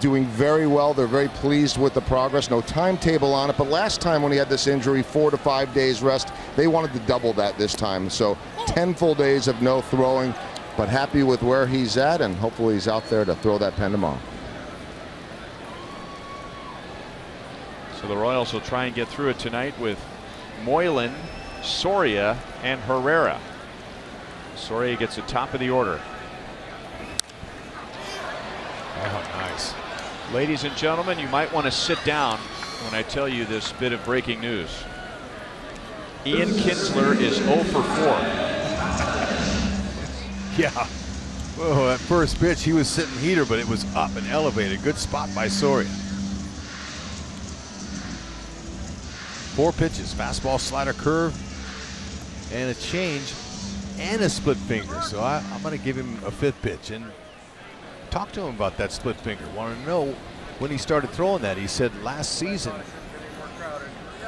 Doing very well. They're very pleased with the progress. No timetable on it, but last time when he had this injury, 4 to 5 days rest, they wanted to double that this time. So 10 full days of no throwing, but happy with where he's at, and hopefully he's out there to throw that pen tomorrow. So the Royals will try and get through it tonight with Moylan, Soria, and Herrera. Soria gets the top of the order. Oh, nice. Ladies and gentlemen, you might want to sit down when I tell you this bit of breaking news. Ian Kinsler is 0 for 4. Yeah. Well, at first pitch, he was sitting heater, but it was up and elevated. Good spot by Soria. 4 pitches, fastball, slider, curve, and a change, and a split finger. So I'm going to give him a 5th pitch and talk to him about that split finger. Want to know when he started throwing that. He said last season,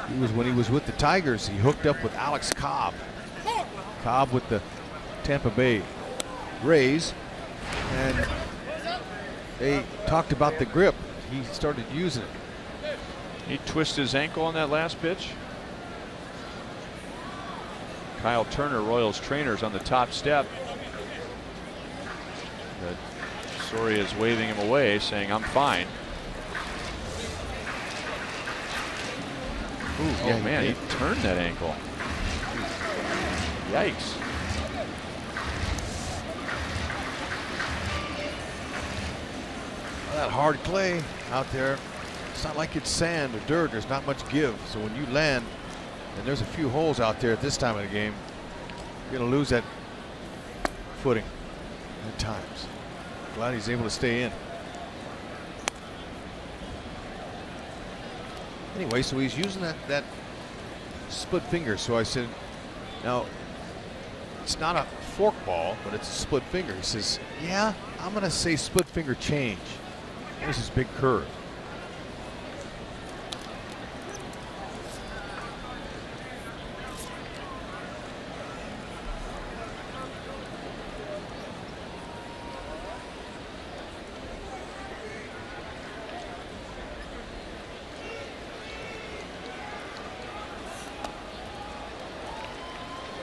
when he was with the Tigers, he hooked up with Alex Cobb. Cobb with the Tampa Bay Rays, and they talked about the grip. He started using it. He twisted his ankle on that last pitch. Kyle Turner, Royals trainers, on the top step. Soria is waving him away, saying, "I'm fine." Ooh, oh man, he turned that ankle. Yikes. That hard clay out there, it's not like it's sand or dirt. There's not much give. So when you land, and there's a few holes out there at this time of the game, you're going to lose that footing at times. Glad he's able to stay in. Anyway, so he's using that split finger. So I said, now, it's not a fork ball, but it's a split finger. He says, yeah, I'm going to say split finger change. There's his big curve.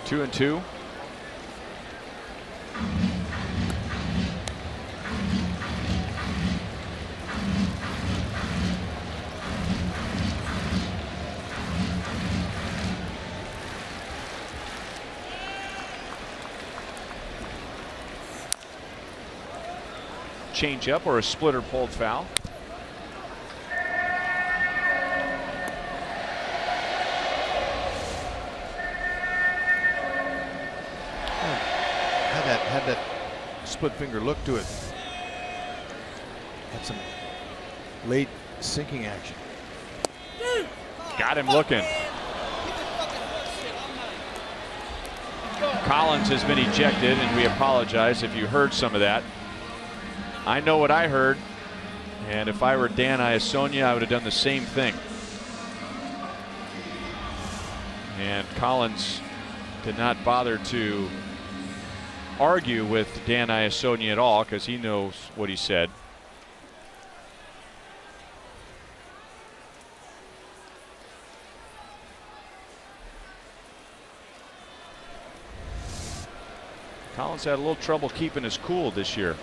Two and two. Change up or a splitter pulled foul. Had that split finger look to it. Had some late sinking action. Got him looking. Collins has been ejected, and we apologize if you heard some of that. I know what I heard, and if I were Dan Iasonia, I would have done the same thing. And Collins did not bother to argue with Dan Iasonia at all because he knows what he said. Collins had a little trouble keeping his cool this year.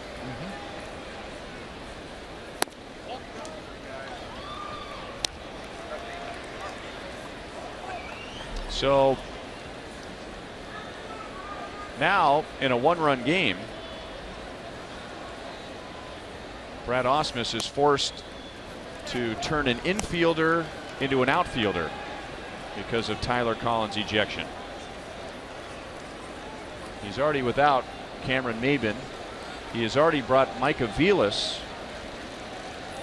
So now in a one-run game, Brad Ausmus is forced to turn an infielder into an outfielder because of Tyler Collins' ejection. He's already without Cameron Maben He has already brought Micah Vilas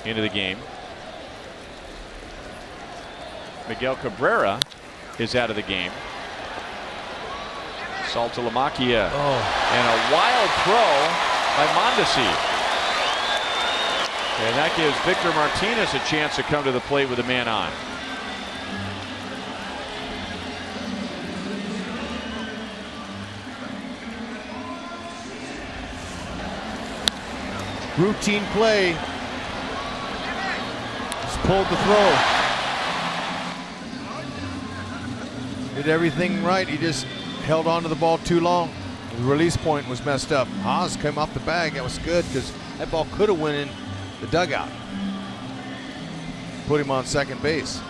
into the game. Miguel Cabrera is out of the game. Saltalamacchia and a wild throw by Mondesi. And that gives Victor Martinez a chance to come to the plate with a man on. Routine play. Just pulled the throw. Did everything right. He just held on to the ball too long. The release point was messed up. Haas came off the bag. That was good because that ball could have went in the dugout. Put him on second base.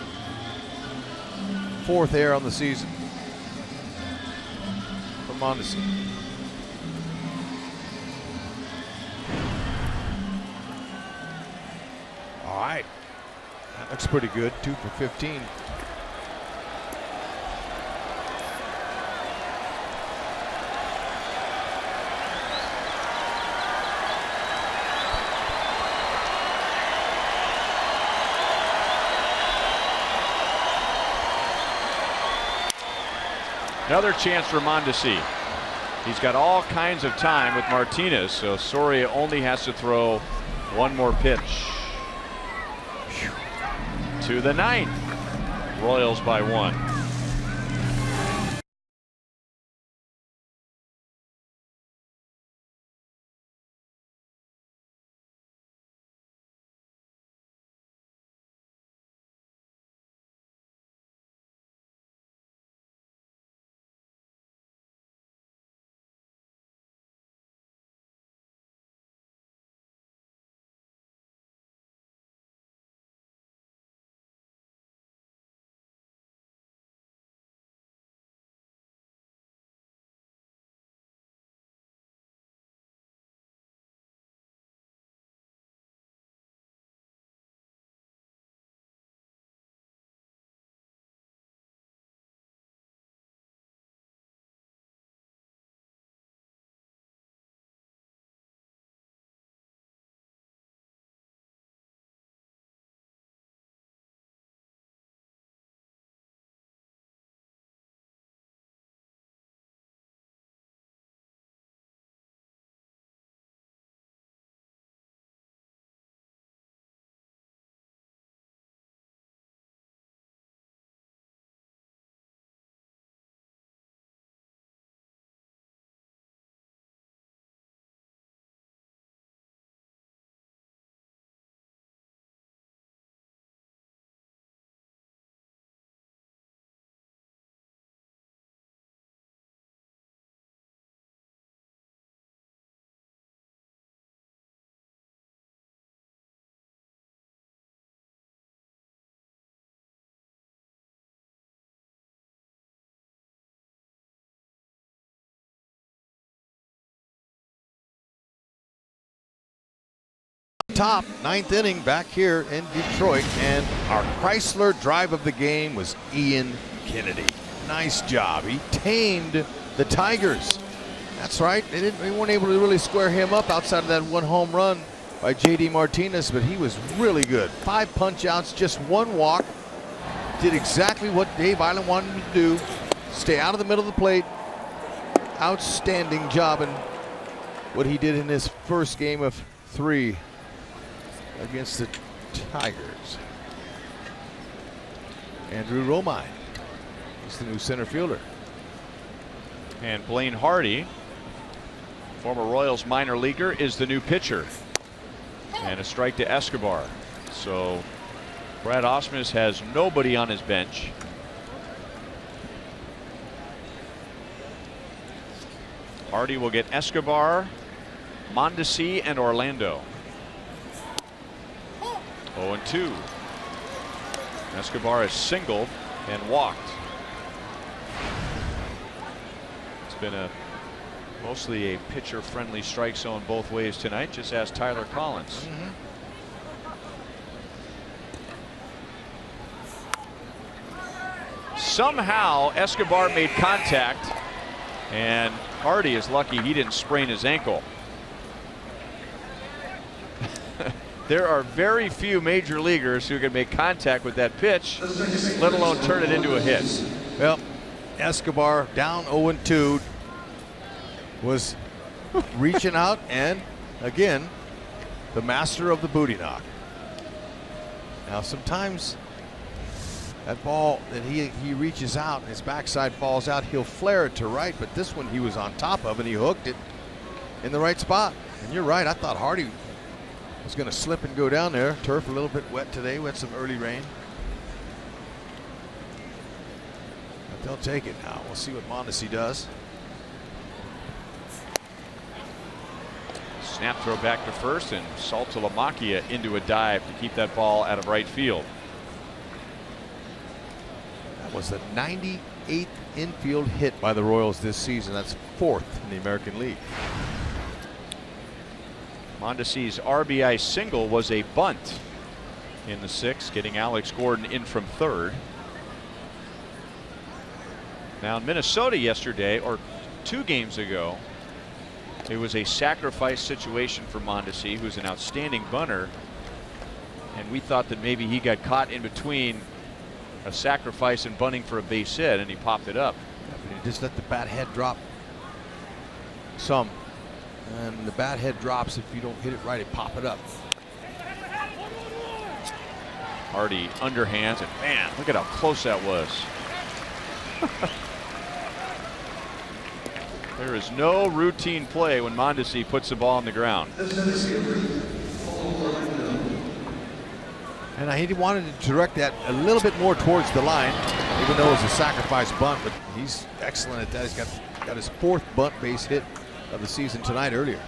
4th error on the season for Mondesi. All right, that looks pretty good. 2 for 15. Another chance for Mondesi. He's got all kinds of time with Martinez, so Soria only has to throw one more pitch. To the 9th. Royals by 1. Top 9th inning back here in Detroit, and our Chrysler drive of the game was Ian Kennedy. Nice job. He tamed the Tigers. That's right. They weren't able to really square him up outside of that one home run by J.D. Martinez, but he was really good. 5 punch outs, just 1 walk. Did exactly what Dave Island wanted him to do. Stay out of the middle of the plate. Outstanding job in what he did in his first game of 3 against the Tigers. Andrew Romine is the new center fielder. And Blaine Hardy, former Royals minor leaguer, is the new pitcher. And a strike to Escobar. So Brad Ausmus has nobody on his bench. Hardy will get Escobar, Mondesi, and Orlando. 0-2. Escobar has singled and walked. It's been mostly a pitcher-friendly strike zone both ways tonight. Just ask Tyler Collins. Somehow Escobar made contact, and Hardy is lucky he didn't sprain his ankle. There are very few major leaguers who can make contact with that pitch, let alone turn it into a hit. Well, Escobar down 0-2 was reaching out, and again, the master of the booty knock. Now, sometimes that ball that he reaches out, his backside falls out, he'll flare it to right, but this one he was on top of and he hooked it in the right spot. And you're right, I thought Hardy was going to slip and go down there. Turf a little bit wet today. We had some early rain. But they'll take it now. We'll see what Mondesi does. Snap throw back to first, and Saltalamacchia into a dive to keep that ball out of right field. That was the 98th infield hit by the Royals this season. That's 4th in the American League. Mondesi's RBI single was a bunt in the 6th, getting Alex Gordon in from 3rd. Now in Minnesota yesterday, or 2 games ago, it was a sacrifice situation for Mondesi, who's an outstanding bunter, and we thought that maybe he got caught in between a sacrifice and bunting for a base hit, and he popped it up. He just let the bat head drop some. And the bat head drops if you don't hit it right, it pop it up. Hardy underhands, and man, look at how close that was. There is no routine play when Mondesi puts the ball on the ground. And he wanted to direct that a little bit more towards the line, even though it was a sacrifice bunt, but he's excellent at that. He's got his 4th bunt base hit of the season tonight earlier.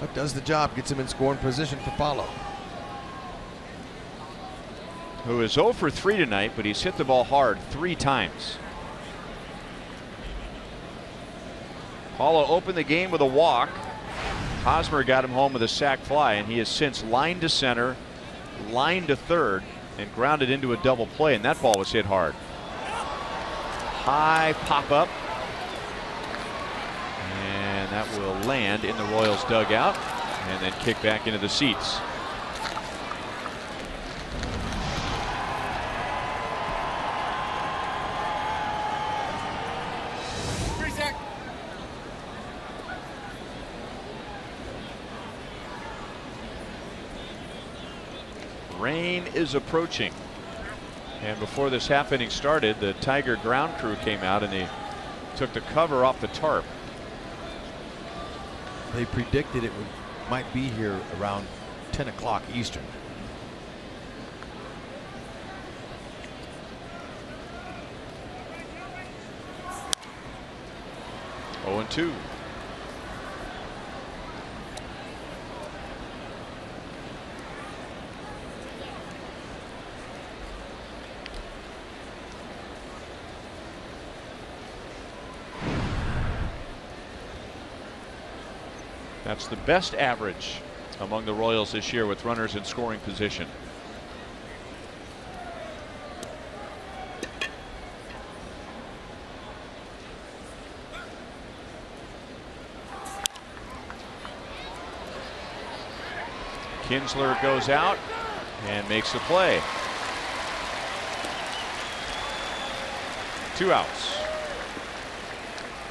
That does the job, gets him in scoring position for Paulo. Who is 0 for 3 tonight, but he's hit the ball hard 3 times. Paulo opened the game with a walk. Hosmer got him home with a sac fly, and he has since lined to center, lined to 3rd, and grounded into a double play, and that ball was hit hard. High pop up. And that will land in the Royals dugout and then kick back into the seats. Rain is approaching, and before this half inning started, the Tiger ground crew came out and they took the cover off the tarp. They predicted it might be here around 10 o'clock Eastern. Oh, 0-2. That's the best average among the Royals this year with runners in scoring position. Kinsler goes out and makes the play. 2 outs.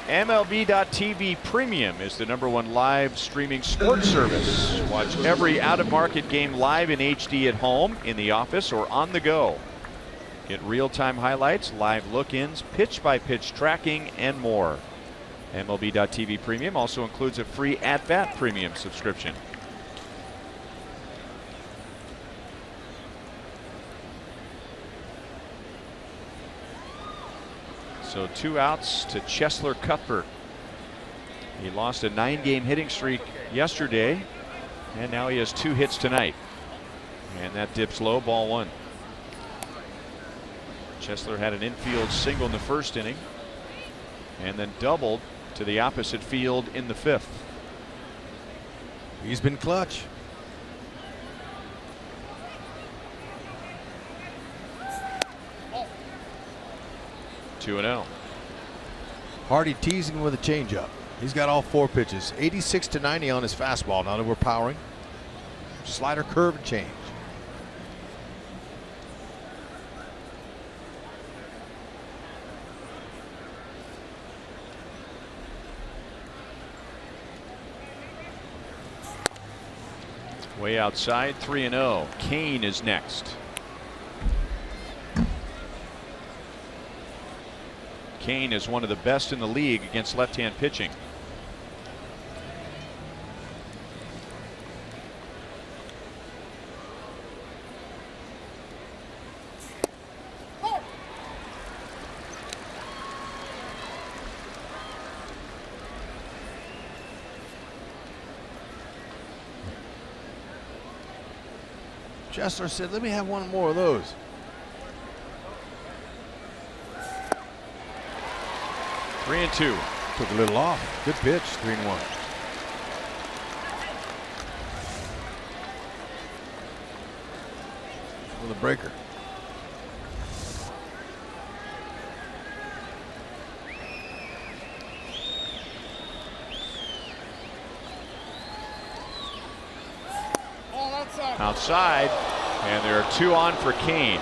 MLB.TV Premium is the #1 live streaming sports service. Watch every out-of-market game live in HD at home, in the office, or on the go. Get real-time highlights, live look-ins, pitch-by-pitch tracking, and more. MLB.TV Premium also includes a free at-bat premium subscription. So 2 outs to Chesler Cuthbert. He lost a 9-game hitting streak yesterday, and now he has 2 hits tonight. And that dips low, ball 1. Chesler had an infield single in the 1st inning, and then doubled to the opposite field in the 5th. He's been clutch. Hardy teasing with a changeup. He's got all 4 pitches. 86 to 90 on his fastball. Not overpowering. Slider, curve, and change. Way outside, 3-0. Kane is next. Kane is one of the best in the league against left-hand pitching. Chesler said, let me have one more of those. Three and two. Took a little off. Good pitch, 3-1. With a breaker. Outside, and there are 2 on for Kane.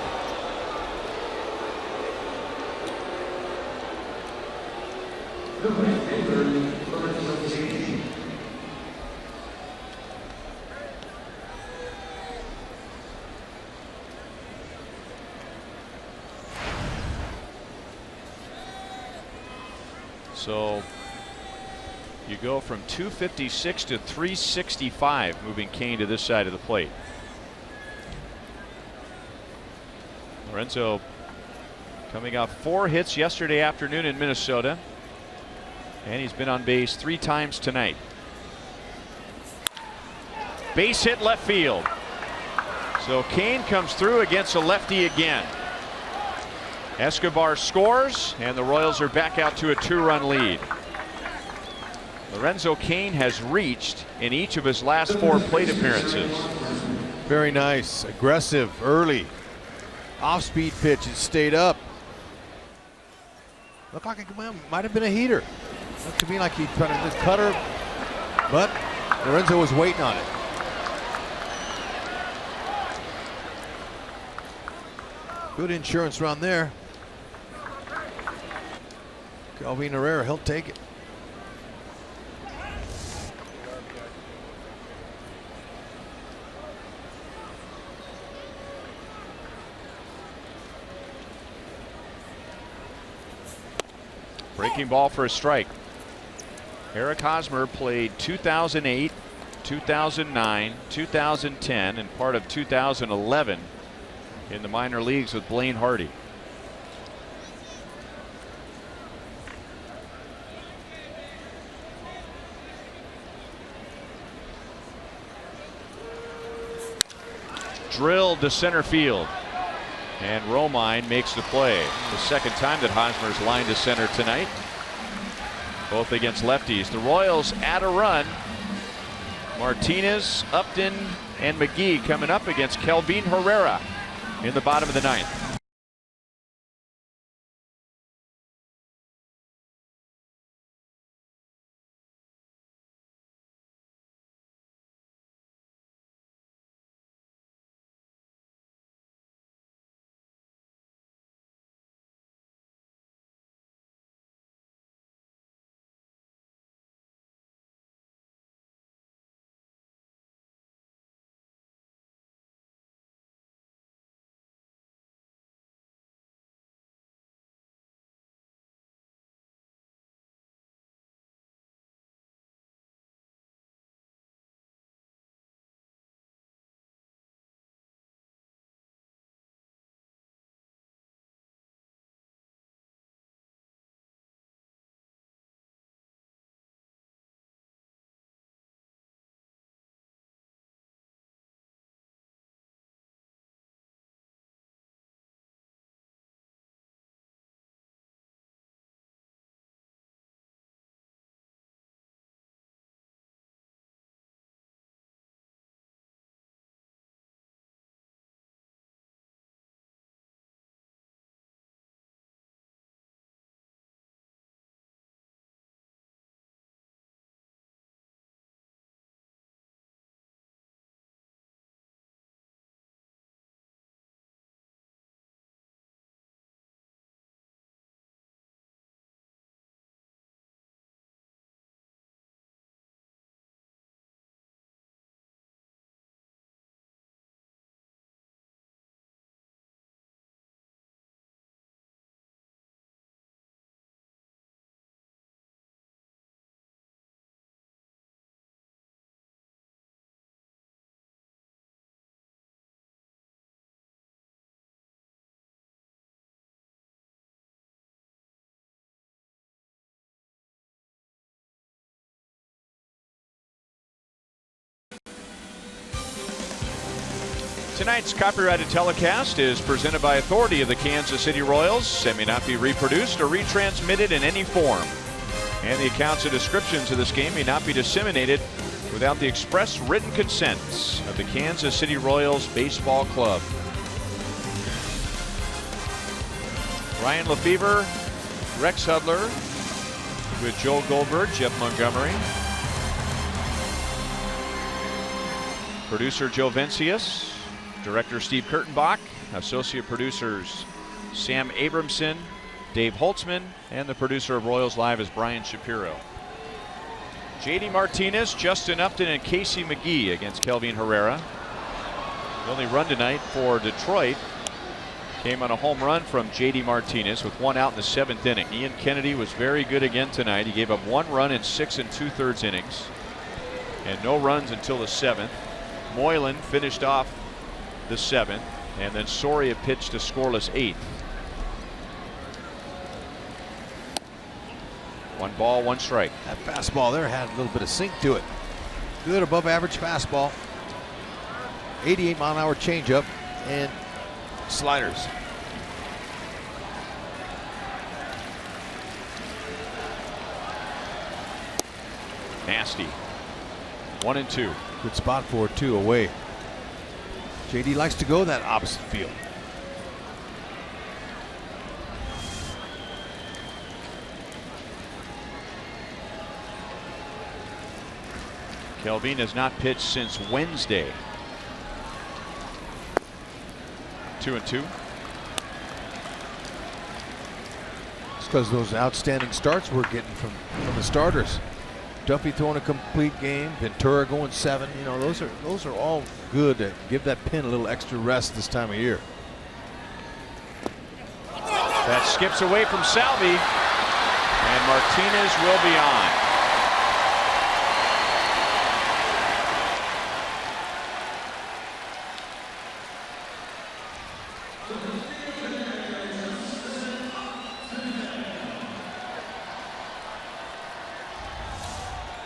So you go from 256 to 365, moving Kane to this side of the plate. Lorenzo coming off 4 hits yesterday afternoon in Minnesota, and he's been on base 3 times tonight. Base hit left field. So Kane comes through against a lefty again. Escobar scores, and the Royals are back out to a 2-run lead. Lorenzo Kane has reached in each of his last 4 plate appearances. Very nice, aggressive, early. Off-speed pitch, it stayed up. Looked like it might have been a heater. Looked to me like he tried to just cut her, but Lorenzo was waiting on it. Good insurance run there. Calvin Herrera, he'll take it. Breaking ball for a strike. Eric Hosmer played 2008, 2009, 2010, and part of 2011 in the minor leagues with Blaine Hardy. Drilled to center field. And Romine makes the play. The second time that Hosmer's lined to center tonight. Both against lefties. The Royals add a run. Martinez, Upton, and McGee coming up against Kelvin Herrera in the bottom of the 9th. Tonight's copyrighted telecast is presented by authority of the Kansas City Royals and may not be reproduced or retransmitted in any form. And the accounts and descriptions of this game may not be disseminated without the express written consent of the Kansas City Royals Baseball Club. Ryan Lefevre, Rex Hudler, with Joel Goldberg, Jeff Montgomery, producer Joe Vencius, director Steve Kurtenbach, associate producers Sam Abramson, Dave Holtzman, and the producer of Royals Live is Brian Shapiro. JD Martinez, Justin Upton, and Casey McGee against Kelvin Herrera. The only run tonight for Detroit came on a home run from JD Martinez with one out in the 7th inning. Ian Kennedy was very good again tonight. He gave up 1 run in 6 2/3 innings and no runs until the 7th. Moylan finished off the 7th, and then Soria pitched a scoreless 8th. 1 ball, 1 strike. That fastball there had a little bit of sink to it. Good above average fastball. 88-mile-an-hour changeup and sliders. Nasty. 1 and 2. Good spot for 2 away. JD likes to go that opposite field. Kelvin has not pitched since Wednesday. 2 and 2. It's because those outstanding starts we're getting from the starters. Duffy throwing a complete game, Ventura going 7. You know, those are all good to give that pin a little extra rest this time of year. That skips away from Salvi, and Martinez will be on.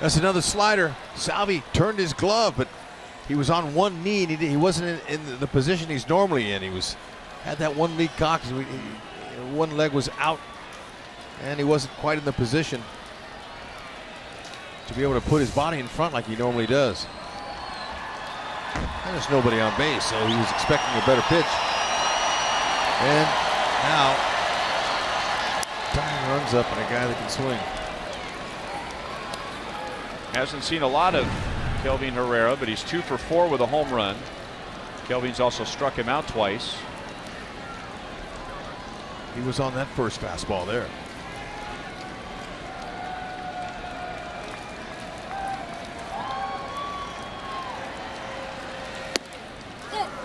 That's another slider. Salvi turned his glove, but he was on one knee. And he wasn't in the position he's normally in. He had that one leg cocked. One leg was out, and he wasn't quite in the position to be able to put his body in front like he normally does. And there's nobody on base, so he was expecting a better pitch. And now, time runs up on a guy that can swing. Hasn't seen a lot of Kelvin Herrera, but he's 2 for 4 with a home run. Kelvin's also struck him out twice. He was on that first fastball there.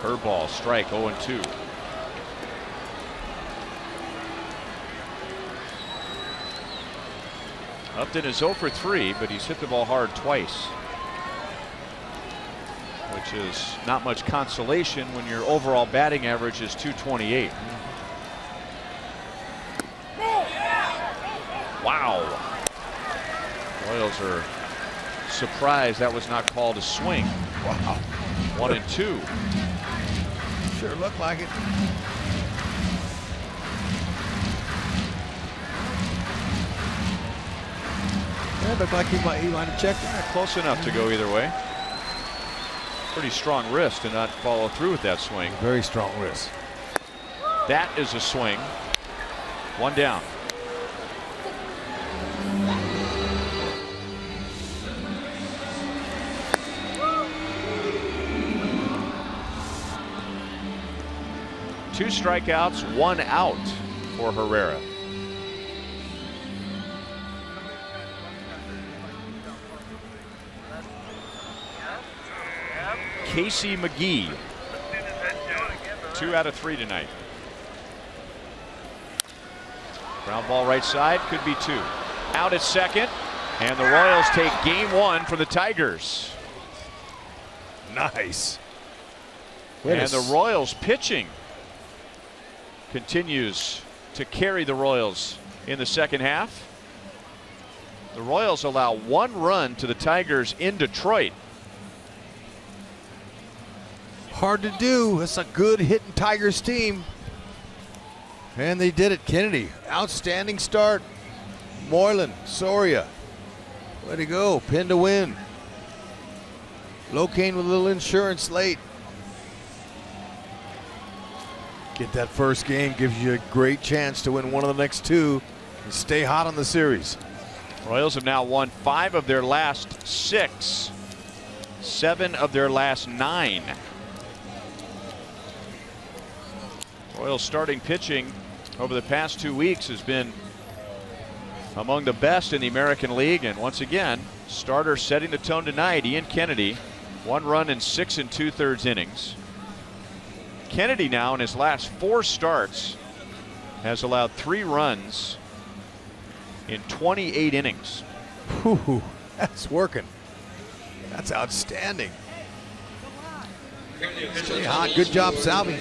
Curveball, strike, 0 and 2. Upton is 0 for 3, but he's hit the ball hard twice, which is not much consolation when your overall batting average is .228. Wow. Royals are surprised that was not called a swing. Wow. 1 and 2. Sure looked like it. It looked like he might have checked it. Close enough to go either way. Pretty strong wrist to not follow through with that swing. Very strong wrist. That is a swing. 1 down. Two strikeouts, 1 out for Herrera. Casey McGee, 2 out of 3 tonight. Ground ball right side, could be 2. Out at second, and the Royals take game 1 for the Tigers. Nice. And the Royals pitching continues to carry the Royals in the second half. The Royals allow 1 run to the Tigers in Detroit. Hard to do. It's a good hitting Tigers team. And they did it. Kennedy, outstanding start. Moylan, Soria, way to go. Pin to win. Locane with a little insurance late. Get that first game, gives you a great chance to win one of the next two and stay hot on the series. Royals have now won 5 of their last 6, 7 of their last 9. Royals starting pitching over the past 2 weeks has been among the best in the American League, and once again, starter setting the tone tonight, Ian Kennedy, 1 run in 6 2/3 innings. Kennedy now in his last 4 starts has allowed 3 runs in 28 innings. Whew, that's working. That's outstanding. Stay hot. Good job, Salvi.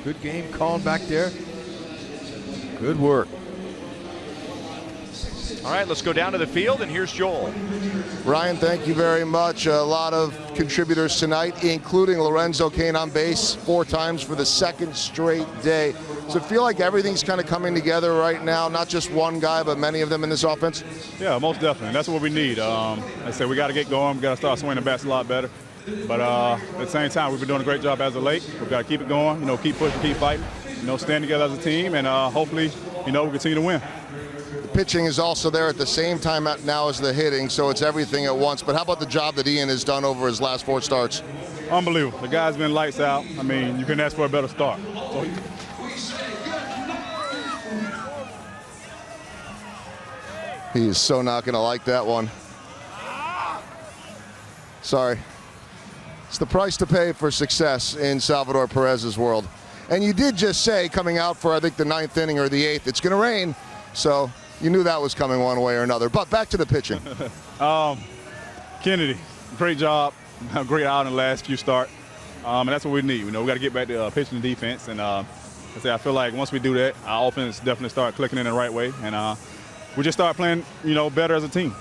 Good game calling back there. Good work. All right, let's go down to the field, and here's Joel. Ryan, thank you very much. A lot of contributors tonight, including Lorenzo Cain on base 4 times for the 2nd straight day. Does it feel like everything's kind of coming together right now? Not just one guy, but many of them in this offense? Yeah, most definitely. That's what we need. Like I said, we got to get going. We got to start swinging the bats a lot better. But at the same time, we've been doing a great job as of late. We've got to keep it going, keep pushing, keep fighting, stand together as a team, and hopefully, we continue to win. The pitching is also there at the same time now as the hitting, so it's everything at once. But how about the job that Ian has done over his last 4 starts? Unbelievable. The guy's been lights out. I mean, you couldn't ask for a better start. He is so not going to like that one. Sorry. It's the price to pay for success in Salvador Perez's world. And you did just say, coming out for, I think, the 9th inning or the 8th, it's going to rain. So you knew that was coming one way or another. But back to the pitching. Kennedy, great job. Great out in the last few starts. And that's what we need. We got to get back to pitching and defense. And I feel like once we do that, our offense definitely start clicking in the right way. And we just start playing, better as a team.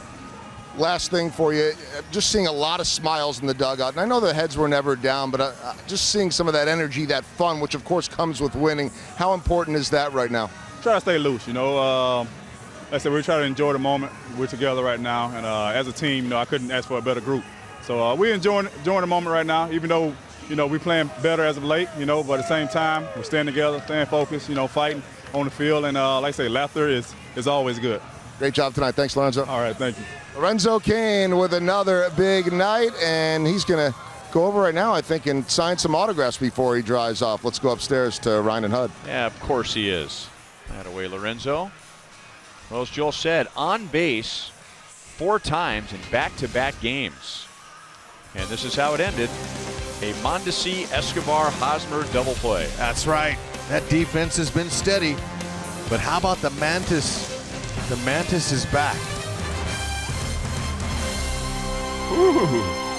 Last thing for you, just seeing a lot of smiles in the dugout. And I know the heads were never down, but just seeing some of that energy, that fun, which of course comes with winning. How important is that right now? Try to stay loose, Like I said, we try to enjoy the moment. We're together right now. And as a team, I couldn't ask for a better group. So we're enjoying the moment right now, even though, we're playing better as of late, but at the same time, we're staying together, staying focused, fighting on the field. And like I say, laughter is always good. Great job tonight. Thanks, Lorenzo. All right, thank you. Lorenzo Cain with another big night, and he's going to go over right now, I think, and sign some autographs before he drives off. Let's go upstairs to Ryan and Hud. Yeah, of course he is. That away, Lorenzo. Well, as Joel said, on base 4 times in back-to-back games. And this is how it ended. A Mondesi, Escobar, Hosmer double play. That's right. That defense has been steady. But how about the Mantis? The Mantis is back. Ooh.